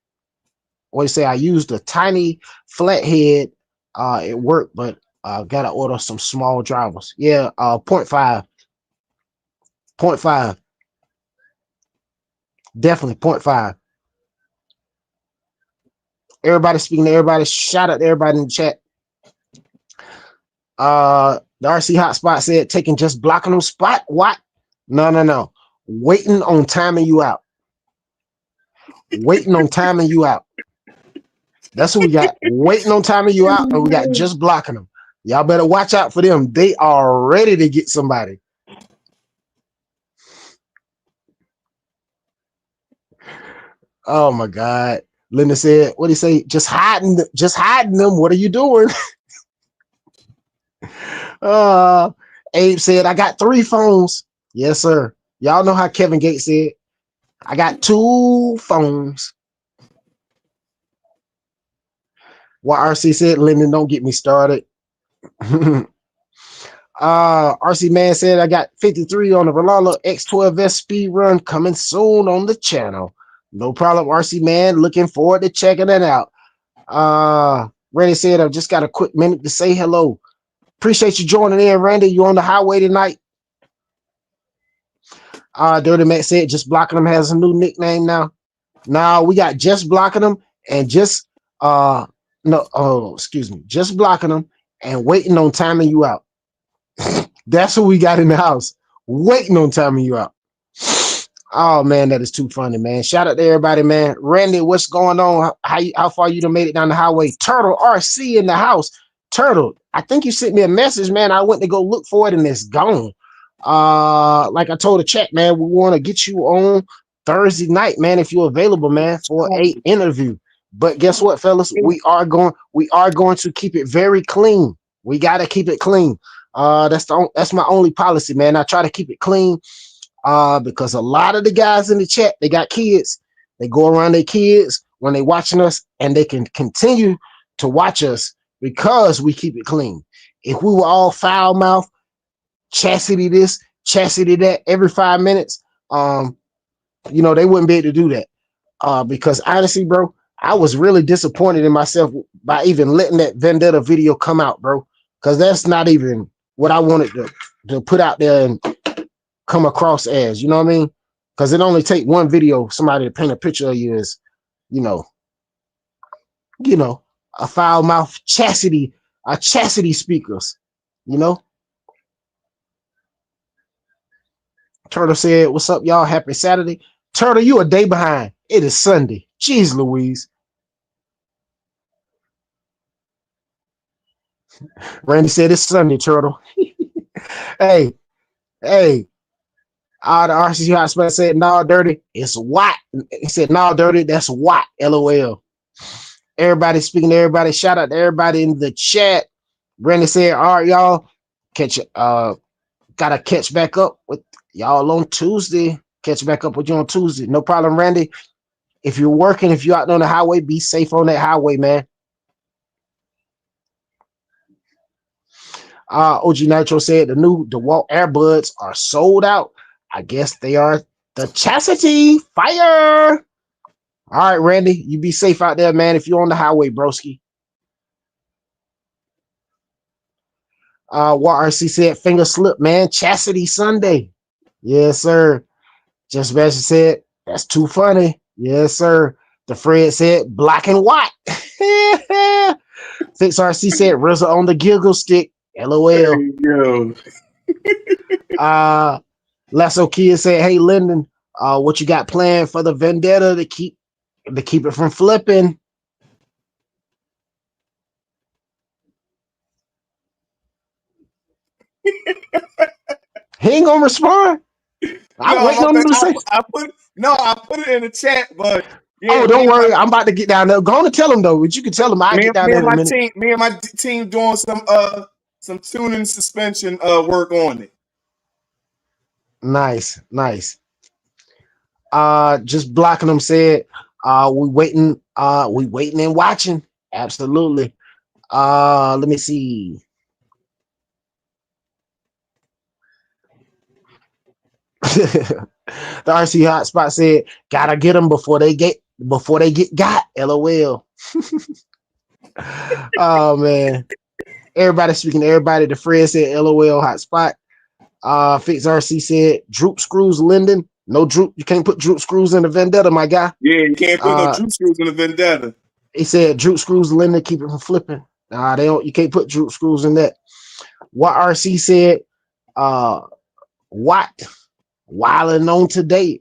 I used a tiny flathead at work, but gotta order some small drivers. Yeah, 0.5. Definitely 0.5. Everybody speaking to everybody. Shout out to everybody in the chat. The RC Hotspot said taking just blocking them spot. What? No. Waiting on timing you out. Waiting on timing you out. That's what we got. Waiting on timing you out, and we got just blocking them. Y'all better watch out for them. They are ready to get somebody. Oh my God. Linda said, what do you say? Just hiding them. What are you doing? Abe said, I got 3 phones. Yes, sir. Y'all know how Kevin Gates said. I got 2 phones. What RC said, Linden, don't get me started. RC Man said, I got 53 on the Rolala X12S speed run coming soon on the channel. No problem, RC Man. Looking forward to checking it out. Randy said, I've just got a quick minute to say hello. Appreciate you joining in, Randy. You on the highway tonight? Dirty Matt said, Just Blocking Them has a new nickname now. Now we got Just Blocking Them and Just Just Blocking Them and Waiting on Timing You Out. That's who we got in the house, waiting on timing you out. Oh man, that is too funny, man. Shout out to everybody, man. Randy, what's going on? How far you done made it down the highway? Turtle RC in the house. Turtle, I think you sent me a message, man. I went to go look for it and it's gone. Like I told the chat, man, we want to get you on Thursday night, man, if you're available, man, for a interview. But guess what, fellas? We are going to keep it very clean. We got to keep it clean. That's my only policy, man. I try to keep it clean because a lot of the guys in the chat, they got kids. They go around their kids when they watching us, and they can continue to watch us because we keep it clean. If we were all foul mouth, chastity this, chastity that every 5 minutes, they wouldn't be able to do that. Because honestly, bro, I was really disappointed in myself by even letting that Vendetta video come out, bro. Because that's not even what I wanted to put out there and come across as, you know what I mean? Because it only take one video, somebody to paint a picture of you as, a foul mouth chastity speakers, Turtle said, what's up, y'all? Happy Saturday. Turtle, you a day behind. It is Sunday. Jeez Louise. Randy said it's Sunday, Turtle. Hey, the RC HOTSPOT said, no, dirty, it's what? He said, no, dirty, that's what, LOL. Everybody speaking to everybody. Shout out to everybody in the chat. Randy said, all right, y'all, gotta catch back up with y'all on Tuesday. Catch back up with you on Tuesday. No problem, Randy. If you're working, if you're out on the highway, be safe on that highway, man. OG Nitro said the new DeWalt earbuds are sold out. I guess they are the chastity fire. All right, Randy, you be safe out there, man. If you're on the highway, broski. What RC said, finger slip, man. Chastity Sunday. Yes, sir. Just Bashin said, that's too funny. Yes, sir. The Fred said, black and white. Fix RC said, RZA on the giggle stick. LOL. Lasso Kid said, hey, Linden, what you got planned for the Vendetta to keep it from flipping? He ain't gonna respond. I put it in the chat, but yeah, don't worry. I'm about to get down there. Go on and tell him though. But you can tell him I get down there in a minute. Me and my team doing some tuning suspension work on it. Nice. Just blocking them said, we waiting and watching. Absolutely. Let me see. The RC HOTSPOT said, gotta get them before they get got. LOL. Oh man. Everybody speaking to everybody. The Fred said LOL HOTSPOT. Fix RC said droop screws Linden. No droop. You can't put droop screws in the Vendetta, my guy. Yeah, you can't put no droop screws in the Vendetta. He said droop screws Linden, keep it from flipping. Nah, you can't put droop screws in that. What RC said, what? Wilding out today.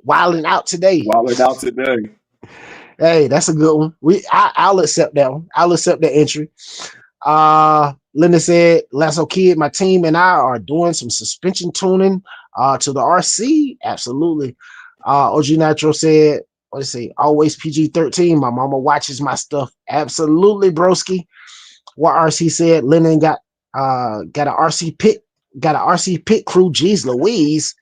Hey, that's a good one. I'll accept that one. I'll accept that entry. Linda said, Lasso Kid, my team and I are doing some suspension tuning to the RC. Absolutely. OG Nitro said, what did he say? Always PG-13. My mama watches my stuff. Absolutely, broski. What RC said, Lennon got an RC pit crew. Jeez Louise.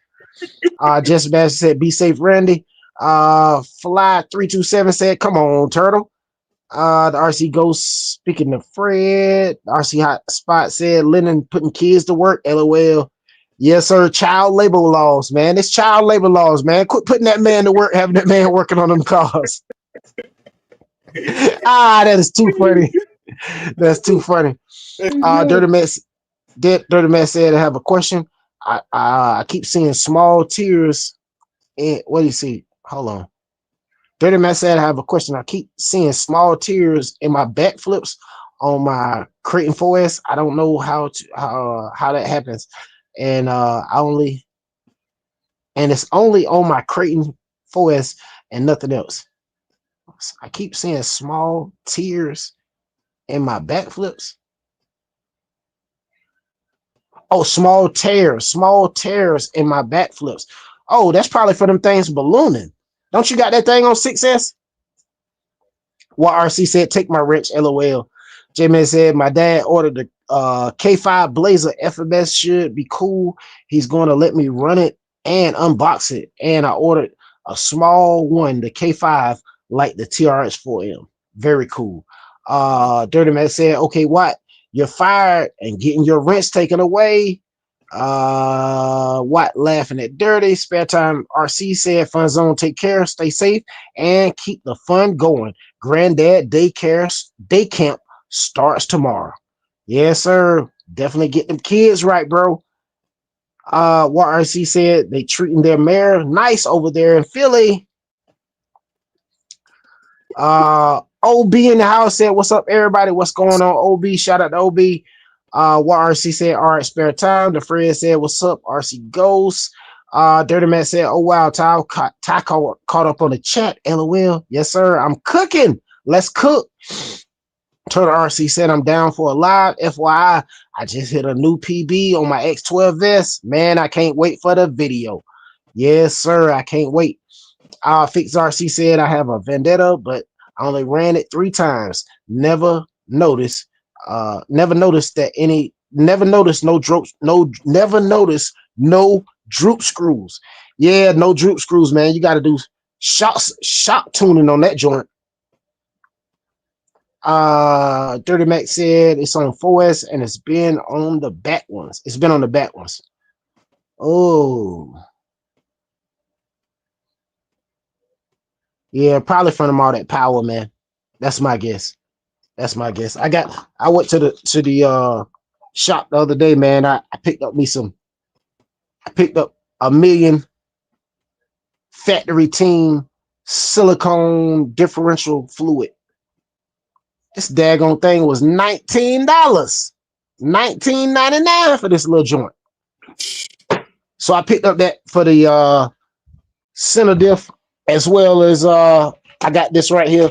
Just Bash said, be safe, Randy. Fly 327 said, come on, Turtle. The RC Ghost speaking to Fred. RC Hotspot said Linden putting kids to work. LOL. Yes, sir. Child labor laws, man. It's child labor laws, man. Quit putting that man to work, having that man working on them cars. That is too funny. That's too funny. Dirty Man said, I have a question. I keep seeing small tears. What do you see? Hold on. Dirty Man said, I have a question. I keep seeing small tears in my backflips on my Creighton 4S. I don't know how that happens. And it's only on my Creighton 4S and nothing else. I keep seeing small tears in my backflips. Oh, small tears in my backflips. Oh, that's probably for them things ballooning. Don't you got that thing on 6S? What RC said, take my wrench, LOL. J-Man said, my dad ordered the K5 Blazer. FMS should be cool. He's going to let me run it and unbox it. And I ordered a small one, the K5, like the TRX 4M. Very cool. Dirty Man said, okay, what? You're fired and getting your wrench taken away. What? Laughing at Dirty. Spare Time RC said, Fun Zone, take care, stay safe, and keep the fun going. Granddad day camp starts tomorrow. Yes, sir. Definitely get them kids right, bro. What RC said, they treating their mayor nice over there in Philly. OB in the house said, what's up, everybody? What's going on, OB? Shout out to OB. What RC said, all right, spare time. The Fred said, what's up, RC Ghost? Dirty Man said, oh, wow, Ty caught up on the chat, LOL. Yes, sir, I'm cooking. Let's cook. Turtle RC said, I'm down for a live. FYI, I just hit a new PB on my X12S. Man, I can't wait for the video. Yes, sir, I can't wait. Fix RC said, I have a Vendetta, but I only ran it 3 times. Never noticed no droop screws. Yeah, no droop screws, man. You got to do shock tuning on that joint. Dirty Mac said it's on 4S and it's been on the back ones. Oh. Yeah, probably from all that power, man. That's my guess. I went to the shop the other day, man. I picked up a million factory team silicone differential fluid. This daggone thing was $19, $19.99 for this little joint. So I picked up that for the center diff, as well as I got this right here.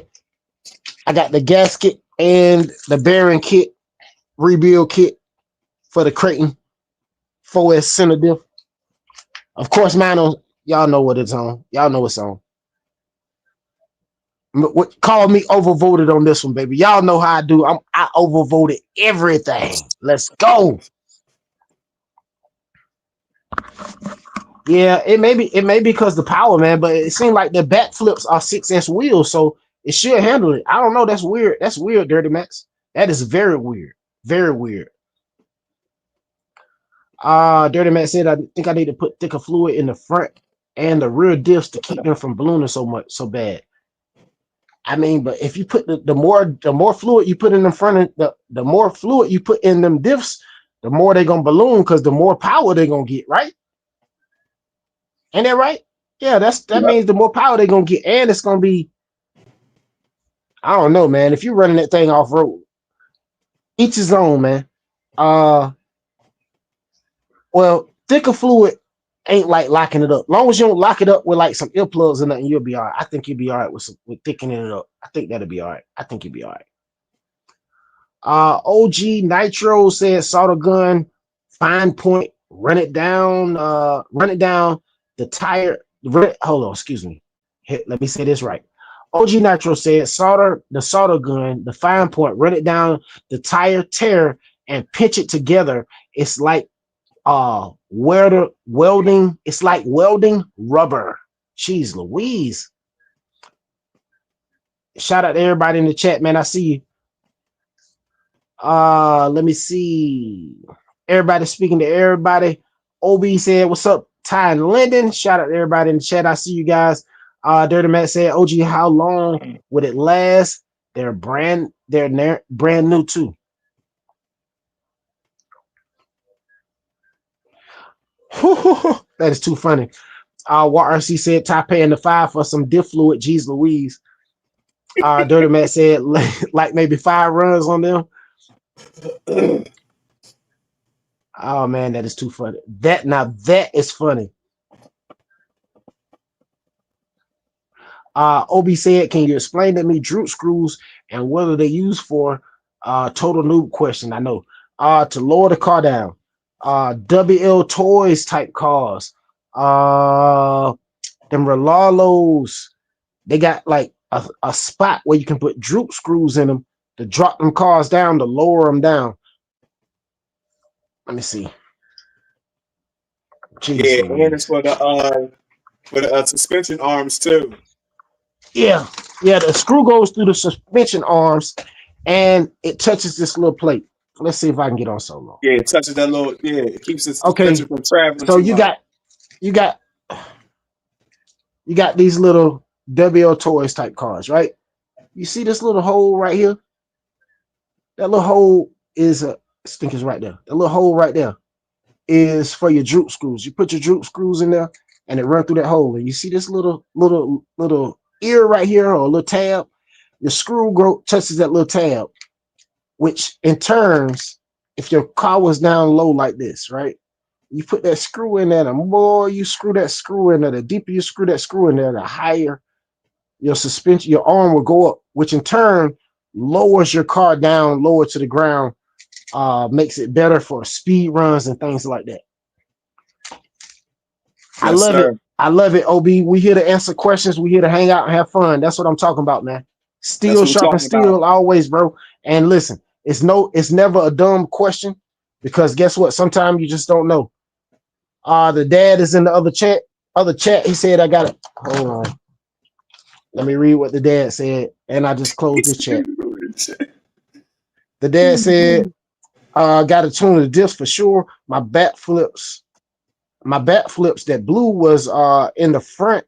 I got the gasket and the bearing kit, rebuild kit for the Creighton 4S center diff. Of course, mine on, y'all know what it's on. Y'all know it's on. Call me overvoted on this one, baby. Y'all know how I do. I overvoted everything. Let's go. Yeah, it may be because the power, man, but it seemed like the back flips are 6S wheels, so it should handle it. I don't know. That's weird. That's weird, Dirty Max. That is very weird. Very weird. Dirty Max said, I think I need to put thicker fluid in the front and the rear diffs to keep them from ballooning so bad. I mean, but if you put the more fluid you put in the front, the more fluid you put in them diffs, the more they're gonna balloon because the more power they're gonna get, right? Ain't that right? Yeah, that means the more power they're gonna get, and it's gonna be, I don't know, man. If you're running that thing off road, each his own, man. Well, thicker fluid ain't like locking it up. Long as you don't lock it up with like some earplugs or nothing, you'll be all right. I think you'll be all right with thickening it up. I think that'll be all right. You'll be all right. OG Nitro said solder gun, fine point, run it down the tire. Hold on, excuse me. Let me say this right. OG Nitro said the solder gun, the fine point, run it down the tire tear and pinch it together. It's like welding. It's like welding rubber. Jeez Louise. Shout out to everybody in the chat, man. I see you. Let me see. Everybody speaking to everybody. OB said, "What's up, Ty and Linden?" Shout out to everybody in the chat. I see you guys. Dirty Matt said, "OG, how long would it last?" They're brand new too. That is too funny. What RC said, Ty paying the $5 for some diff fluid. Geez Louise. Dirty Matt said, like maybe 5 runs on them. Oh man, that is too funny. That is funny. OB said, "Can you explain to me droop screws and what are they used for?" Total noob question. I know. To lower the car down. WL Toys type cars. Them Relalos. They got like a spot where you can put droop screws in them to drop them cars down, to lower them down. Let me see. Jeez, Yeah, and it's for the suspension arms too. Yeah, the screw goes through the suspension arms and it touches this little plate. Let's see if I can get on solo. Yeah, it touches that little. Yeah, it keeps the Okay, suspension from traveling. so you got these little WL Toys type cars, right? You see this little hole right here? That little hole is I think it's right there. The little hole right there is for your droop screws. You put your droop screws in there and it run through that hole. And you see this little ear right here, or a little tab. Your screw touches that little tab, which in turns, if your car was down low like this, right? You put that screw in there, the more you screw that screw in there, the deeper you screw that screw in there, the higher your suspension, your arm will go up, which in turn lowers your car down lower to the ground, makes it better for speed runs and things like that. I love it. I love it, OB. We here to answer questions. We here to hang out and have fun. That's what I'm talking about, man. Steel sharpen steel always, bro. And listen, it's never a dumb question, because guess what? Sometimes you just don't know. The dad is in the other chat. He said, "I got it." Hold on. Let me read what the dad said. And I just closed this chat. The dad said, "Got to tune the disc for sure. My bat flips that blue was in the front,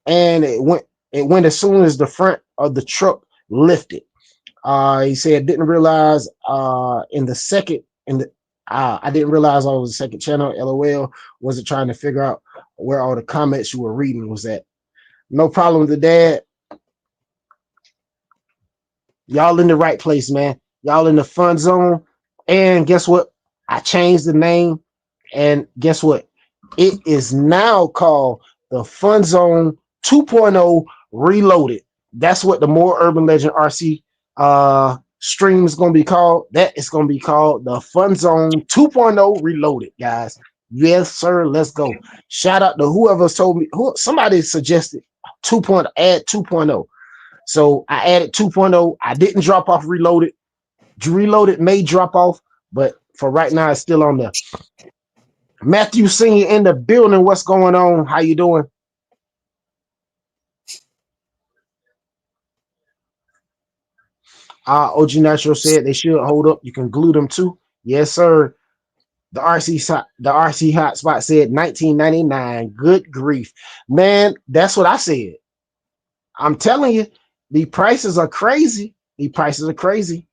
and it went as soon as the front of the truck lifted." He said, "Didn't realize I didn't realize I was the second channel. LOL. Wasn't trying to figure out where all the comments you were reading was at." No problem with the dad. Y'all in the right place, man. Y'all in the fun zone. And guess what? I changed the name. And guess what? It is now called the Fun Zone 2.0 Reloaded. That's what the More Urban Legend RC stream is going to be called. That is going to be called the Fun Zone 2.0 Reloaded, guys. Yes, sir. Let's go. Shout out to whoever told me. Somebody suggested add 2.0. So I added 2.0. I didn't drop off Reloaded. Reloaded may drop off, but for right now, it's still on there. Matthew Senior in the building. What's going on? How you doing? OG Natural said they should hold up. You can glue them too. Yes, sir. The RC Hotspot said $19.99. Good grief, man. That's what I said. I'm telling you, the prices are crazy. The prices are crazy.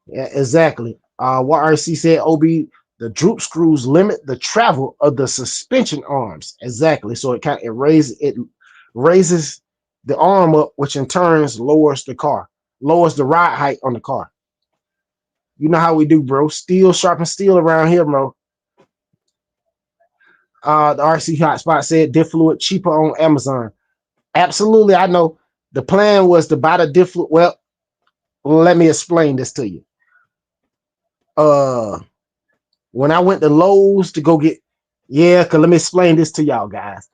Yeah, exactly. What RC said, OB, the droop screws limit the travel of the suspension arms. Exactly. So it raises the arm up, which in turns lowers the ride height on the car. You know how we do, bro. Steel sharpen steel around here, bro. The RC Hotspot said diff fluid cheaper on Amazon. Absolutely, I know. The plan was to buy the diff fluid. Well, let me explain this to you. When I went to Lowe's to go get, because let me explain this to y'all guys.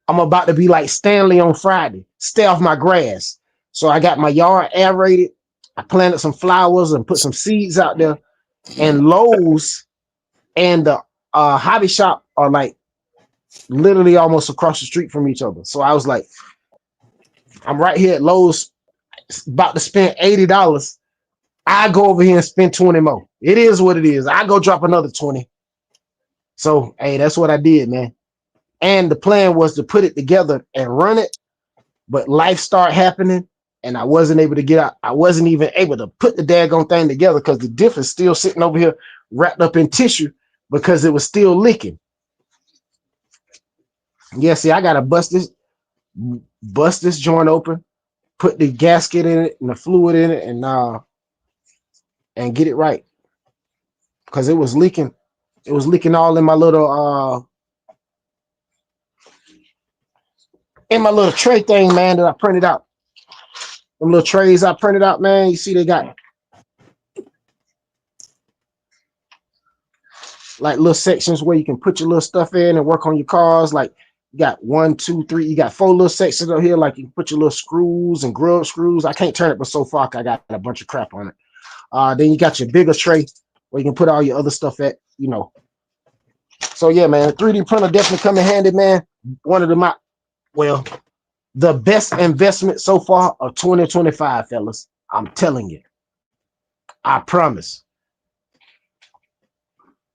I'm about to be like Stanley on Friday. Stay off my grass. So I got my yard aerated. I planted some flowers and put some seeds out there. And Lowe's and the hobby shop are like literally almost across the street from each other. So I was like, I'm right here at Lowe's, about to spend $80. I go over here and spend 20 more. It is what it is. I go drop another 20. So, hey, that's what I did, man. And the plan was to put it together and run it, but life started happening, and I wasn't able to get out. I wasn't even able to put the daggone thing together because the diff is still sitting over here wrapped up in tissue because it was still leaking. Yeah, see, I gotta bust this joint open, put the gasket in it and the fluid in it, and get it right. Because it was leaking. It was leaking all in my little tray thing, man, that I printed out. Them little trays I printed out, man. You see they got like little sections where you can put your little stuff in and work on your cars. Like you got 1, 2, 3, you got 4 little sections up here, like you can put your little screws and grub screws. I can't turn it, but so far I got a bunch of crap on it. Then you got your bigger tray where you can put all your other stuff at, you know. So yeah, man, 3D printer definitely come in handy, man. One of the best investment so far of 2025, fellas. I'm telling you. I promise.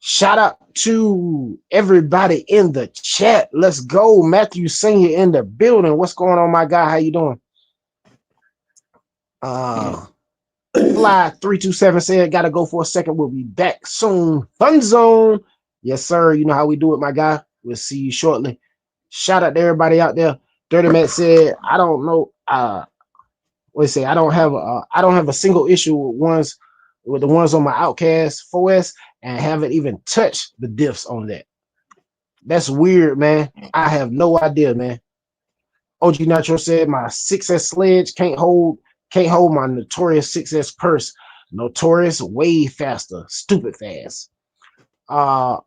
Shout out to everybody in the chat. Let's go. Matthew Senior in the building. What's going on, my guy? How you doing? Fly327 said, gotta go for a second. We'll be back soon. Fun zone. Yes, sir. You know how we do it, my guy. We'll see you shortly. Shout out to everybody out there. Dirty Matt said, I don't know. I don't have a single issue with the ones on my Outcast 4S and haven't even touched the diffs on that. That's weird, man. I have no idea, man. OG Nitro said my 6S sledge can't hold my notorious 6S purse. Notorious way faster, stupid fast. OB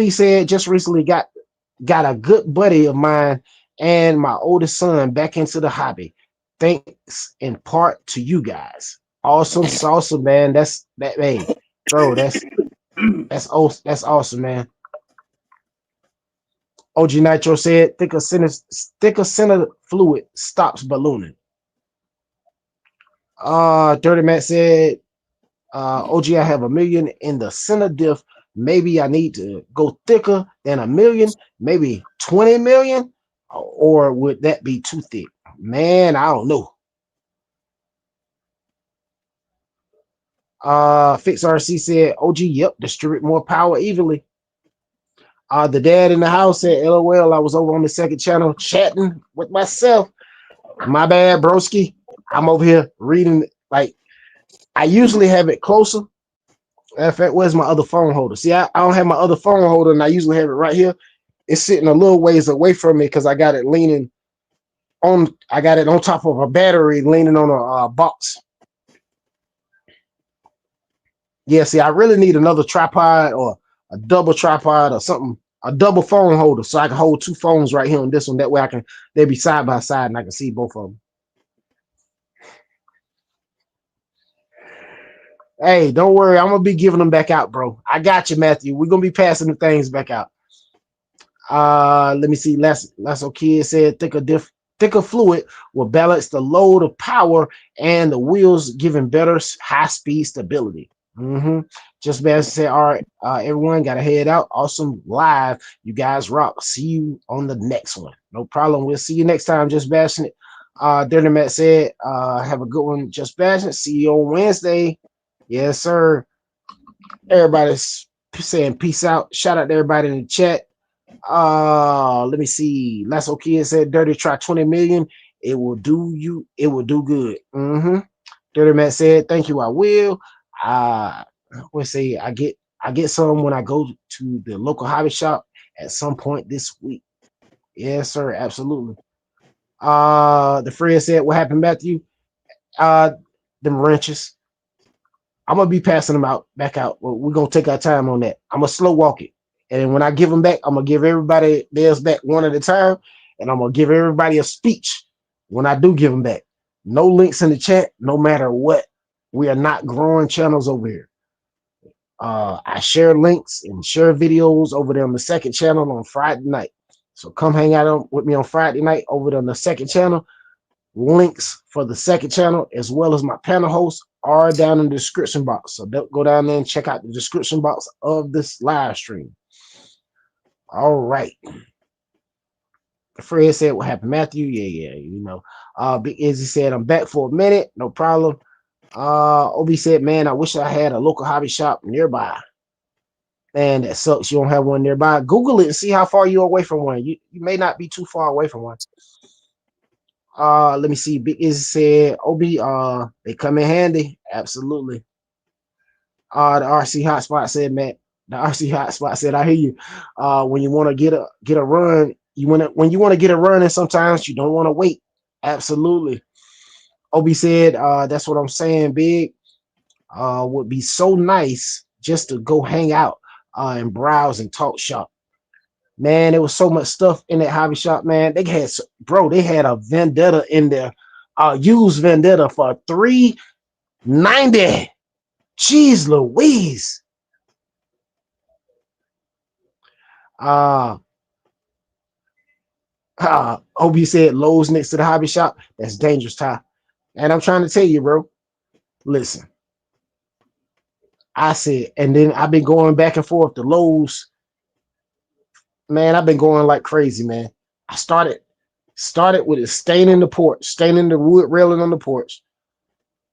said just recently got a good buddy of mine and my oldest son back into the hobby. Thanks in part to you guys. Awesome salsa, man. That's awesome, man. OG Nitro said thicker center fluid stops ballooning. Dirty Matt said, OG, I have $1 million in the center diff. Maybe I need to go thicker than $1 million, maybe 20 million, or would that be too thick? Man, I don't know. Fix RC said, OG, yep, distribute more power evenly. The dad in the house said, LOL, I was over on the second channel chatting with myself. My bad, broski. I'm over here reading. Like, I usually have it closer. In fact, where's my other phone holder? See, I don't have my other phone holder, and I usually have it right here. It's sitting a little ways away from me because I got it leaning on. I got it on top of a battery, leaning on a box. Yeah, see, I really need another tripod or a double tripod or something, a double phone holder, so I can hold 2 phones right here on this one. That way, they'll be side by side, and I can see both of them. Hey, don't worry. I'm going to be giving them back out, bro. I got you, Matthew. We're going to be passing the things back out. Let me see. Lasso Kid said thicker fluid will balance the load of power and the wheels, giving better high-speed stability. Just Bashinit said, all right, everyone got to head out. Awesome live. You guys rock. See you on the next one. No problem. We'll see you next time. Just Bashinit. Dirty Matt said, have a good one. Just Bashinit. See you on Wednesday. Yes, sir. Everybody's saying peace out. Shout out to everybody in the chat. Let me see. Lasso Kid said, Dirty, try 20 million. It will do good. Dirty Matt said, thank you, I will. Let's say I get some when I go to the local hobby shop at some point this week. Yes, sir, absolutely. The friend said, what happened, Matthew? Them wrenches. I'm gonna be passing them back out. We're gonna take our time on that. I'm gonna slow walk it, and when I give them back, I'm gonna give everybody theirs back one at a time, and I'm gonna give everybody a speech when I do give them back. No links in the chat, no matter what. We are not growing channels over here. I share links and share videos over there on the second channel on Friday night. So come hang out with me on Friday night over there on the second channel. Links for the second channel as well as my panel host are down in the description box. So go down there and check out the description box of this live stream. All right. Fred said what happened. Matthew, yeah, you know. Big Izzy said, I'm back for a minute, no problem. Obi said, man, I wish I had a local hobby shop nearby. Man, that sucks. You don't have one nearby. Google it and see how far you're away from one. You may not be too far away from one. Let me see. Big Izzy said, Obi, they come in handy. Absolutely. The RC Hotspot said, Matt. The RC Hotspot said, I hear you. When you want to get a run, when you want to get a run, and sometimes you don't want to wait. Absolutely. Obi said, that's what I'm saying, Big. Would be so nice just to go hang out and browse and talk shop. Man, there was so much stuff in that hobby shop, man. They had a Vendetta in there, used Vendetta for $390. Jeez Louise. Obi said Lowe's next to the hobby shop. That's dangerous, Ty. And I'm trying to tell you, bro. Listen. I said, and then I've been going back and forth to Lowe's. Man, I've been going like crazy, man. I started with it staining the porch, staining the wood railing on the porch.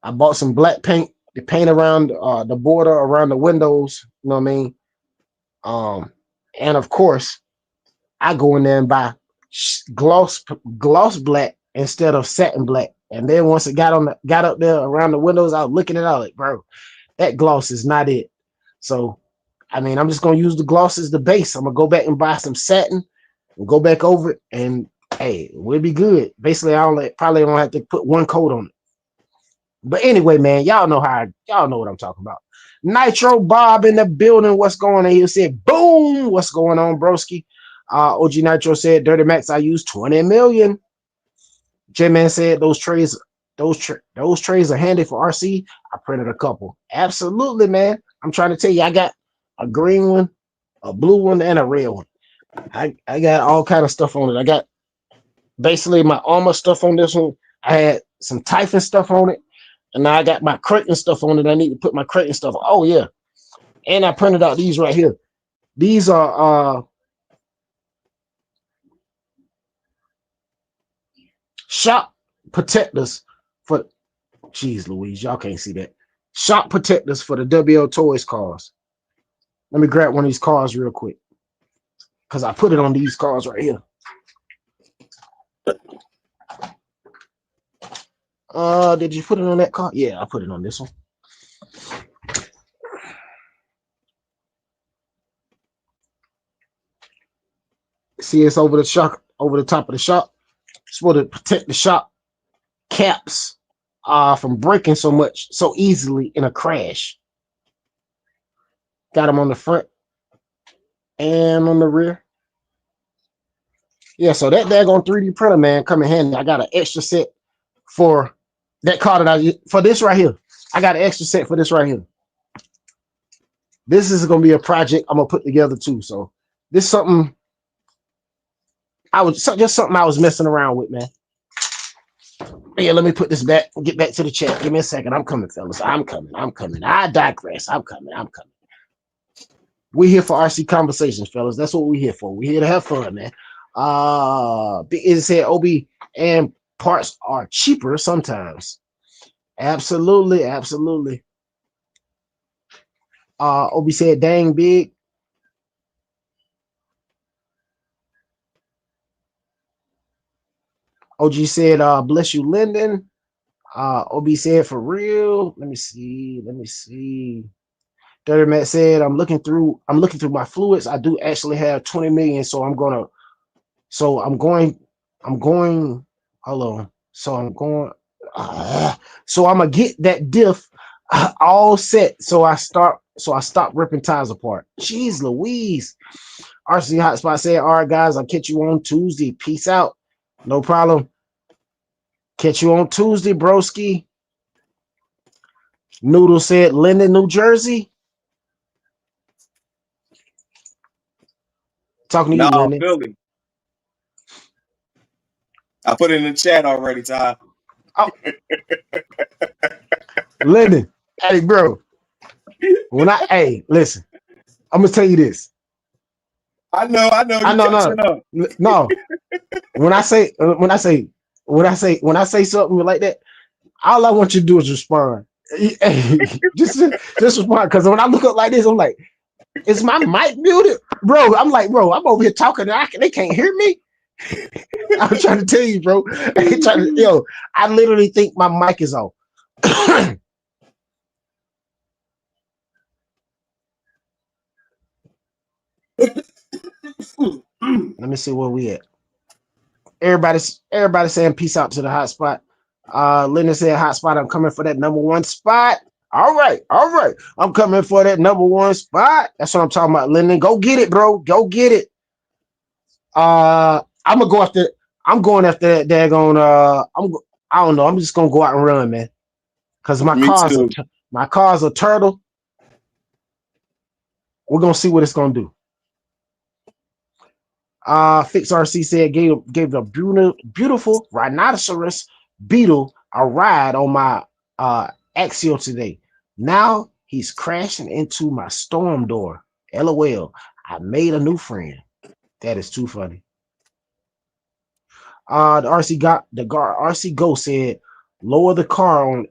I bought some black paint to paint around the border around the windows. You know what I mean? And of course, I go in there and buy gloss black instead of satin black. And then once it got up there around the windows, I was looking at it, like, bro, that gloss is not it. So, I mean, I'm just gonna use the gloss as the base. I'm gonna go back and buy some satin and go back over it, and hey, we'll be good. Basically, probably don't have to put one coat on it. But anyway, man, y'all know what I'm talking about. Nitro Bob in the building. What's going on? He said, boom, what's going on, broski? OG Nitro said, Dirty Max, I used 20 million. J-Man said those trays are handy for RC. I printed a couple. Absolutely, man. I'm trying to tell you, I got a green one, a blue one, and a red one. I got all kind of stuff on it. I got basically my armor stuff on this one. I had some Typhon stuff on it. And now I got my Creighton stuff on it. I need to put my Creighton stuff on. Oh, yeah. And I printed out these right here. These are shock protectors for, geez Louise, y'all can't see that. Shock protectors for the WL Toys cars. Let me grab one of these cars real quick, because I put it on these cars right here. Did you put it on that car? Yeah, I put it on this one. See, it's over the top of the shop. It's supposed to protect the shop caps from breaking so easily in a crash. Got them on the front and on the rear. Yeah, so that daggone 3D printer, man, come in handy. I got an extra set for that car for this right here. I got an extra set for this right here. This is going to be a project I'm going to put together too. So this is something I was messing around with, man. Yeah, let me put this back and get back to the chat. Give me a second. I'm coming, fellas. I'm coming. I digress. I'm coming. We're here for RC conversations, fellas. That's what we're here for. We're here to have fun, man. It said OB and parts are cheaper sometimes. Absolutely. OB said, dang, Big. OG said, bless you, Linden. OB said, for real. Let me see. Dirty Matt said, I'm looking through my fluids. I do actually have 20 million, so I'm going, hold on. So I'm gonna get that diff all set. So I stop ripping tires apart. Jeez Louise. RC Hotspot said, all right, guys, I'll catch you on Tuesday. Peace out. No problem. Catch you on Tuesday, broski. Noodle said, Linden, New Jersey. Talking to you, Linden. Philly. I put it in the chat already, Ty. Oh, Linden. Hey, bro. Hey, listen. I'm gonna tell you this. I know. I You know, catching up. no. When I say something like that, all I want you to do is respond. just respond. Because when I look up like this, I'm like, is my mic muted, bro? I'm like, bro, I'm over here talking, and they can't hear me. I'm trying to tell you, bro. I literally think my mic is off. Let me see where we at. Everybody saying peace out to the hotspot. Linden said hotspot, I'm coming for that #1 spot. All right. I'm coming for that #1 spot. That's what I'm talking about, Linden. Go get it, bro. Go get it. I'm going after that daggone I don't know. I'm just gonna go out and run, man. Because my car's a turtle. We're gonna see what it's gonna do. Fix RC said gave a beautiful rhinoceros beetle a ride on my axial today. Now he's crashing into my storm door. LOL. I made a new friend. That is too funny. The RC Go said lower the car on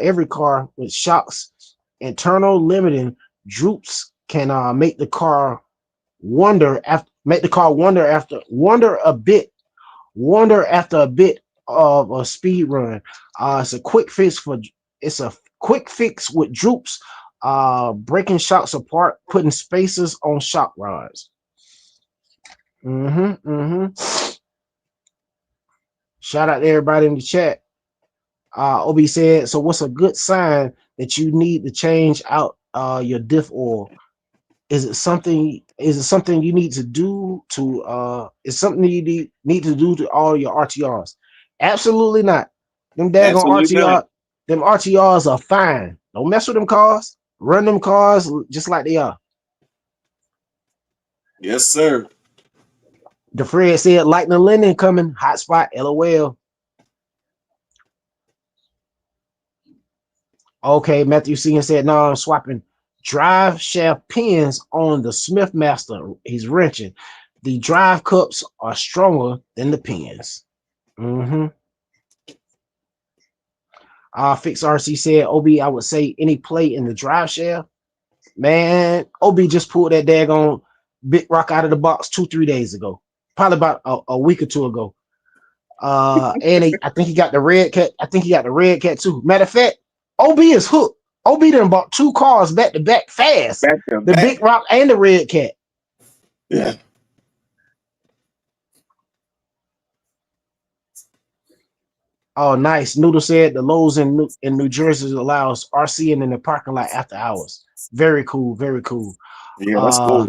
every car with shocks. Internal limiting droops can make the car wonder after a bit of a speed run. It's a quick fix with droops, breaking shocks apart, putting spacers on shock rods. Shout out to everybody in the chat. Obi said, so what's a good sign that you need to change out your diff oil? Is it something you need to do to is something you need to do to all your RTRs? Absolutely not. Them daggone RTRs are fine. Don't mess with them cars. Run them cars just like they are. Yes, sir. The Fred said Lightning Linden coming. Hotspot, LOL. Okay, Matthew Segan said, no, I'm swapping drive shaft pins on the Smith Master. He's wrenching. The drive cups are stronger than the pins. Fix RC said, OB, I would say any play in the drive shaft. Man, OB just pulled that daggone big rock out of the box 2-3 days ago. Probably about a week or two ago. And I think he got the red cat. I think he got the red cat too. Matter of fact, OB is hooked. OB done bought 2 cars back to back fast. The big rock and the red cat. Yeah. Oh, nice. Noodle said the Lowe's in New Jersey allows RCing in the parking lot after hours. Very cool. Very cool. Yeah, that's cool.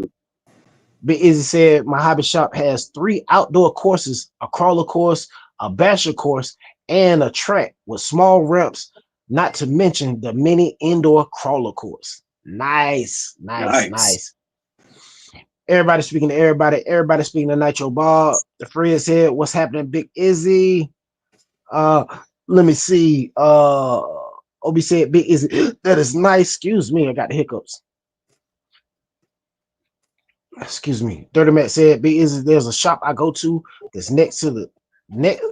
Big Izzy said my hobby shop has 3 outdoor courses: a crawler course, a basher course, and a track with small ramps. Not to mention the mini indoor crawler course. Nice. Everybody speaking to everybody. Everybody speaking to Nitro Bob. The Fred said, "What's happening, Big Izzy?" Let me see. Obi said, "Big Izzy, that is nice." Excuse me, I got the hiccups. Excuse me. Dirty Matt said, "Big Izzy, there's a shop I go to that's next to the next.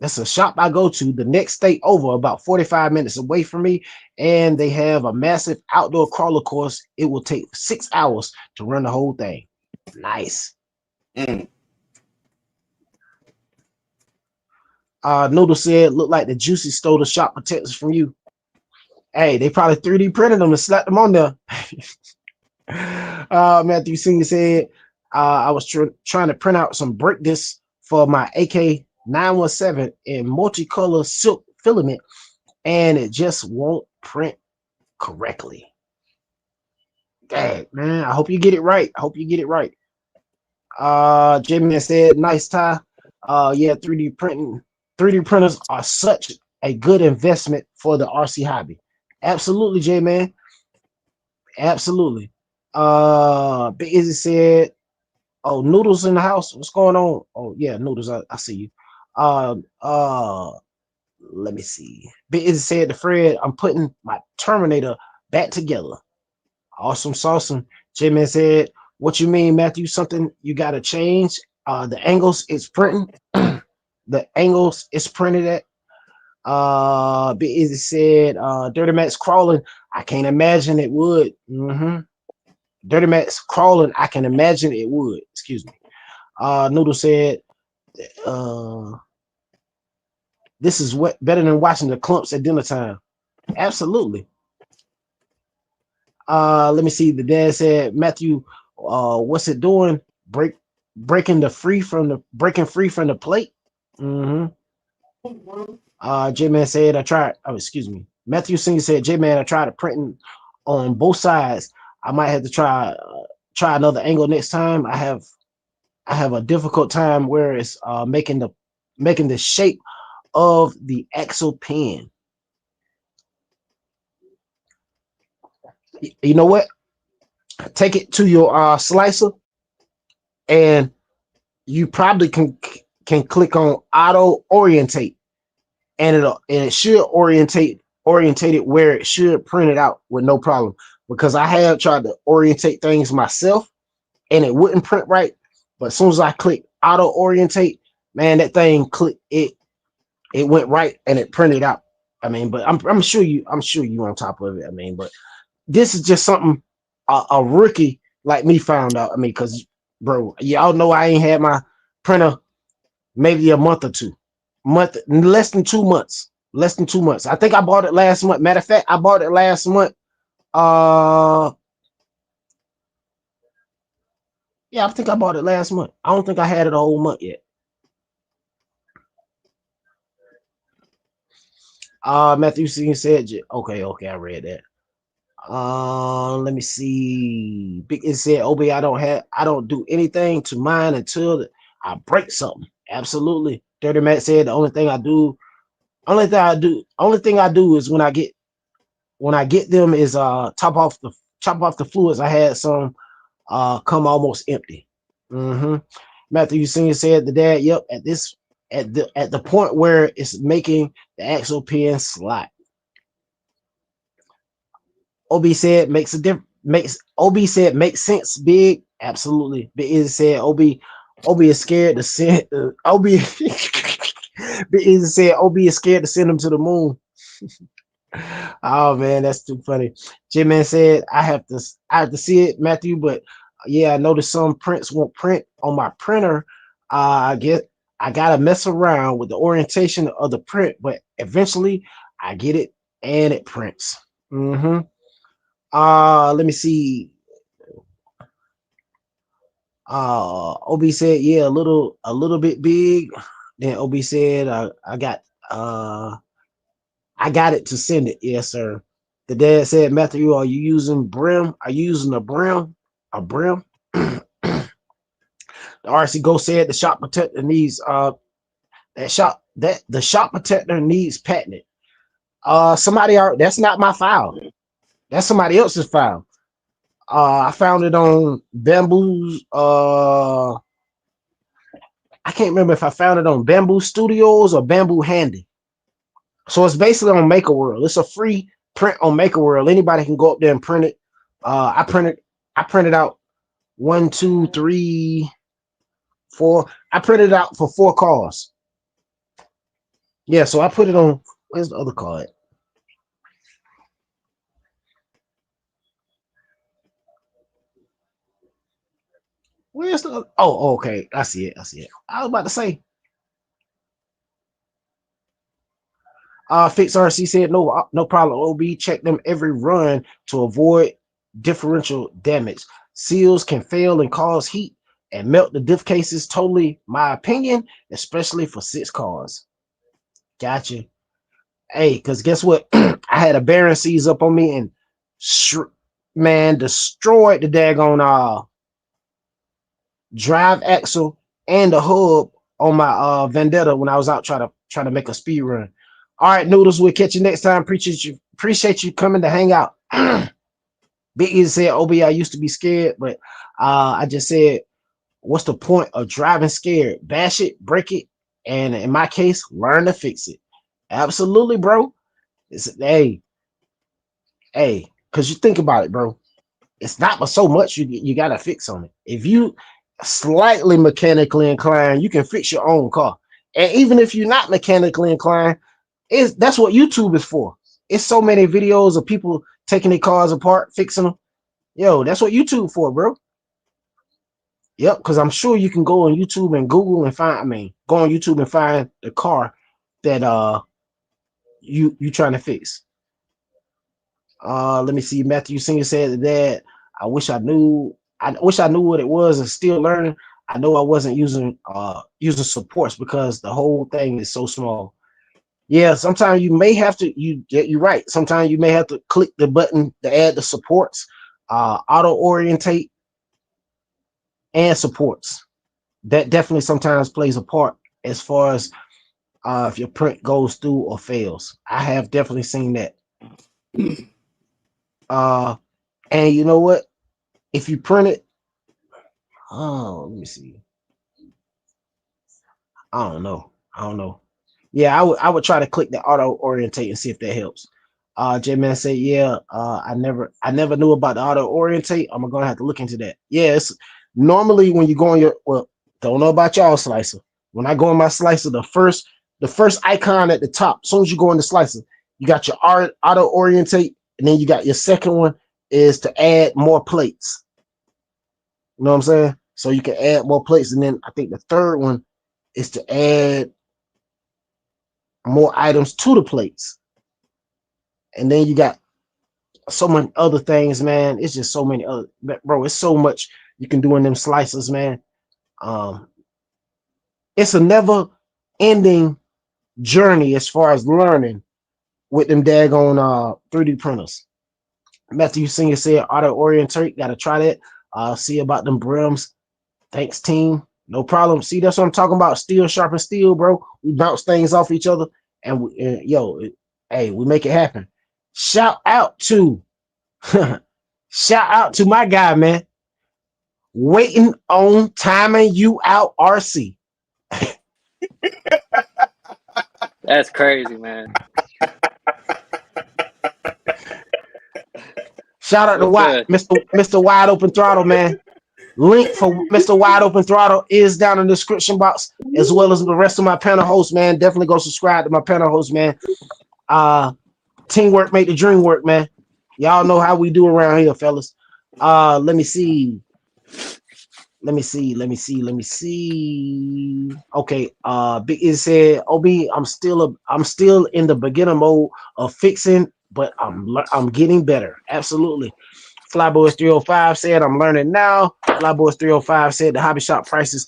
That's a shop I go to the next state over, about 45 minutes away from me, and they have a massive outdoor crawler course. It will take 6 hours to run the whole thing." Nice. Noodle said, "Look like the Juicy stole the shop protectors from you." Hey, they probably 3D printed them and slapped them on there. Matthew Senior said, I was trying to print out some brake discs for my AK 917 in multicolor silk filament, and it just won't print correctly. Dang, man, I hope you get it right. Jamie said, "Nice tie." Yeah, 3D printers are such a good investment for the RC hobby. Absolutely, J-Man. Absolutely. Big Izzy said, Oh, Noodles in the house. What's going on? Oh yeah, Noodles. I see you. Uh, uh, let me see. Big Izzy said to Fred, I'm putting my Terminator back together. Awesome, awesome. J-Man said, what you mean, Matthew? Something you gotta change. The angles it's printing. The angles it's printed at. Big Izzy said, Dirty Max crawling. I can't imagine it would. Dirty Max crawling. I can imagine it would. Excuse me. Noodle said, this is what better than watching the clumps at dinner time. Absolutely. Let me see. The dad said, Matthew, what's it doing? Breaking free from the plate. J-Man said, I tried. Oh, excuse me. Matthew Singer said, J-Man, I tried to printing on both sides. I might have to try another angle next time. I have a difficult time where it's making the shape of the axle pin. You know what? Take it to your slicer, and you probably can click on auto orientate, and it should orientate it where it should print it out with no problem. Because I have tried to orientate things myself, and it wouldn't print right. But as soon as I click auto orientate, man, that thing it went right and it printed out. I mean, but I'm sure you on top of it. I mean, but this is just something a rookie like me found out. I mean, because bro, y'all know I ain't had my printer maybe a month or two, less than 2 months. I think I bought it last month. Matter of fact, I bought it last month. Yeah, I think I bought it last month. I don't think I had it a whole month yet. Matthew C said, okay, I read that. Let me see. Big It said, OB, I don't do anything to mine until I break something. Absolutely. Dirty Matt said, the only thing I do is when I get them is chop off the fluids. I had some come almost empty. Matthew Senior said, the dad, yep, at the point where it's making the axle pin slot. OB said makes sense, big. Absolutely. Big Izzy said OB is scared to send OB Big Izzy said OB is scared to send him to the moon. Oh man, that's too funny. J-Man said I have to see it, Matthew, but yeah, I noticed some prints won't print on my printer. I gotta mess around with the orientation of the print, but eventually I get it and it prints. Let me see. OB said, yeah, a little bit big. Then OB said, I got it to send it. Yes, sir. The dad said, Matthew, are you using brim? Are you using a brim? A brim? The RC Go said the shop protector needs the shop protector needs patented. That's not my file. That's somebody else's file. I found it on Bamboo's. I can't remember if I found it on Bamboo Studios or Bamboo Handy. So it's basically on Maker World. It's a free print on Maker World. Anybody can go up there and print it. I printed out 1, 2, 3, 4. I printed it out for 4 cars. Yeah, so I put it on. Where's the other card? Where's the? Oh, okay. I see it. I was about to say. Fix RC said no problem. OB, check them every run to avoid differential damage. Seals can fail and cause heat and melt the diff cases. Totally my opinion, especially for 6 cars. Gotcha. Hey, because guess what? I had a bearing seize up on me and man destroyed the daggone drive axle and the hub on my Vendetta when I was out trying to make a speed run. All right, Noodles, we'll catch you next time. Appreciate you coming to hang out. Big Easy said, OB, I used to be scared, but I just said What's the point of driving scared? Bash it, break it, and in my case, learn to fix it. Absolutely, bro. Hey, because you think about it, bro. It's not but so much you gotta fix on it. If you slightly mechanically inclined, you can fix your own car. And even if you're not mechanically inclined, that's what YouTube is for. It's so many videos of people taking their cars apart, fixing them. Yo, that's what YouTube for, bro. Yep, because I'm sure you can go on YouTube and Google and find. I mean, go on YouTube and find the car that you trying to fix. Let me see. Matthew Singer said that I wish I knew. I wish I knew what it was and still learning. I know I wasn't using supports because the whole thing is so small. Yeah, sometimes you may have to. You're right. Sometimes you may have to click the button to add the supports, auto orientate, and supports. That definitely sometimes plays a part as far as if your print goes through or fails. I have definitely seen that. And you know what? If you print it, oh, let me see. I don't know. Yeah, I would try to click the auto orientate and see if that helps. J-Man said, yeah, I never knew about the auto orientate. I'm gonna have to look into that. Yes, normally when you go on your, well, don't know about y'all slicer. When I go in my slicer, the first icon at the top, as soon as you go in the slicer, you got your auto orientate, and then you got your second one is to add more plates. You know what I'm saying? So you can add more plates, and then I think the third one is to add more items to the plates. And then you got so many other things, man. It's just so many other, bro. It's so much you can do in them slices, man. It's a never-ending journey as far as learning with them daggone 3D printers. Matthew Singer said, auto orientate. Gotta try that. See about them brims. Thanks, team. No problem. See, that's what I'm talking about. Steel sharpen steel, bro. We bounce things off each other, and hey, we make it happen. Shout out to my guy, man. Waiting on timing you out, RC. That's crazy, man. Shout out to Mr. Wide Open Throttle, man. Link for Mr. Wide Open Throttle is down in the description box, as well as the rest of my panel hosts, man. Definitely go subscribe to my panel hosts, man. Teamwork make the dream work, man. Y'all know how we do around here, fellas. Let me see. Okay. Big Izzy said, "Ob, I'm still in the beginner mode of fixing, but I'm getting better." Absolutely. Flyboys 305 said, "I'm learning now." Flyboys 305 said the hobby shop prices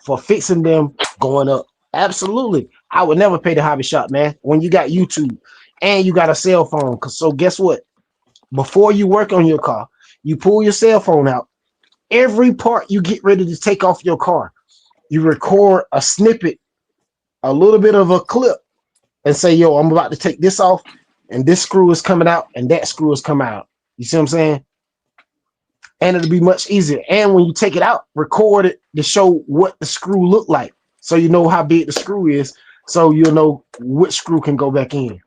for fixing them going up. Absolutely. I would never pay the hobby shop, man. When you got YouTube and you got a cell phone, so guess what? Before you work on your car, you pull your cell phone out. Every part you get ready to take off your car, you record a snippet, a little bit of a clip, and say, yo, I'm about to take this off, and this screw is coming out, and that screw is coming out. You see what I'm saying? And it'll be much easier. And when you take it out, record it to show what the screw looked like, so you know how big the screw is, so you'll know which screw can go back in.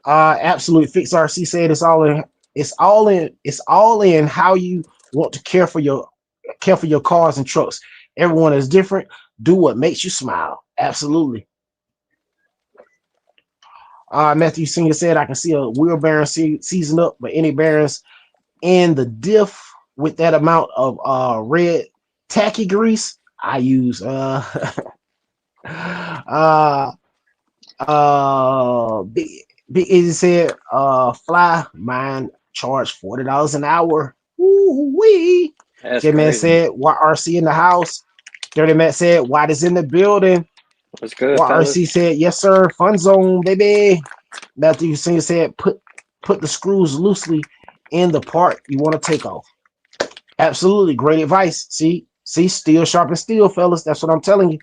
Absolutely. Fix RC said it's all in how you want to care for your cars and trucks. Everyone is different. Do what makes you smile. Absolutely. Matthew Senior said, I can see a wheel bearing season up, but any bearings in the diff with that amount of red tacky grease, I use Big Izzy said, fly mine charge $40 an hour. Woo-wee. J-Man said, why RC in the house? Dirty Matt said, White is in the building. What's good, Why fellas? RC said, yes, sir. Fun zone, baby. Matthew Singer said, put the screws loosely in the part you want to take off. Absolutely. Great advice. See, steel sharpen steel, fellas. That's what I'm telling you.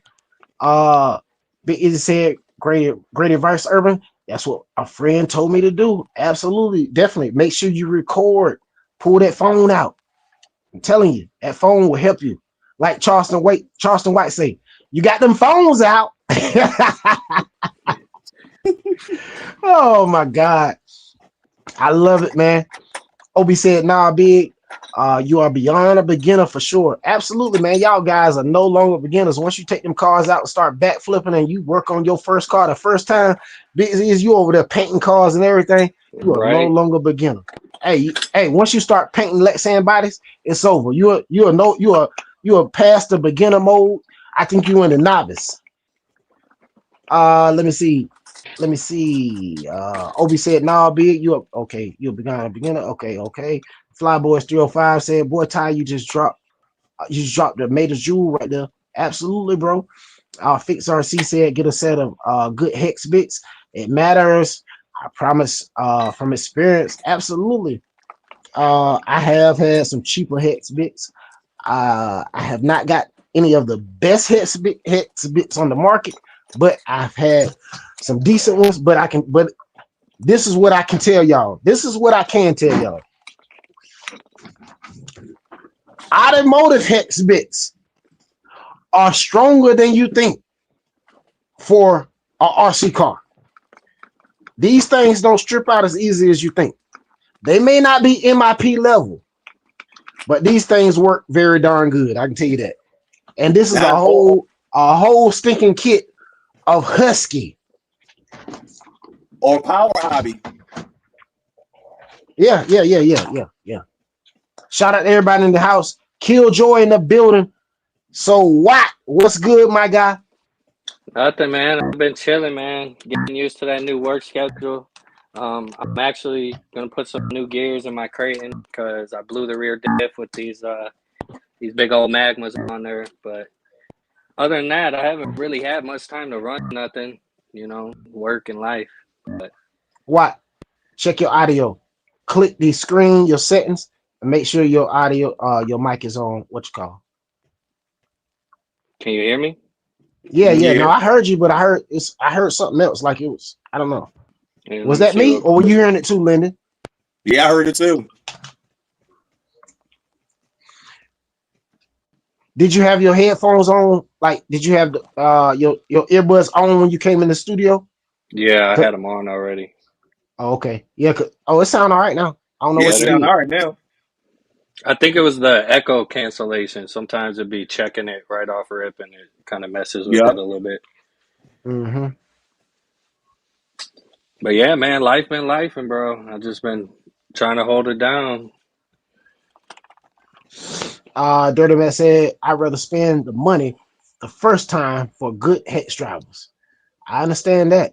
Big Izzy said, great advice, Urban. That's what a friend told me to do. Absolutely. Definitely. Make sure you record Pull that phone out. I'm telling you, that phone will help you. Like Charleston White say, you got them phones out. Oh my God. I love it, man. Obi said, nah, big. You are beyond a beginner for sure. Absolutely, man. Y'all guys are no longer beginners. Once you take them cars out and start backflipping and you work on your first car the first time, is you over there painting cars and everything, you are no longer a beginner. Hey, once you start painting sand bodies, it's over. You are past the beginner mode. I think you're in the novice. Let me see. Obi said, nah, big. You're okay. You're a beginner. Okay. Flyboys 305 said, boy, Ty, you just dropped the major jewel right there. Absolutely, bro. Fix RC said, get a set of good hex bits. It matters. I promise from experience. Absolutely. I have had some cheaper hex bits. I have not got any of the best hex bits on the market, but I've had some decent ones. But this is what I can tell y'all. Automotive hex bits are stronger than you think for a RC car. These things don't strip out as easy as you think. They may not be MIP level, but these things work very darn good. I can tell you that. And this is a whole stinking kit of Husky or Power Hobby. Yeah. Shout out to everybody in the house. Killjoy in the building. So what's good, my guy? Nothing, man. I've been chilling, man. Getting used to that new work schedule. I'm actually gonna put some new gears in my Creighton because I blew the rear diff with these big old magmas on there. But other than that, I haven't really had much time to run nothing. Work and life. But what? Check your audio. Click the screen, your settings, and make sure your audio, your mic is on. What you call? Can you hear me? Yeah. No, I heard you, but I heard something else. Like it was, I don't know. Yeah, was that me, or were you hearing it too, Linden? Yeah, I heard it too. Did you have your headphones on? Like, did you have your earbuds on when you came in the studio? Yeah, I had them on already. Oh, okay. Yeah. It sounds all right now. I don't know Yeah, what it sounds all right now. I think it was the echo cancellation. Sometimes it'd be checking it right off rip, and it kind of messes with it a little bit. Mm-hmm. But yeah, man, life been lifing, bro. I've just been trying to hold it down. Dirty Man said, I'd rather spend the money the first time for good hex drivers. I understand that.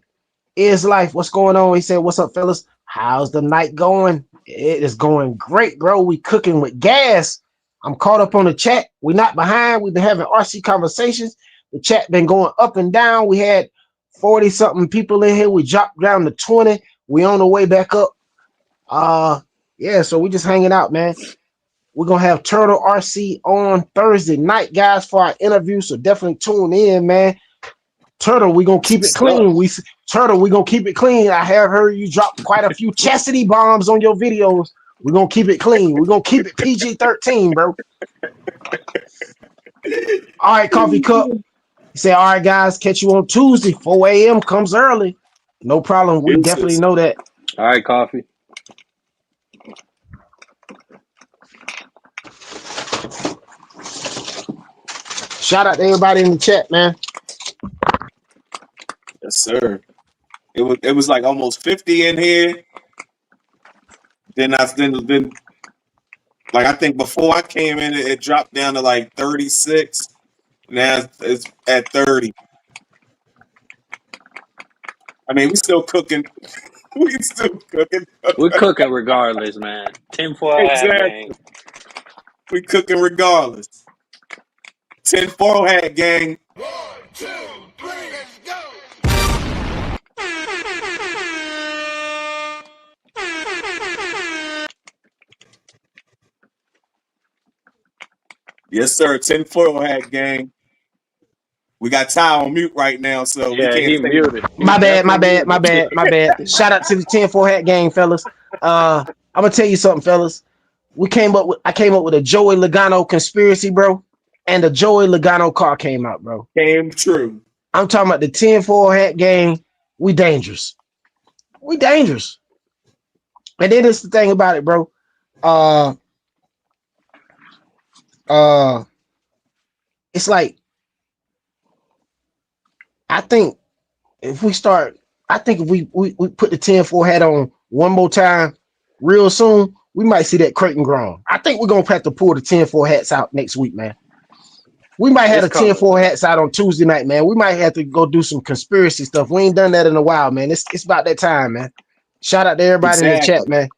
Is life. What's going on? He said, what's up, fellas? How's the night going? It is going great, bro. We cooking with gas. I'm caught up on the chat. We're not behind. We've been having RC conversations. The chat been going up and down. We had 40-something people in here. We dropped down to 20. We on the way back up. Yeah, so we just hanging out, man. We're gonna have Turtle RC on Thursday night, guys, for our interview. So definitely tune in, man. Turtle, we're gonna keep it clean. We're gonna keep it clean. I have heard you drop quite a few chastity bombs on your videos. We're gonna keep it clean. We're gonna keep it PG-13, bro. All right, Coffee Cup. He said, all right, guys, catch you on Tuesday. 4 a.m. comes early. No problem. We definitely know that. All right, Coffee. Shout out to everybody in the chat, man. Yes, sir. It was like almost 50 in here. Then like I think before I came in, it dropped down to like 36. Now it's at 30. I mean, we still cooking. We're cooking regardless, man. Tinfoil hat gang. We cooking regardless. Tinfoil hat gang. 1, 2, 3, let's go. Yes, sir. Tinfoil hat gang. We got Ty on mute right now, so we can't. He muted. My bad. Shout out to the 10-4 hat gang, fellas. I'm gonna tell you something, fellas. I came up with a Joey Logano conspiracy, bro. And the Joey Logano car came out, bro. Came true. I'm talking about the 10-4 hat game. We dangerous. We dangerous. And then it's the thing about it, bro. It's like, I think if we put the 10-4 hat on one more time real soon, we might see that Creighton grown. I think we're gonna have to pull the 10-4 hats out next week, man. We might have the 10-4 hats out on Tuesday night, man. We might have to go do some conspiracy stuff. We ain't done that in a while, man. It's about that time, man. Shout out to everybody in the chat, man.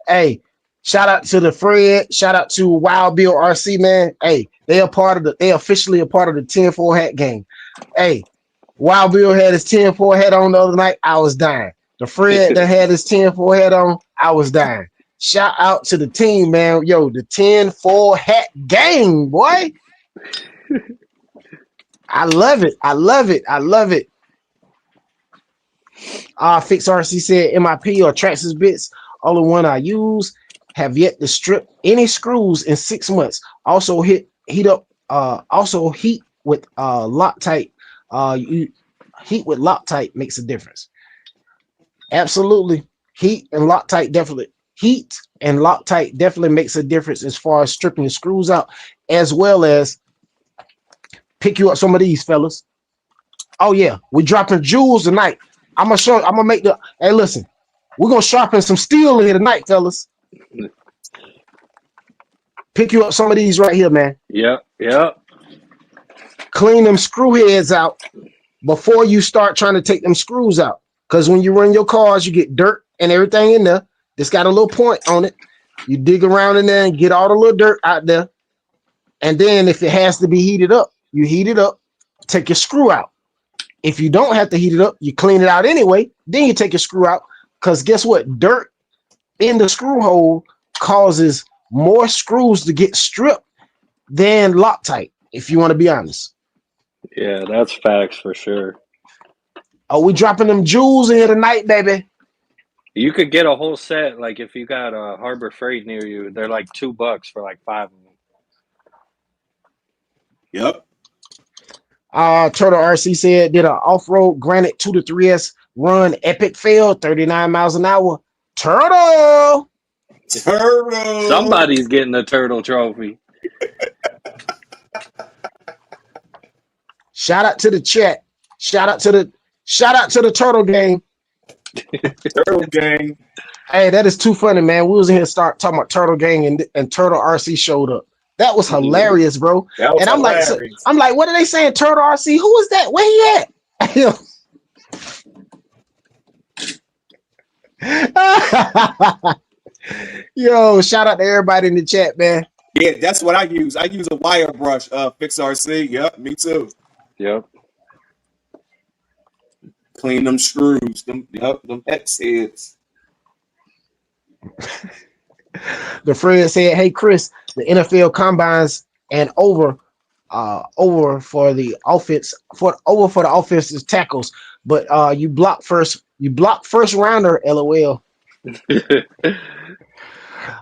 Hey, shout out to the Fred. Shout out to Wild Bill RC, man. Hey, they officially a part of the 10-4 hat game. Hey, Wild Bill had his 10-4 hat on the other night. I was dying. The Fred that had his 10-4 hat on, I was dying. Shout out to the team, man. Yo, the 10-4 hat gang, boy. I love it. I love it. I love it. Fix RC said MIP or Traxxas bits, only one I use, have yet to strip any screws in 6 months. Also heat with Loctite. Heat with Loctite makes a difference. Absolutely. Heat and Loctite definitely makes a difference as far as stripping the screws out, as well as pick you up some of these, fellas. Oh yeah, we're dropping jewels tonight. I'm gonna make the hey, listen, we're gonna sharpen some steel here tonight, fellas. Pick you up some of these right here, man. Yep. Clean them screw heads out before you start trying to take them screws out. Because when you run your cars, you get dirt and everything in there. It's got a little point on it. You dig around in there and get all the little dirt out there. And then if it has to be heated up, you heat it up, take your screw out. If you don't have to heat it up, you clean it out anyway. Then you take your screw out. Because guess what? Dirt in the screw hole causes more screws to get stripped than Loctite, if you want to be honest. Yeah, that's facts for sure. Are we dropping them jewels in here tonight, baby? You could get a whole set, like if you got a Harbor Freight near you, they're like $2 for like 5 of them. Yep. Turtle RC said, did an off-road Granite 2 to 3S run epic fail, 39 miles an hour. Turtle! Somebody's getting a turtle trophy. Shout out to the chat. Shout out to the Turtle gang. Turtle gang. Hey, that is too funny, man. We was in here talking about Turtle gang and Turtle RC showed up. That was hilarious, bro. And I'm like, what are they saying? Turtle RC? Who is that? Where he at? Yo, shout out to everybody in the chat, man. Yeah, that's what I use. I use a wire brush, Fix RC. Yep, me too. Yep. Clean them screws. Them X heads. The friend said, "Hey Chris, the NFL combines and over for the offense for the offensive tackles, but you block first rounder, LOL."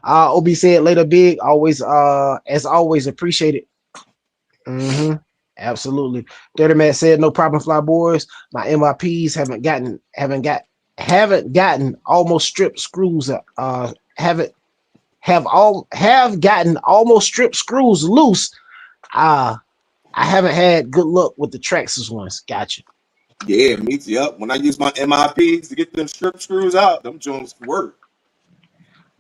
OB said, "Later, big, always as always appreciated." Absolutely. Dirty Man said, "No problem, fly boys. My MIPs haven't gotten almost stripped screws have gotten almost stripped screws loose. I haven't had good luck with the Traxxas ones." Gotcha. Yeah, me too. Yep. When I use my MIPs to get them strip screws out, them joints work.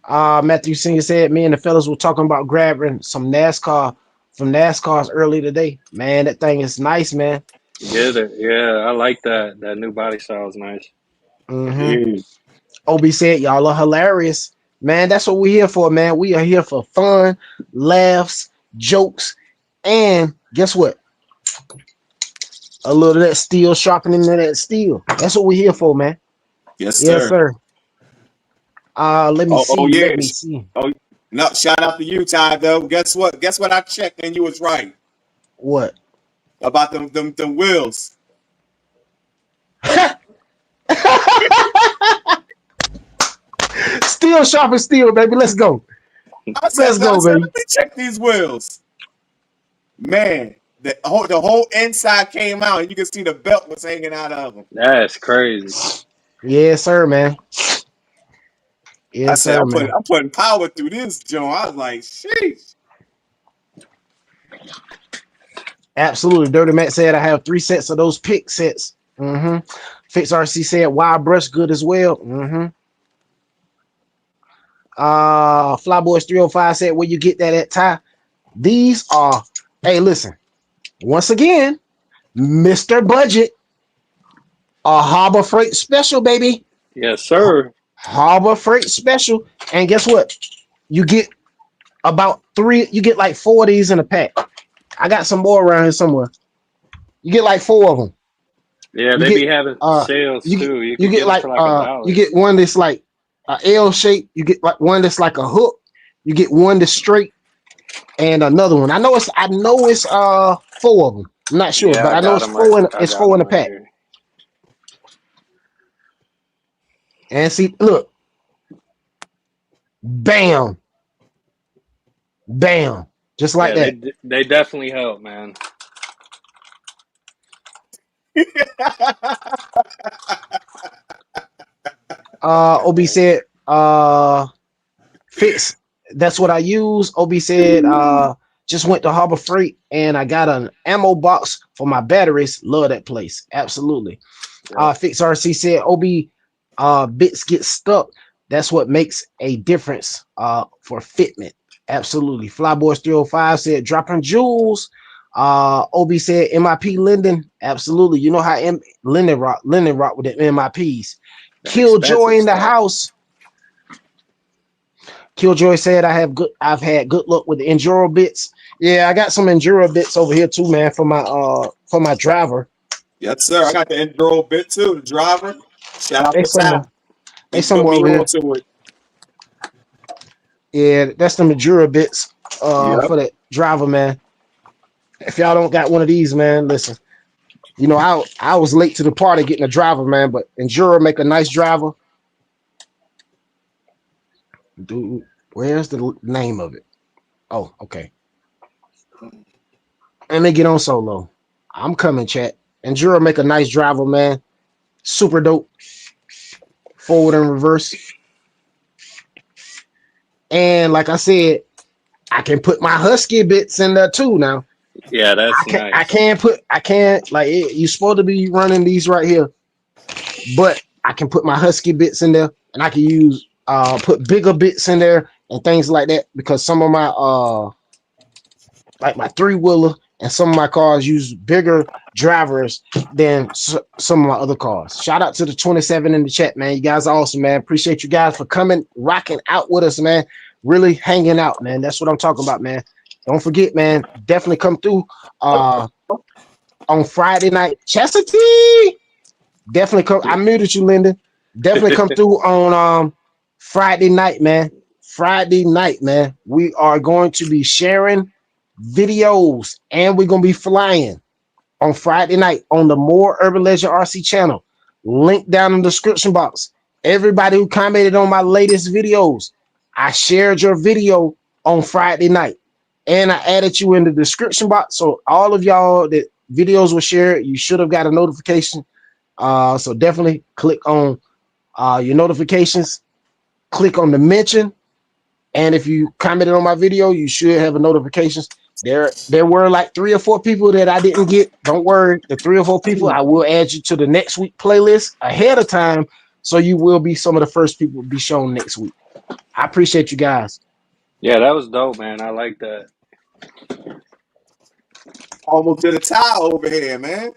Matthew Senior said, "Me and the fellas were talking about grabbing some NASCARs early today. Man, that thing is nice, man." Yeah, I like that. That new body style is nice. OB said, "Y'all are hilarious. Man, that's what we're here for, man. We are here for fun, laughs, jokes, and guess what? A little of that steel, sharpening that steel. That's what we're here for, man." Yes, sir. Yes, sir. Let me see. Yeah. Let me see. Oh, no, shout out to you, Ty, though. Guess what? I checked and you was right. What? About them wheels. Steel sharpen steel, baby. Let's go. I Let's said, go, let baby. me check these wheels. Man, the whole inside came out, and you can see the belt was hanging out of them. That's crazy. Yes, sir, man. I Yes, said, sir, man. I'm putting power through this joint. I was like, sheesh. Absolutely. Dirty Matt said I have 3 sets of those pick sets. Fix RC said wild brush good as well. Flyboys 305 said where you get that at, Ty? These are, hey, listen. Once again, Mr. Budget, a Harbor Freight special, baby. Yes, sir. Harbor Freight special. And guess what? You get about 3, you get like 4 of these in a pack. I got some more around here somewhere. You get like 4 of them. Yeah, You they get be having sales too. You you could get get them like for like you $1. get one that's like a L shape, you get like one that's like a hook, you get one that's straight, and another one. I know it's 4 of them. I'm not sure, Yeah, but I I know got it's them right. 4 in I it's got 4 in them the right pack. here. And see, look, bam, bam, just like Yeah, that. they definitely help, man. OB said, fix. That's what I use. OB said, just went to Harbor Freight and I got an ammo box for my batteries. Love that place. Absolutely. Yep. Fix RC said, OB, bits get stuck. That's what makes a difference for fitment. Absolutely. Flyboys 305 said, dropping jewels. OB said, MIP Linden. Absolutely. You know how Linden rock with the MIPs. That Killjoy expensive in the stuff. house. Killjoy said I've had good luck with the Enduro bits. Yeah, I got some Enduro bits over here too, man, for my driver. Yes, sir. I got the Enduro bit too. The driver. Shout out They to Ty. somewhere. They He put somewhere me over here. onto it. Yeah, that's the Enduro bits Yep. for that driver, man. If y'all don't got one of these, man, listen. You know, I was late to the party getting a driver, man, but Enduro make a nice driver. Dude, where's the name of it? Oh, okay. Let me get on solo. I'm coming, chat. Enduro make a nice driver, man. Super dope. Forward and reverse. And like I said, I can put my Husky bits in there too now. Yeah, that's nice. I can't like you're supposed to be running these right here, but I can put my Husky bits in there and I can use put bigger bits in there and things like that because some of my like my 3-wheeler and some of my cars use bigger drivers than some of my other cars. Shout out to the 27 in the chat, man. You guys are awesome, man. Appreciate you guys for coming, rocking out with us, man. Really hanging out, man. That's what I'm talking about, man. Don't forget, man. Definitely come through on Friday night. Chastity! Definitely come. I muted you, Linda. Definitely come through on Friday night, man. Friday night, man. We are going to be sharing videos and we're going to be flying on Friday night on the More Urban Legend RC channel. Link down in the description box. Everybody who commented on my latest videos, I shared your video on Friday night and I added you in the description box. So all of y'all that videos were shared, you should have got a notification. So definitely click on your notifications, click on the mention. And if you commented on my video, you should have a notifications. There were like 3 or 4 people that I didn't get. Don't worry. The 3 or 4 people, I will add you to the next week playlist ahead of time. So you will be some of the first people to be shown next week. I appreciate you guys. Yeah, that was dope, man. I like that. Almost did a tie over here, man.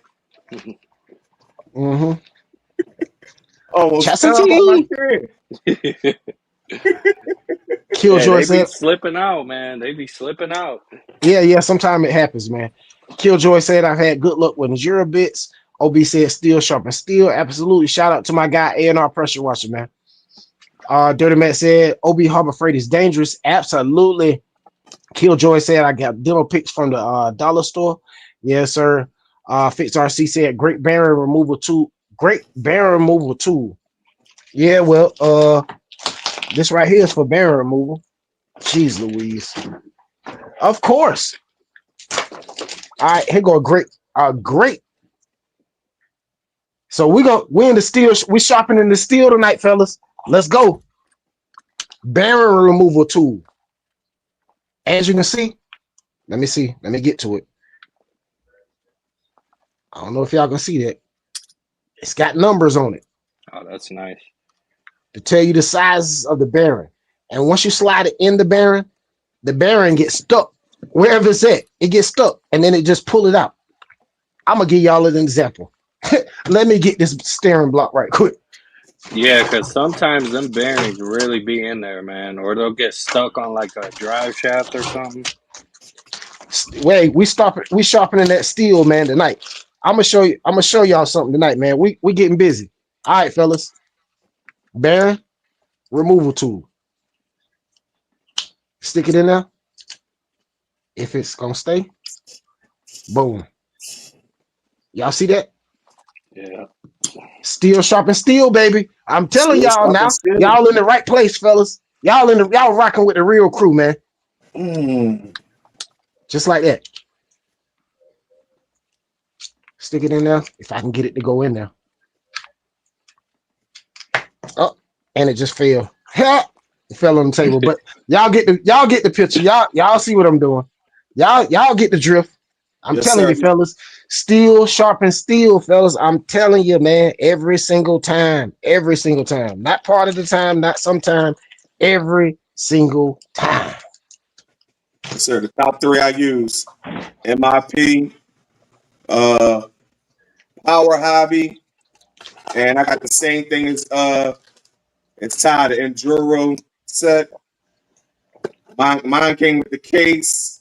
Almost fell out my Chastity. chair. Yeah, Killjoy they be said, slipping out, man. They be slipping out. yeah, sometimes it happens, man. Killjoy said, I've had good luck with Jura bits. OB said, steel sharp and steel. Absolutely. Shout out to my guy, A&R Pressure Washer, man. Dirty Matt said, OB Harbor Freight is dangerous. Absolutely. Killjoy said, I got demo pics from the dollar store. Yes, sir. Fix RC said, great barrier removal tool. Great barrier removal tool. Yeah, well, this right here is for barrier removal. Jeez Louise. Of course. All right, here go a great. So we're in the steel. We're shopping in the steel tonight, fellas. Let's go. Bearing removal tool. As you can see, let me see. Let me get to it. I don't know if y'all can see that. It's got numbers on it. Oh, that's nice. To tell you the size of the bearing. And once you slide it in the bearing gets stuck. Wherever it's at, it gets stuck. And then it just pull it out. I'm going to give y'all an example. Let me get this steering block right quick. Yeah, because sometimes them bearings really be in there, man. Or they'll get stuck on like a drive shaft or something. Wait, we sharpening that steel, man, tonight. I'm gonna show y'all something tonight, man. We getting busy. All right, fellas. Bearing removal tool. Stick it in there. If it's gonna stay, boom. Y'all see that? Yeah. Steel sharpen steel, baby. I'm telling Steel y'all now. sharpen steel. Y'all in the right place, fellas. Y'all rocking with the real crew, man. Just like that. Stick it in there. If I can get it to go in there. Oh, and it just fell. It fell on the table. But y'all get the picture. Y'all see what I'm doing. Y'all get the drift. I'm telling you, fellas. Steel sharpen steel, fellas. I'm telling you, man. Every single time. Every single time. Not part of the time. Not sometime. Every single time. Yes, sir. The top three I use: MIP, Power Hobby, and I got the same thing as it's tied, the Enduro set. Mine came with the case.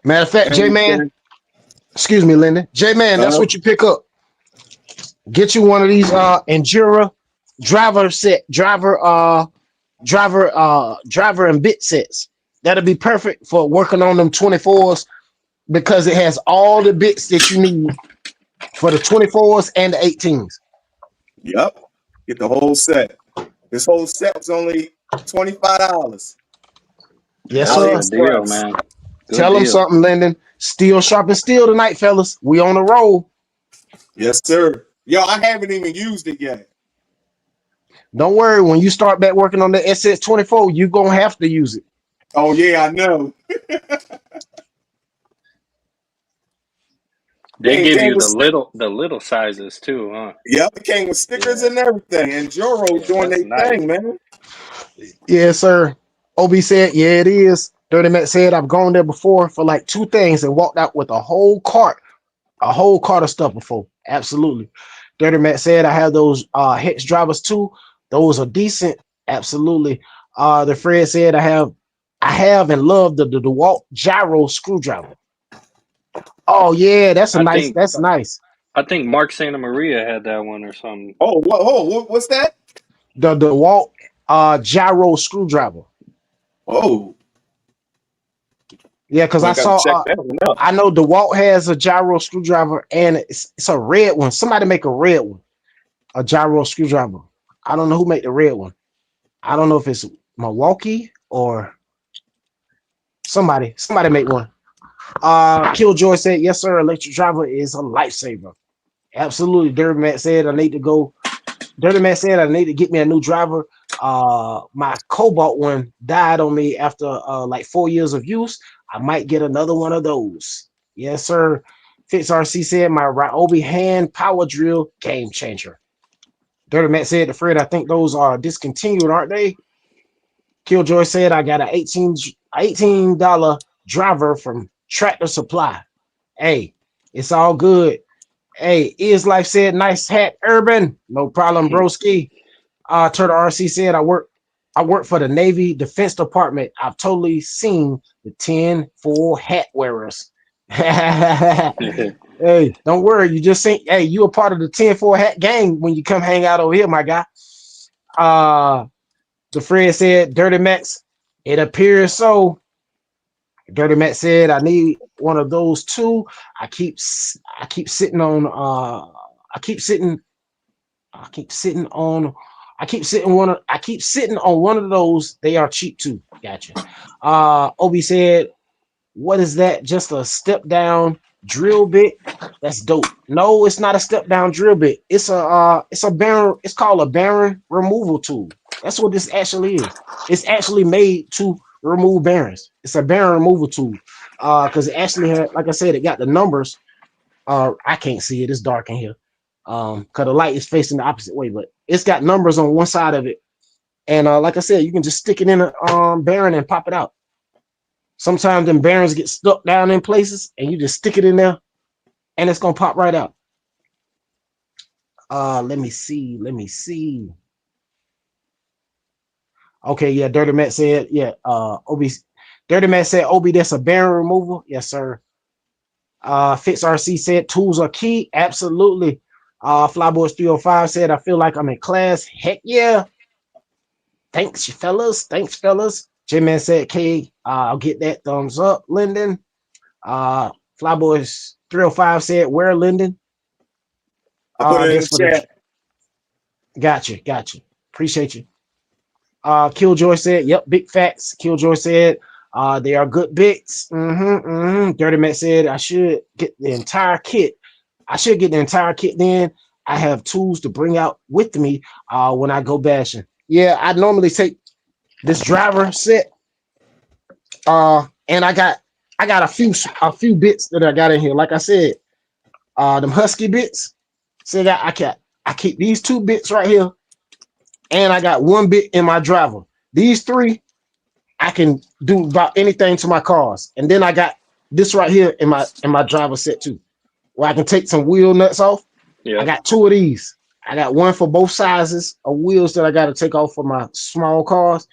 Matter of fact, J-Man, excuse me, Linden. J-Man, that's what you pick up. Get you one of these Enduro driver and bit sets. That'll be perfect for working on them 24s because it has all the bits that you need for the 24s and the 18s. Yep. Get the whole set. This whole set was only $25. Yes, sir. Good deal, man. Tell them something, Linden. Steel sharpen steel tonight, fellas. We on the roll. Yes, sir. Yo, I haven't even used it yet. Don't worry. When you start back working on the SS24, you're going to have to use it. Oh, yeah, I know. They give you the little sizes too, huh? Yep, it came with stickers and everything. And Joro doing their thing, man. Yes, sir. OB said, yeah, it is. Dirty Matt said, I've gone there before for like 2 things and walked out with a whole cart of stuff before. Absolutely. Dirty Matt said, I have those hex drivers too. Those are decent. Absolutely. The Fred said, I have and love the DeWalt gyro screwdriver. Oh yeah, that's nice. I think Mark Santa Maria had that one or something. Oh, what's that? The DeWalt gyro screwdriver. Oh. Yeah, because I saw I know DeWalt has a gyro screwdriver and it's a red one. Somebody make a red one. A gyro screwdriver. I don't know who made the red one. I don't know if it's Milwaukee or somebody make one. Killjoy said, yes, sir. Electric driver is a lifesaver. Absolutely. Dirty Matt said, I need to get me a new driver. My Cobalt one died on me after like 4 years of use. I might get another one of those. Yes, sir. Fitz RC said, my Ryobi hand power drill game changer. Dirty Matt said, Fred, I think those are discontinued, aren't they? Killjoy said, I got an $18 driver from Tractor Supply. Hey, it's all good. Hey, Is Life said, nice hat, Urban. No problem, broski. Turtle RC said, I work for the Navy Defense Department. I've totally seen the 10-4 hat wearers. Hey, don't worry. You just think, hey, you a part of the 10-4 hat gang when you come hang out over here, my guy. The Fred said, Dirty Max, it appears so. Dirty Matt said, I need one of those too. I keep sitting on I keep sitting on one of those. They are cheap too. Gotcha. Obi said, what is that? Just a step down drill bit? That's dope. No, it's not a step down drill bit. It's a bearing. It's called a bearing removal tool. That's what this actually is. It's actually made to remove bearings. It's a bearing removal tool. Because it actually had, like I said, it got the numbers. I can't see it. It's dark in here. Because the light is facing the opposite way, but it's got numbers on one side of it. And like I said, you can just stick it in a bearing and pop it out. Sometimes them bearings get stuck down in places, and you just stick it in there, and it's gonna pop right out. Let me see. Okay, yeah, Dirty Matt said, yeah, Dirty Matt said, Obi, that's a bearing removal. Yes, sir. Fix RC said, tools are key. Absolutely. Flyboys 305 said, I feel like I'm in class. Heck yeah. Thanks, fellas. J-Man said, K, I'll get that thumbs up, Linden. Flyboys 305 said, where, Linden? I put it in the chat. Gotcha. Appreciate you. Killjoy said, yep, big facts. Killjoy said, they are good bits. Dirty Matt said, I should get the entire kit. Then. I have tools to bring out with me when I go bashing. Yeah, I normally take this driver set, and I got a few bits that I got in here. Like I said, them Husky bits. So I keep these 2 bits right here, and I got 1 bit in my driver. These 3, I can do about anything to my cars. And then I got this right here in my driver set too, where I can take some wheel nuts off. Yeah. I got 2 of these. I got 1 for both sizes of wheels that I got to take off for my small cars.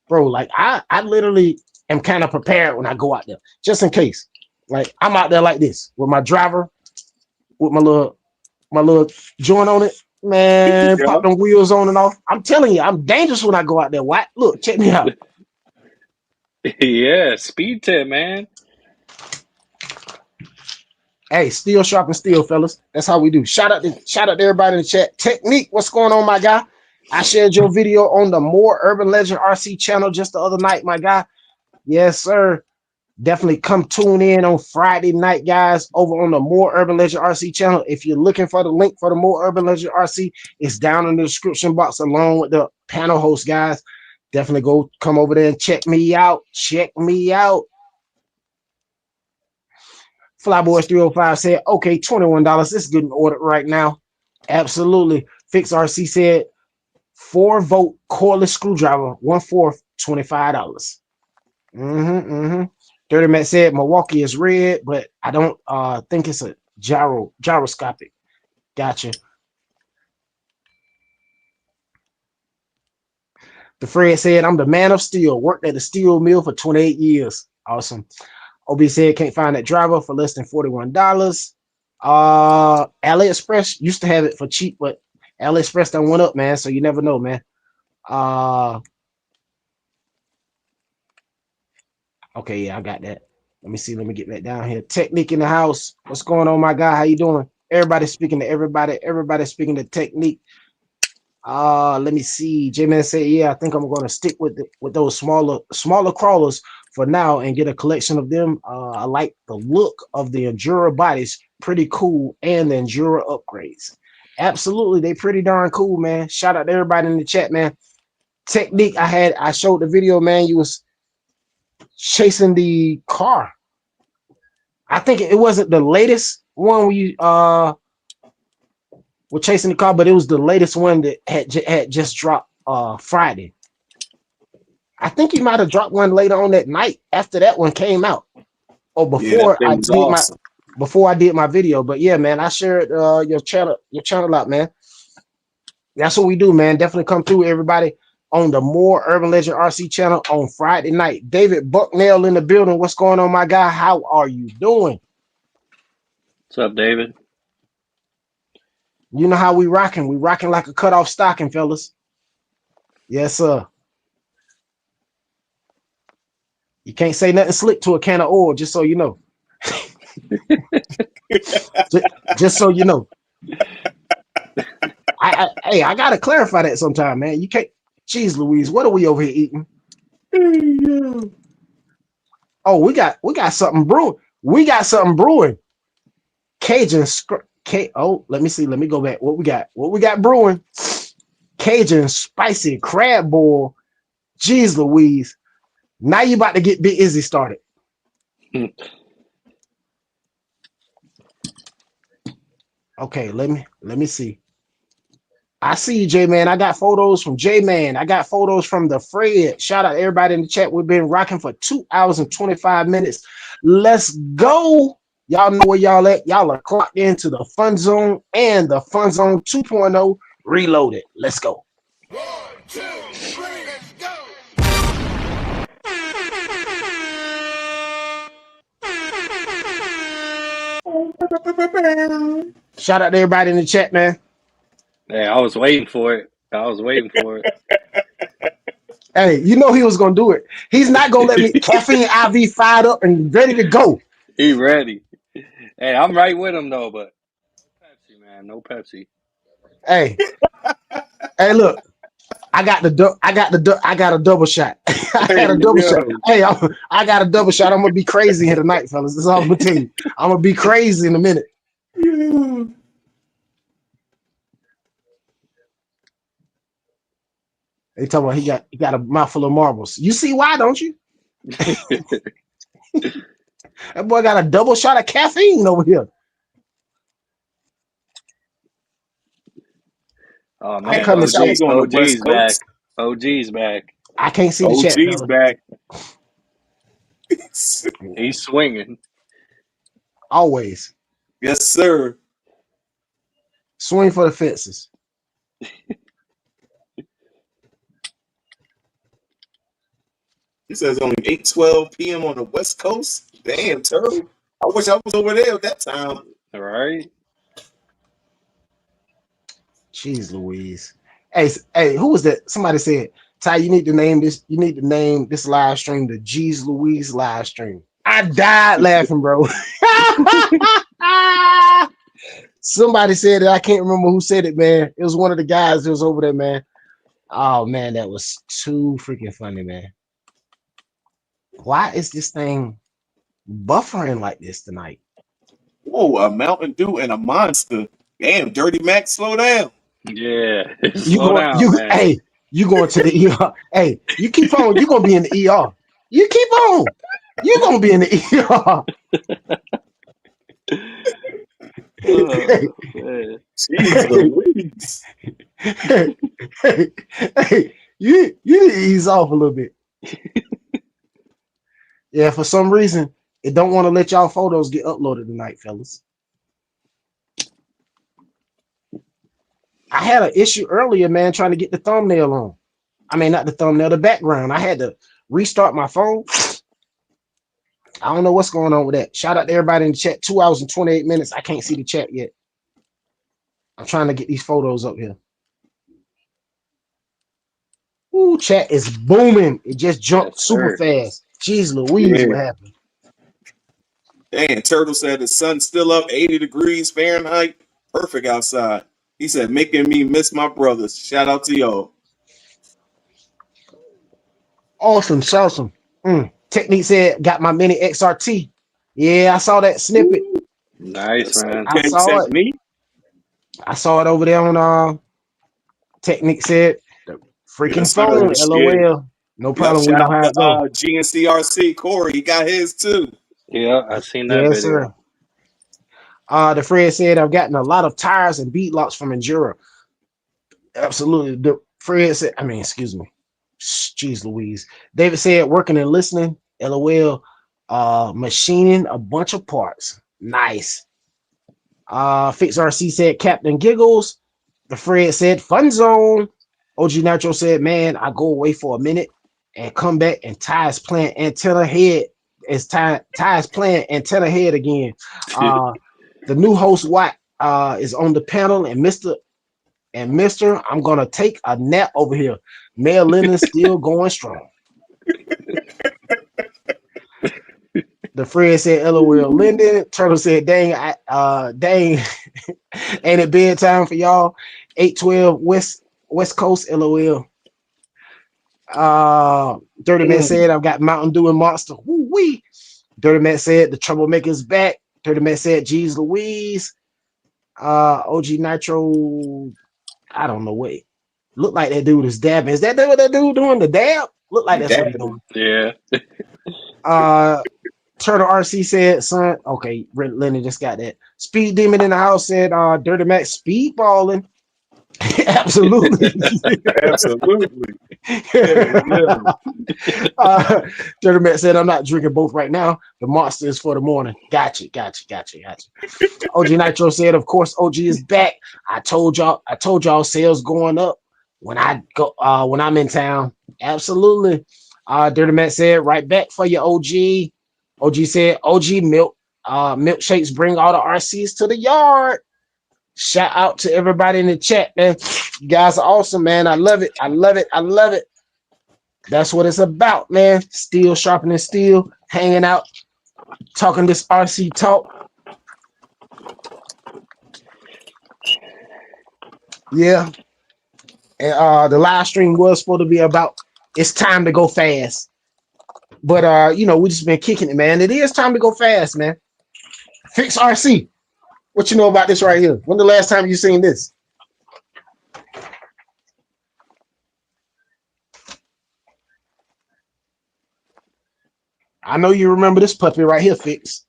Bro, like I literally am kind of prepared when I go out there, just in case. Like I'm out there like this with my driver, with my little joint on it. Man, yeah. Pop them wheels on and off. I'm telling you, I'm dangerous when I go out there. What? Look, check me out. Yeah, speed tip, man. Hey, steel sharpen steel, fellas. That's how we do. Shout out to everybody in the chat. Technique, what's going on, my guy? I shared your video on the More Urban Legend RC channel just the other night, my guy. Yes, sir. Definitely come tune in on Friday night, guys, over on the More Urban Legend RC channel. If you're looking for the link for the More Urban Legend RC, it's down in the description box along with the panel host, guys. Definitely go come over there and check me out. Flyboys 305 said, okay, $21. It's good in order right now. Absolutely. Fix RC said, 4-volt cordless screwdriver, 1/4, $25. Dirty Matt said Milwaukee is red, but I don't think it's a gyroscopic. Gotcha. The Fred said, I'm the man of steel. Worked at the steel mill for 28 years. Awesome. OB said, can't find that driver for less than $41. AliExpress used to have it for cheap, but AliExpress done went up, man. So you never know, man. Okay, yeah, I got that. Let me see. Let me get that down here. Technique in the house. What's going on, my guy? How you doing? Everybody speaking to everybody. Everybody speaking to Technique. Let me see. J-Man said, yeah, I think I'm going to stick with those smaller crawlers for now and get a collection of them. I like the look of the Endura bodies. Pretty cool. And the Endura upgrades. Absolutely. They pretty darn cool, man. Shout out to everybody in the chat, man. Technique, I showed the video, man. You was chasing the car. I think it wasn't the latest one we were chasing the car, but it was the latest one that had just dropped Friday. I think he might have dropped one later on that night after that one came out, or before I did my video. But yeah, man, I shared your channel out, man. That's what we do, man. Definitely come through, everybody, on the More Urban Legend RC channel on Friday night. David Bucknell in the building. What's going on, my guy? How are you doing? What's up, David? You know how we rocking. We rocking like a cutoff stocking, fellas. Yes, sir. You can't say nothing slick to a can of oil, just so you know. just so you know. I Hey, I gotta clarify that sometime, man. You can't. Jeez, Louise, what are we over here eating? Oh, we got something brewing. We got something brewing. Cajun. Oh, let me see. Let me go back. What we got? What we got brewing? Cajun spicy crab boil. Jeez, Louise. Now you about to get Big Izzy started. Okay, let me see. I see you, J-Man. I got photos from J-Man. I got photos from the Fred. Shout out to everybody in the chat. We've been rocking for 2 hours and 25 minutes. Let's go. Y'all know where y'all at. Y'all are clocked into the Fun Zone and the Fun Zone 2.0 reloaded. Let's go. 1, 2, 3, let's go. Shout out to everybody in the chat, man. Hey, I was waiting for it. Hey, you know he was gonna do it. He's not gonna let me caffeine IV fired up and ready to go. He ready. Hey, I'm right with him though, but no Pepsi, man. No Pepsi. Hey, look. I got a double shot. I got a double shot. Hey, I got a double shot. I'm gonna be crazy here tonight, fellas. That's all I'm gonna tell you. I'm gonna be crazy in a minute. They talking about he got a mouthful of marbles. You see why, don't you? That boy got a double shot of caffeine over here. Oh man, come to chat. OG's back. OG's back. I can't see the chat. OG's back. He's swinging. Always. Yes, sir. Swing for the fences. He says only 8:12 p.m. on the West Coast. Damn, Turtle. I wish I was over there at that time. All right. Jeez Louise. Hey, who was that? Somebody said, Ty, you need to name this live stream the Jeez Louise live stream. I died laughing, bro. Somebody said it. I can't remember who said it, man. It was one of the guys that was over there, man. Oh man, that was too freaking funny, man. Why is this thing buffering like this tonight? Whoa, a Mountain Dew and a Monster. Damn, Dirty Mac, slow down. Yeah. Slow down, man. Hey, you going to the ER. Hey, you keep on. You're going to be in the ER. You keep on. You're going to be in the ER. Jeez, hey, you need to ease off a little bit. Yeah, for some reason, it don't want to let y'all photos get uploaded tonight, fellas. I had an issue earlier, man, trying to get the thumbnail on. I mean, not the thumbnail, the background. I had to restart my phone. I don't know what's going on with that. Shout out to everybody in the chat. 2 hours and 28 minutes. I can't see the chat yet. I'm trying to get these photos up here. Ooh, chat is booming. It just jumped super fast. Jeez Louise, what happened? Damn, Turtle said the sun's still up, 80 degrees Fahrenheit. Perfect outside. He said, making me miss my brothers. Shout out to y'all. Awesome, awesome. Technique said, got my mini XRT. Yeah, I saw that snippet. Nice, man. I saw it. Me? I saw it over there on Technique said, the freaking phone, LOL. No problem. We know how it goes. GNCRC, Corey, he got his too. Yeah, I seen that video. Sir. The Fred said, I've gotten a lot of tires and beat locks from Enduro. Absolutely. The Fred said, excuse me. Jeez Louise. David said, working and listening. LOL. Machining a bunch of parts. Nice. Fix RC said, Captain Giggles. The Fred said, Fun Zone. OG Nitro said, man, I go away for a minute and come back and Ty's playing antenna head. It's Ty's playing antenna head again. The new host Watt is on the panel, and Mr. I'm gonna take a nap over here. Mayor Linden still going strong. The Fred said, LOL Linden. Turtle said, dang, ain't it bedtime for y'all? 812 West Coast, LOL. Dirty Man said, I've got Mountain Dew and Monster. Woo-wee. Dirty Man said, the troublemaker's back. Dirty Man said, G's Louise. OG Nitro, I don't know what. Look like that dude is dabbing. Is that what that dude doing? The dab? Look like that's what he's doing. Yeah. Turtle RC said, son, okay, Lenny just got that. Speed Demon in the house said, Dirty Mac speedballing. Absolutely. Absolutely. Dirty Mac said, I'm not drinking both right now. The Monster is for the morning. Gotcha. OG Nitro said, of course, OG is back. I told y'all sales going up when I'm in town. Absolutely. Dirty Mac said, right back for you, OG. OG said, OG milkshakes bring all the RCs to the yard. Shout out to everybody in the chat, man. You guys are awesome, man. I love it. That's what it's about, man. Steel sharpening steel, hanging out, talking this RC talk. Yeah. And the live stream was supposed to be about it's time to go fast. But we just been kicking it, man. It is time to go fast, man. Fix RC. What you know about this right here? When the last time you seen this? I know you remember this puppy right here, Fix.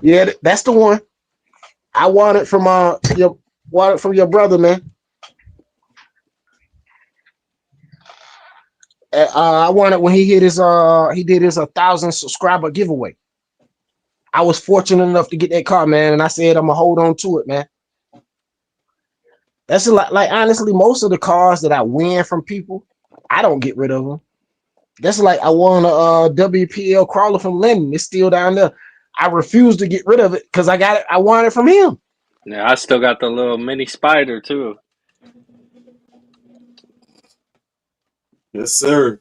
Yeah, that's the one. I want it from your brother, man. I won it when he did his 1,000 subscriber giveaway. I was fortunate enough to get that car, man, and I said I'm gonna hold on to it, man. That's like honestly, most of the cars that I win from people, I don't get rid of them. That's like I won a WPL crawler from Linden. It's still down there. I refuse to get rid of it because I won it from him. Yeah, I still got the little mini spider too. Yes, sir.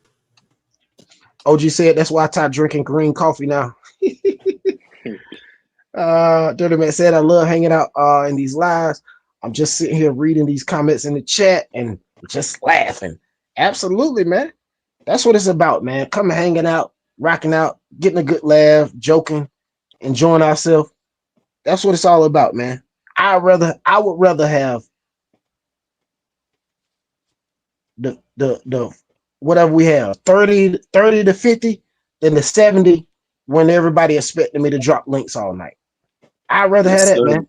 OG said that's why I stopped drinking green coffee now. Dirty Man said I love hanging out in these lives. I'm just sitting here reading these comments in the chat and just laughing. Absolutely, man. That's what it's about, man. Coming, hanging out, rocking out, getting a good laugh, joking, enjoying ourselves. That's what it's all about, man. I would rather have the whatever we have, 30 to 50 than the 70 when everybody expecting me to drop links all night. I'd rather have that, man.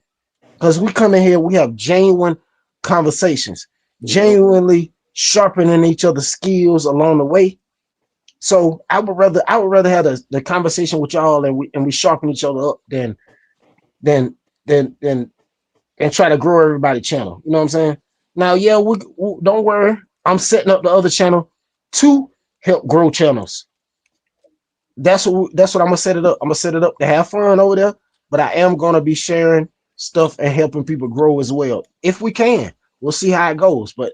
Because we come in here, we have genuine conversations, genuinely sharpening each other's skills along the way. So I would rather have the conversation with y'all and we sharpen each other up than try to grow everybody's channel. You know what I'm saying? Now, yeah, we don't worry. I'm setting up the other channel to help grow channels. That's what I'm gonna set it up. I'm gonna set it up to have fun over there, but I am gonna be sharing stuff and helping people grow as well. If we can, we'll see how it goes. But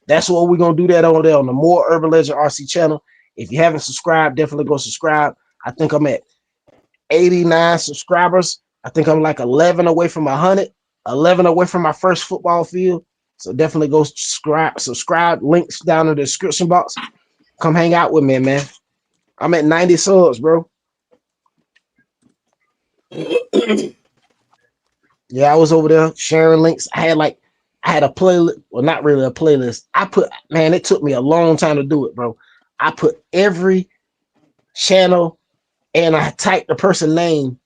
that's what we're gonna do that over there on the More Urban Legend RC channel. If you haven't subscribed, definitely go subscribe. I think I'm at 89 subscribers. I think I'm like 11 away from 100, 11 away from my first football field. So definitely go subscribe. Links down in the description box. Come hang out with me, man. I'm at 90 subs, bro. Yeah, I was over there sharing links. I had a playlist. Well, not really a playlist. It took me a long time to do it, bro. I put every channel and I typed the person name.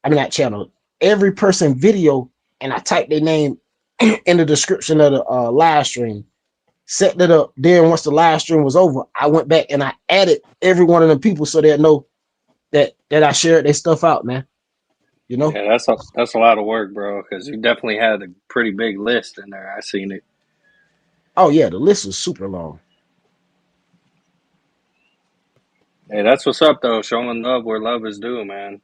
I mean, not channel, every person video, and I typed their name in the description of the live stream. Set that up. Then once the live stream was over, I went back and I added every one of the people so they'll know that I shared their stuff out, man. You know? Yeah, that's a lot of work, bro, because you definitely had a pretty big list in there. I seen it. Oh yeah, the list was super long. Hey, that's what's up though. Showing love where love is due, man.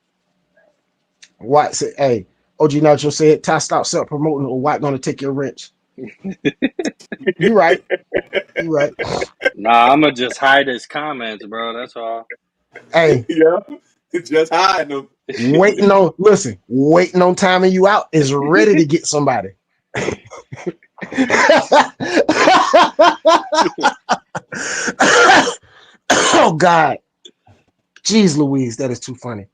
White said, hey, OG Nacho said, Ty, stop self-promoting or White gonna take your wrench. You right. You right. Nah, I'ma just hide his comments, bro. That's all. Hey, Yeah. Just hiding them. Waiting on timing you out is ready to get somebody. Oh God. Jeez Louise, that is too funny.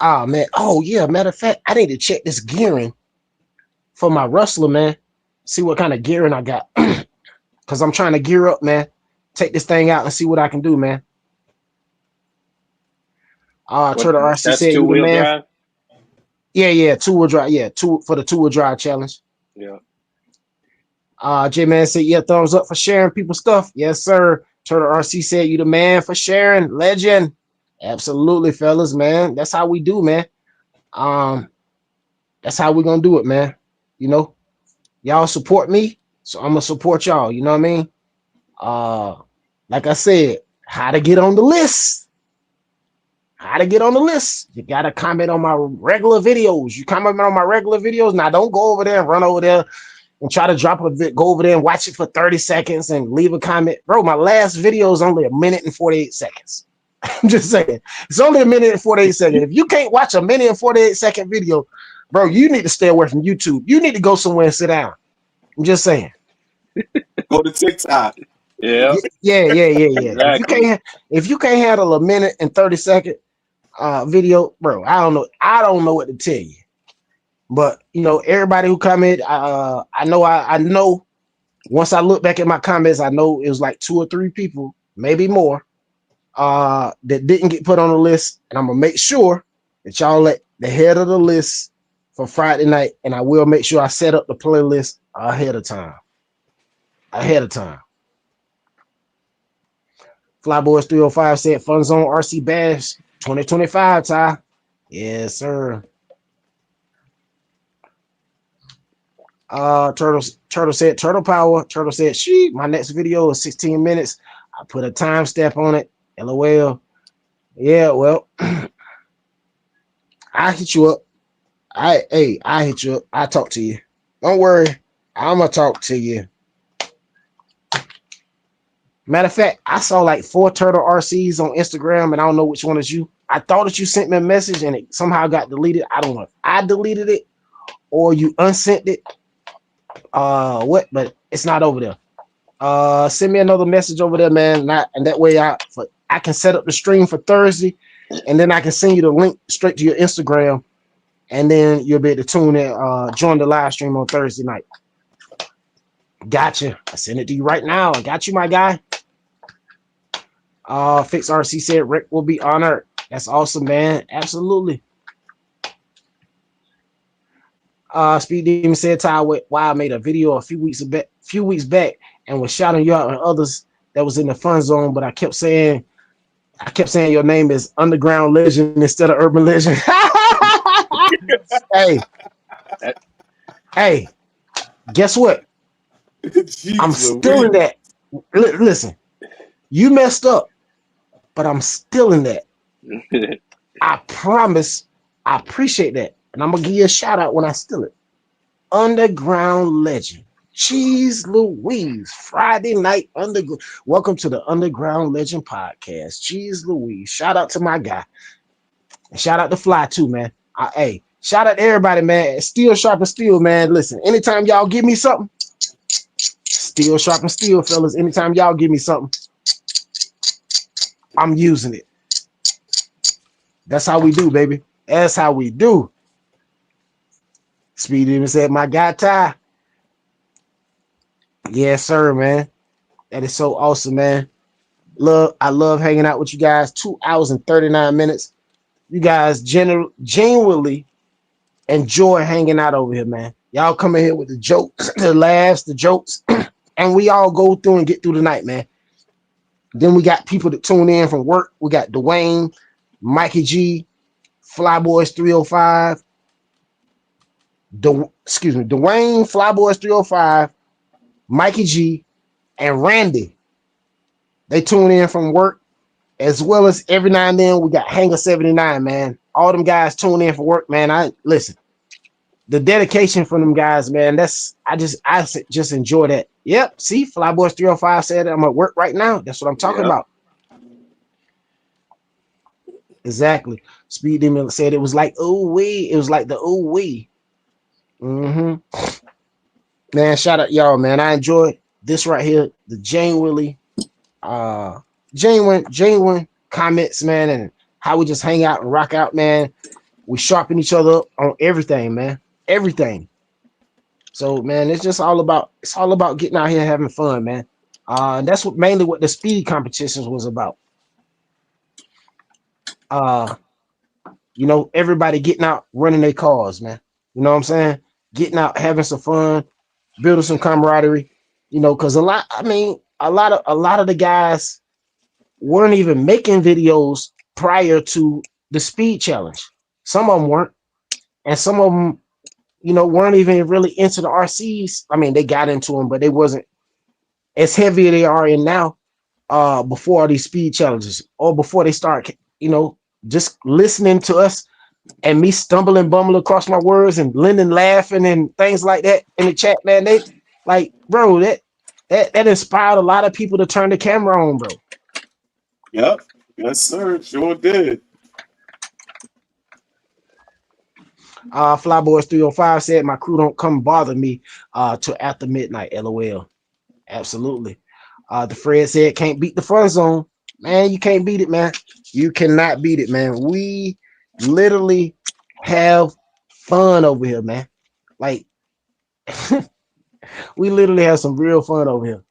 Oh man. Oh yeah, matter of fact, I need to check this gearing for my rustler, man. See what kind of gearing I got. Cause I'm trying to gear up, man. Take this thing out and see what I can do, man. Turtle RC That's said you the two-wheel man. drive? Yeah, two-wheel drive. Yeah, for the two-wheel drive challenge. Yeah. J-Man said, yeah, thumbs up for sharing people's stuff. Yes, sir. Turtle RC said, you the man for sharing. Legend. Absolutely, fellas, man. That's how we do, man. That's how we're gonna do it, man. You know, y'all support me, so I'm gonna support y'all. You know what I mean? Like I said, how to get on the list. How to get on the list. You gotta comment on my regular videos. You comment on my regular videos. Now don't go over there and run over there and try to drop a bit, go over there and watch it for 30 seconds and leave a comment. Bro, my last video is only 1minute and 48 seconds. I'm just saying. It's only 1minute and 48 seconds. If you can't watch a 1minute and 48-second video, bro, you need to stay away from YouTube. You need to go somewhere and sit down. I'm just saying. Go to TikTok. Yeah. Yeah. Exactly. If you can't handle a 1minute and 30-second video, bro, I don't know what to tell you. But you know, everybody who commented, I know once I look back at my comments, I know it was like 2 or 3 people, maybe more, that didn't get put on the list. And I'm gonna make sure that y'all let the head of the list for Friday night, and I will make sure I set up the playlist ahead of time. Flyboys 305 said Fun Zone RC Bash 2025, Ty. Yes, sir. Turtle said Turtle Power. Turtle said, my next video is 16 minutes. I put a time stamp on it. LOL. Yeah, well, I hit you up. I hit you up. I talk to you. Don't worry. I'm gonna talk to you. Matter of fact, I saw like 4 Turtle RCs on Instagram, and I don't know which one is you. I thought that you sent me a message and it somehow got deleted. I don't know if I deleted it or you unsent it. But it's not over there. Send me another message over there, man. And that way I can set up the stream for Thursday, and then I can send you the link straight to your Instagram, and then you'll be able to tune in, join the live stream on Thursday night. Gotcha. I send it to you right now. I got you, my guy. Fix RC said Rick will be honored. That's awesome, man. Absolutely. Speed Demon said Ty why I made a video a few weeks back and was shouting you out and others that was in the fun zone, but I kept saying your name is Underground Legend instead of Urban Legend. Hey, guess what? Jeez, I'm still in that. Listen, you messed up, but I'm still in that. I promise. I appreciate that. And I'm going to give you a shout out when I steal it. Underground Legend. Jeez Louise. Friday night underground. Welcome to the Underground Legend podcast. Jeez Louise. Shout out to my guy. And shout out to Fly too, man. Hey, shout out to everybody, man. Steel sharp and steel, man. Listen, anytime y'all give me something, steel sharp and steel, fellas. Anytime y'all give me something, I'm using it. That's how we do, baby. That's how we do. Speed even said, my guy Ty. Yes, sir, man. That is so awesome, man. I love hanging out with you guys. 2 hours and 39 minutes. You guys genuinely enjoy hanging out over here, man. Y'all come in here with the jokes, the laughs, the jokes, and we all go through and get through the night, man. Then we got people that tune in from work. We got Dwayne, Mikey G, Flyboys 305. Dwayne, Flyboys 305, Mikey G, and Randy. They tune in from work, as well as every now and then we got Hanger 79, man. All them guys tune in for work, man. Listen, the dedication from them guys, man. I just enjoy that. Yep. See, Flyboys 305 said I'm at work right now. That's what I'm talking about. Exactly. Speed Demon said it was like ooh wee. It was like the ooh wee. Man, shout out y'all, man. I enjoyed this right here, the uh genuine comments, man, and how we just hang out and rock out, man. We sharpen each other up on everything, man. Everything. So, man, it's all about getting out here and having fun, man. And that's mainly what the speed competitions was about. Uh, everybody getting out, running their cars, man. You know what I'm saying? Getting out, having some fun, building some camaraderie. Because a lot of the guys weren't even making videos prior to the speed challenge. Some of them weren't, and some of them, weren't even really into the RCs. I mean, they got into them, but they wasn't as heavy as they are in now. Before all these speed challenges, or before they start, just listening to us and me stumbling, bumbling across my words, and Linden laughing and things like that in the chat, man. They like, bro, that inspired a lot of people to turn the camera on, bro. Yep. Yes, sir. Sure did. Flyboys 305 said my crew don't come bother me till after midnight. LOL. Absolutely. The Fred said can't beat the fun zone. Man, you can't beat it, man. You cannot beat it, man. We literally have fun over here, man. Like we literally have some real fun over here.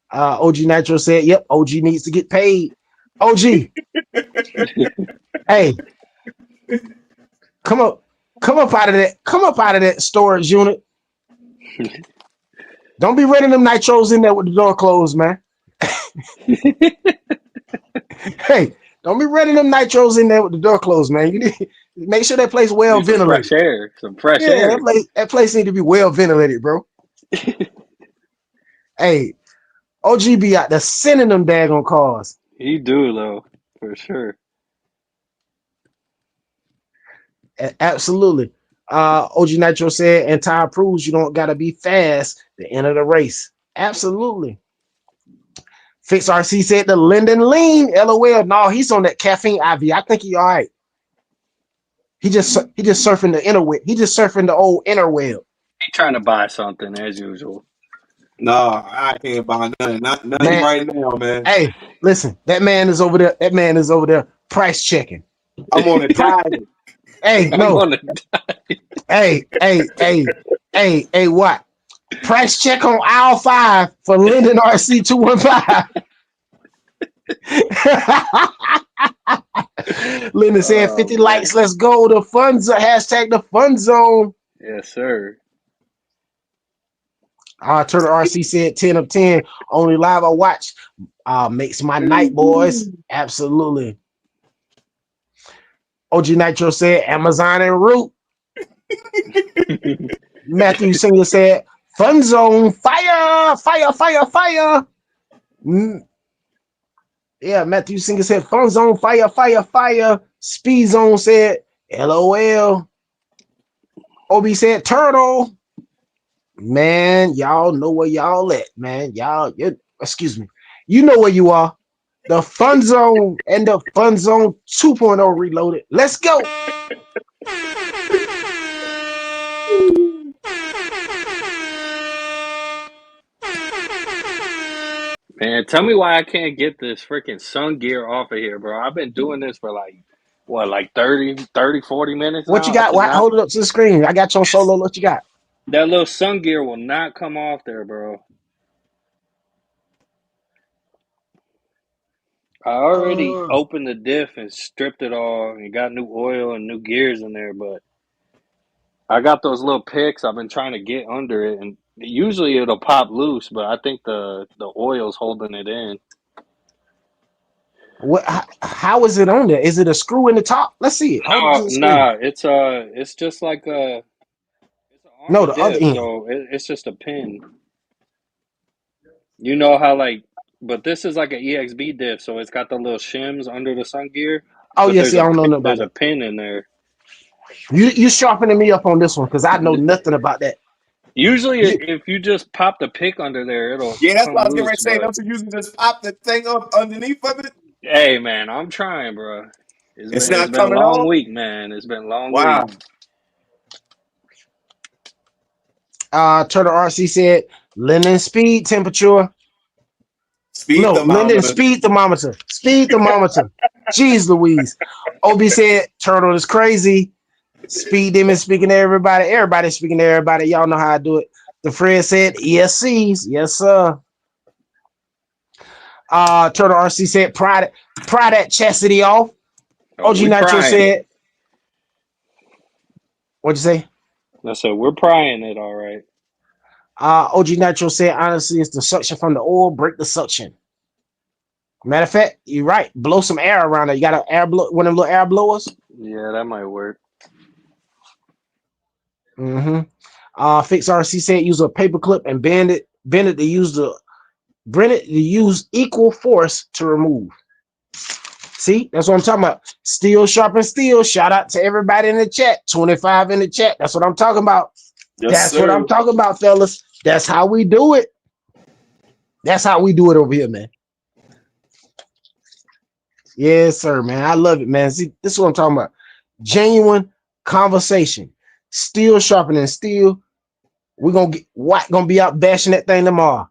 OG Nitro said, yep, OG needs to get paid. OG. Hey, come up out of that storage unit. Don't be running them nitros in there with the door closed, man. Hey, don't be running them nitros in there with the door closed, man. You need to make sure that place well ventilated. Fresh air, some fresh air. That place need to be well ventilated, bro. Hey, OG be out there sending them daggone cars. He do though, for sure. Absolutely. OG Nitro said, and Ty proves you don't gotta be fast to enter the race. Absolutely. Fix RC said the Linden Lean. LOL. No, he's on that caffeine IV. I think he all right. He just surfing the inner web. He just surfing the old inner web. He trying to buy something as usual. No, I can't buy nothing. Nothing right now, man. Hey, listen, that man is over there price checking. I'm on a diet. Hey, no. Hey, what? Price check on aisle 5 for Linden RC 215. Linden said 50 likes. Let's go. The fun zone. Hashtag the fun zone. Yes, sir. Turtle RC said 10 of 10. Only live I watch. Makes my night, boys. Absolutely. OG Nitro said Amazon and Root. Matthew Singer said Fun Zone, fire. Yeah, Matthew Singer said Fun Zone, fire. Speed Zone said LOL. Obi said Turtle. Man, y'all know where y'all at, man. Excuse me. You know where you are. The Fun Zone and the Fun Zone 2.0 reloaded. Let's go. Man, tell me why I can't get this freaking sun gear off of here, bro. I've been doing this for like 30, 40 minutes What now. you got? Hold it up to the screen. I got your solo. What you got? That little sun gear will not come off there, bro. I already opened the diff and stripped it all and got new oil and new gears in there, but I got those little picks. I've been trying to get under it, and usually it'll pop loose, but I think the oil's holding it in. What? How is it on there? Is it a screw in the top? Let's see it. No, it's just like a the other end. So it's just a pin. You know how but this is like an EXB diff, so it's got the little shims under the sun gear. Oh yes, I don't know nothing about There's a pin in there. You sharpening me up on this one because I know nothing about that. Usually, if you just pop the pick under there, it'll that's what I was getting ready to say. Don't you usually just pop the thing up underneath of it? Hey, man, I'm trying, bro. It's It's not been a coming long on? week, man. It's been a long Wow. week. Turtle RC said Linden speed temperature. Speed No, Linden thermometer. speed thermometer. Speed thermometer. Jeez Louise. Obi said Turtle is crazy. Speed demon speaking to everybody. Everybody speaking to everybody. Y'all know how I do it. The Fred said ESCs. Yes, sir. Turtle RC said pry that chastity off. Oh, OG we Nitro prying it. said, what'd you say? I said we're prying it, all right. OG Nitro said, honestly, it's the suction from the oil. Break the suction. Matter of fact, you're right. Blow some air around it. You got an air blow, one of them little air blowers. Yeah, that might work. Mm-hmm. Fix RC said use a paper clip and bend it to use equal force to remove. See, that's what I'm talking about. Steel sharpen steel. Shout out to everybody in the chat. 25 in the chat. That's what I'm talking about. Yes, That's what sir. I'm talking about, fellas. That's how we do it. That's how we do it over here, man. Yes, sir, man. I love it, man. See, this is what I'm talking about. Genuine conversation. Steel sharpening steel. We're gonna be out bashing that thing tomorrow.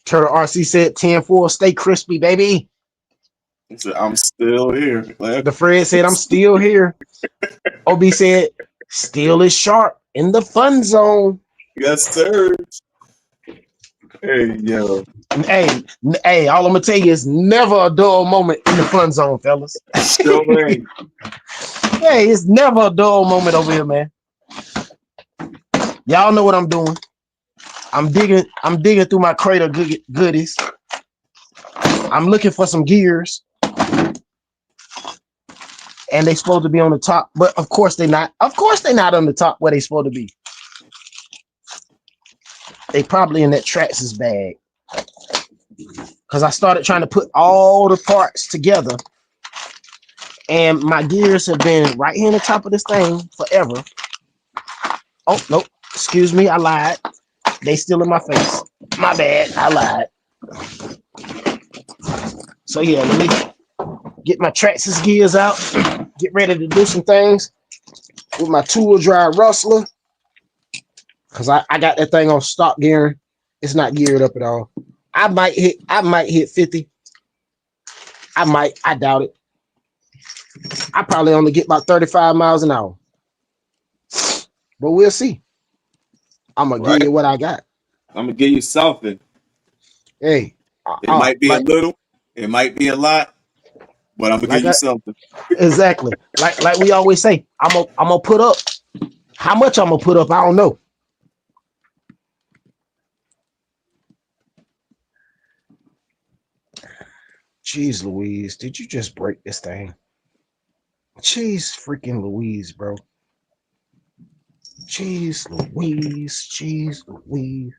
Turtle RC said 10-4, stay crispy, baby. He said, I'm still here. The Fred said, I'm still here. OB said, steel is sharp in the fun zone. Yes, sir. Hey, yo. Hey, all I'm gonna tell you is never a dull moment in the fun zone, fellas. Still ain't. Hey, it's never a dull moment over here, man. Y'all know what I'm doing. I'm digging through my crate of goodies. I'm looking for some gears. And they supposed to be on the top, but of course they're not. Of course they're not on the top where they supposed to be. They probably in that Traxxas bag. Because I started trying to put all the parts together. And my gears have been right here on the top of this thing forever. Oh, nope. Excuse me, I lied. They still in my face. My bad, I lied. So yeah, let me get my Traxxas gears out. Get ready to do some things with my two-wheel drive Rustler. Because I got that thing on stock gearing. It's not geared up at all. I might hit 50. I doubt it. I probably only get about 35 miles an hour. But we'll see. I'm gonna give Right? you what I got. I'm going to give you something. Hey, It might be a like little, it might be a lot, but I'm going to give you I, something. exactly. Like we always say, I'm gonna put up. How much I'm gonna put up, I don't know. Jeez Louise, did you just break this thing? Jeez freaking Louise, bro. Jeez Louise, jeez Louise.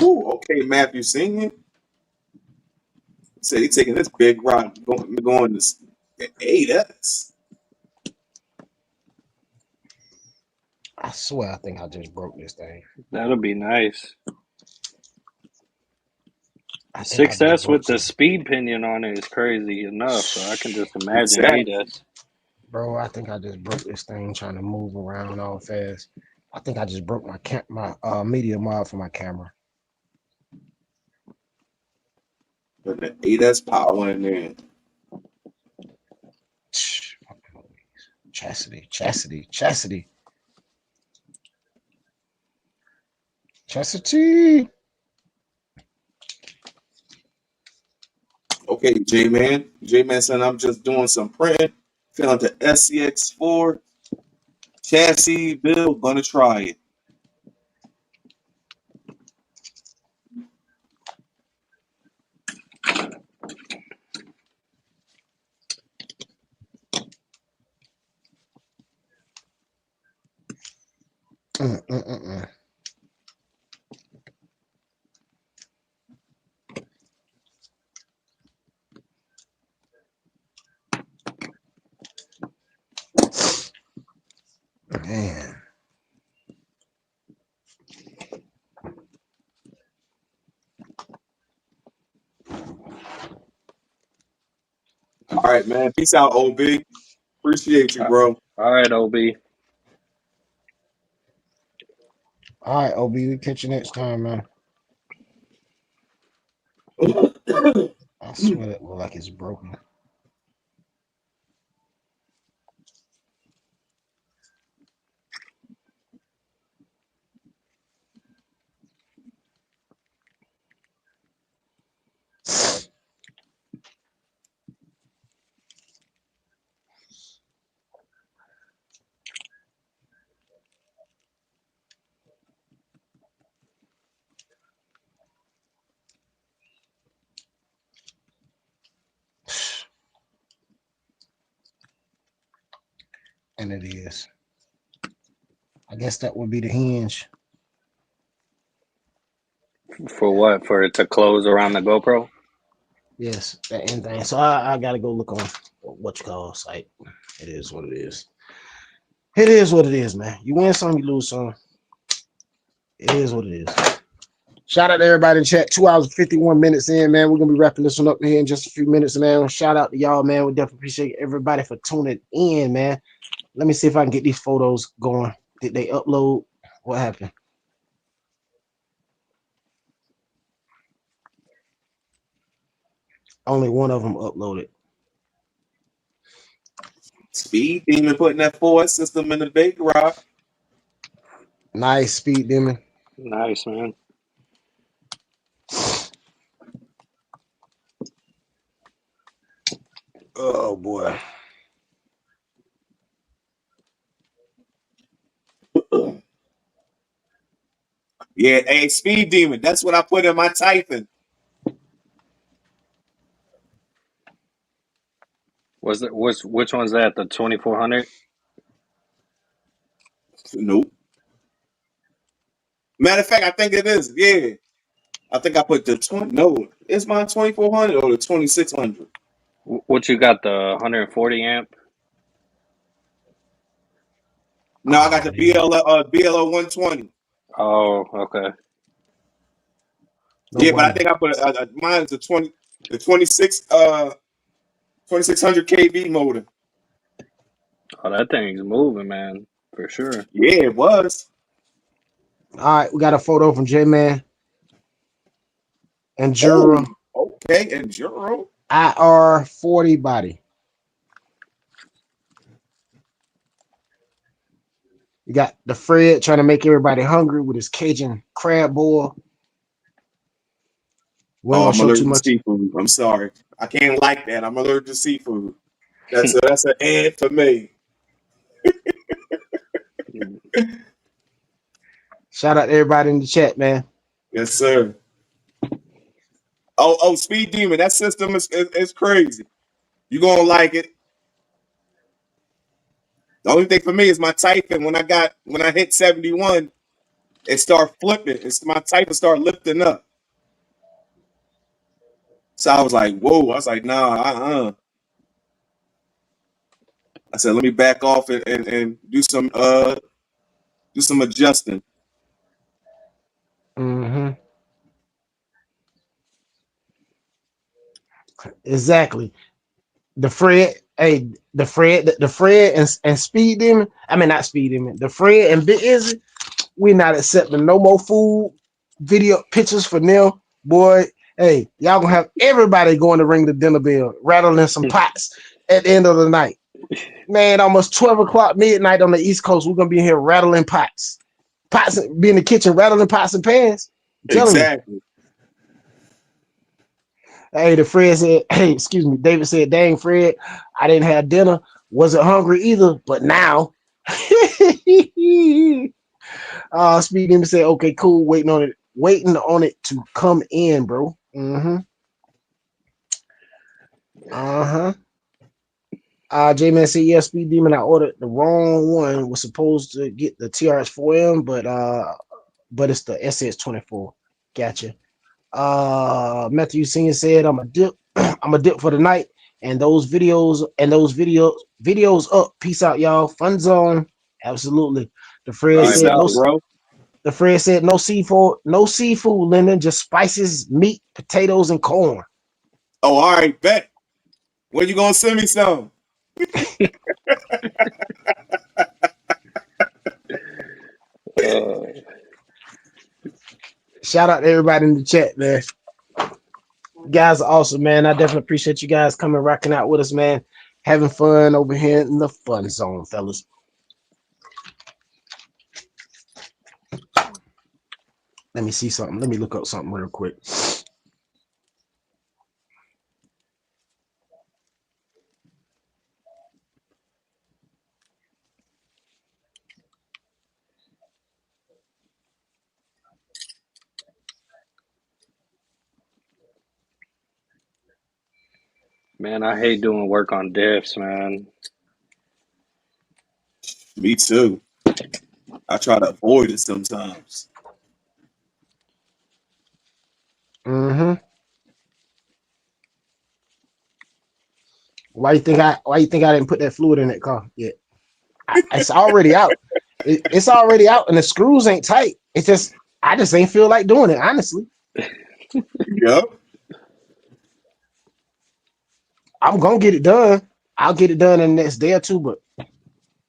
Ooh, okay, Matthew singing. He said he's taking this big rock, going to 8S. I swear I think I just broke this thing. That'll be nice. I think I just 6S broke with the something. speed pinion on it is crazy enough, so I can just imagine Exactly. 8S. Bro, I think I just broke this thing trying to move around all fast. I think I just broke my media mod for my camera. Put the 8S power in there. Chastity. Okay, J-Man. J-Man said, I'm just doing some printing. Feeling the SCX4 chassis build. Gonna try it. Mm, mm, mm, mm. Man. All right, man. Peace out, OB. Appreciate you, bro. All right, OB. All right, OB, we catch you next time, man. I swear that look like it's broken. And it is. I guess that would be the hinge. For what? For it to close around the GoPro? Yes, that end thing. So I gotta go look on what you call site. It is what it is. It is what it is, man. You win some, you lose some. It is what it is. Shout out to everybody in chat. 2 hours and 51 minutes in, man. We're gonna be wrapping this one up here in just a few minutes, man. Shout out to y'all, man. We definitely appreciate everybody for tuning in, man. Let me see if I can get these photos going. Did they upload? What happened? Only one of them uploaded. Speed Demon putting that Ford system in the big rock. Nice, Speed Demon. Nice, man. Oh boy. Yeah, hey, Speed Demon. That's what I put in my typing. Which one's that? The 2400? Nope. Matter of fact, I think it is. Yeah. I think I put the 20. No, it's my 2400 or the 2600. What you got? The 140 amp? No, I got the Damn. BLO 120. Oh, okay. No Yeah, but I wonder. think I put mine is the 2600 kV motor. Oh, that thing's moving, man, for sure. Yeah, it was. All right, we got a photo from J-Man and Oh, Jura okay, Enduro. IR40 body. You got the Fred trying to make everybody hungry with his Cajun crab boil. We ain't Oh, gonna I'm show too allergic to much. seafood. I'm sorry. I can't like that. I'm allergic to seafood. That's an ad for me. Shout out to everybody in the chat, man. Yes, sir. Oh, Speed Demon. That system is crazy. You gonna like it. The only thing for me is my typing. When I hit 71, it start flipping. It's my typing start lifting up. So I was like, whoa. I was like, nah, I said, let me back off and do some adjusting. Mm-hmm. Exactly. The Fred, hey, the Fred and Speed Demon. I mean, not Speed Demon. The Fred and Big Izzy. We not accepting no more food video pictures for them, boy. Hey, y'all gonna have everybody going to ring the dinner bell, rattling some pots at the end of the night. Man, almost 12 o'clock midnight on the East Coast. We're gonna be in here rattling pots. Pots be in the kitchen rattling pots and pans. I'm telling you. Exactly. Hey, the Fred said, hey, excuse me, David said, dang, Fred, I didn't have dinner. Wasn't hungry either, but now. Speed Demon said, okay, cool, waiting on it to come in, bro. Mm-hmm. Uh-huh. J-Man said, yeah, Speed Demon, I ordered the wrong one. Was supposed to get the TRX4M, but it's the SS24. Gotcha. Matthew Senior said, I'm a dip, I'm a dip for the night. And those videos up. Peace out, y'all. Fun zone. Absolutely. The Fred All right, Peace said out, no. Matthew. bro. The Fred said no seafood, Linden, just spices, meat, potatoes, and corn. Oh, all right, bet. When you gonna send me some? Shout out to everybody in the chat, man. You guys are awesome, man. I definitely appreciate you guys coming rocking out with us, man. Having fun over here in the fun zone, fellas. Let me see something. Let me look up something real quick. Man, I hate doing work on diffs, man. Me too. I try to avoid it sometimes. Mm-hmm. Why you think I didn't put that fluid in that car yet? It's already out. It's already out, and the screws ain't tight. It's just I just ain't feel like doing it, honestly. Yep. I'm gonna get it done. I'll get it done in the next day or two, but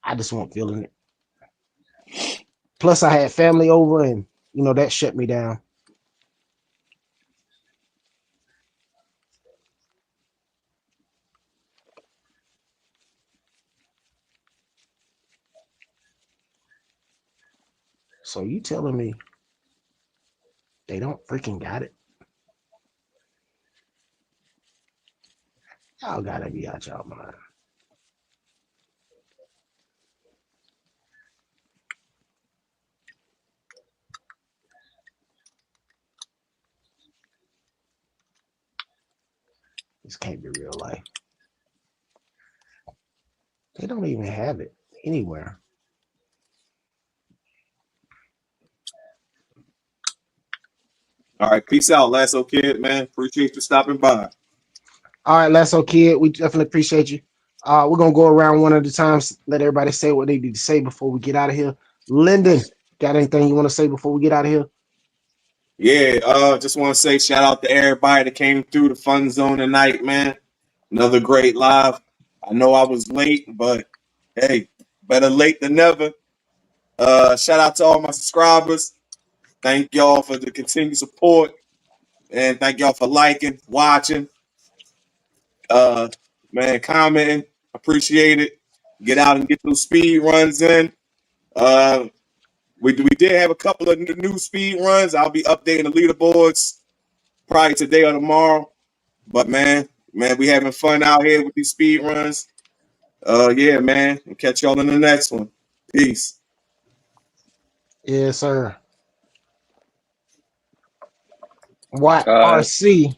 I just won't feeling it. Plus, I had family over, and that shut me down. So you telling me they don't freaking got it? Y'all gotta be out y'all mind. This can't be real life. They don't even have it anywhere. All right, peace out, Lasso Kid, man. Appreciate you stopping by. All right, Lasso Kid, we definitely appreciate you. We're gonna go around one at a time, let everybody say what they need to say before we get out of here. Linden, got anything you want to say before we get out of here? Yeah, just want to say shout out to everybody that came through the fun zone tonight, man. Another great live. I know I was late, but hey, better late than never. Shout out to all my subscribers. Thank y'all for the continued support. And thank y'all for liking, watching, man, commenting. Appreciate it. Get out and get those speed runs in. We did have a couple of new speed runs. I'll be updating the leaderboards probably today or tomorrow. But man, we having fun out here with these speed runs. Yeah, man. And catch y'all in the next one. Peace. Yes, sir. What Uh, RC?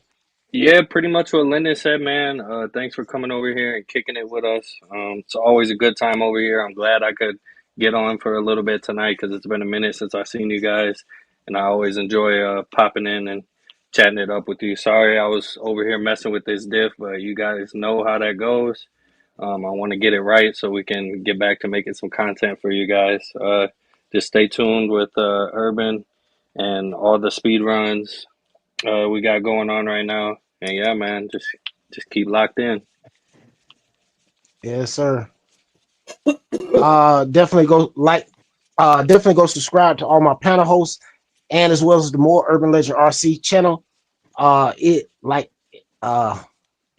yeah, pretty much what Lyndon said, man. Thanks for coming over here and kicking it with us. It's always a good time over here. I'm glad I could get on for a little bit tonight because it's been a minute since I've seen you guys, and I always enjoy popping in and chatting it up with you. Sorry, I was over here messing with this diff, but you guys know how that goes. I want to get it right so we can get back to making some content for you guys. Just stay tuned with Urban and all the speed runs we got going on right now. And yeah, man, just keep locked in. Yes, sir. Definitely go subscribe to all my panel hosts and as well as the More Urban Legend RC channel. It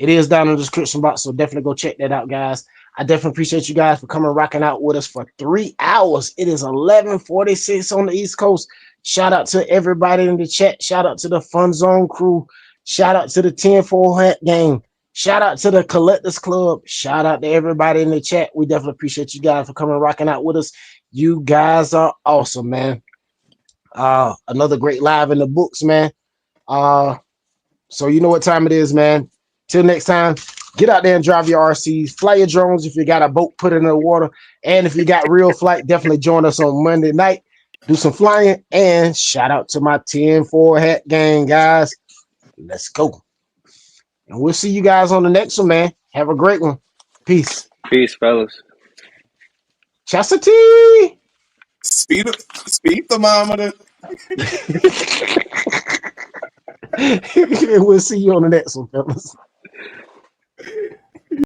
is down in the description box, so definitely go check that out, guys. I definitely appreciate you guys for coming rocking out with us for 3 hours. It is 11:46 on the East Coast. Shout out to everybody in the chat. Shout out to the Fun Zone crew. Shout out to the 10-4 Hat Gang. Shout out to the Collectors Club. Shout out to everybody in the chat. We definitely appreciate you guys for coming rocking out with us. You guys are awesome, man. Another great live in the books, man. So you know what time it is, man. Till next time. Get out there and drive your RCs. Fly your drones if you got a boat, put it in the water. And if you got real flight, definitely join us on Monday night. Do some flying. And shout out to my 10-4 hat gang, guys. Let's go. And we'll see you guys on the next one, man. Have a great one. Peace. Peace, fellas. Chastity. Speed thermometer. We'll see you on the next one, fellas.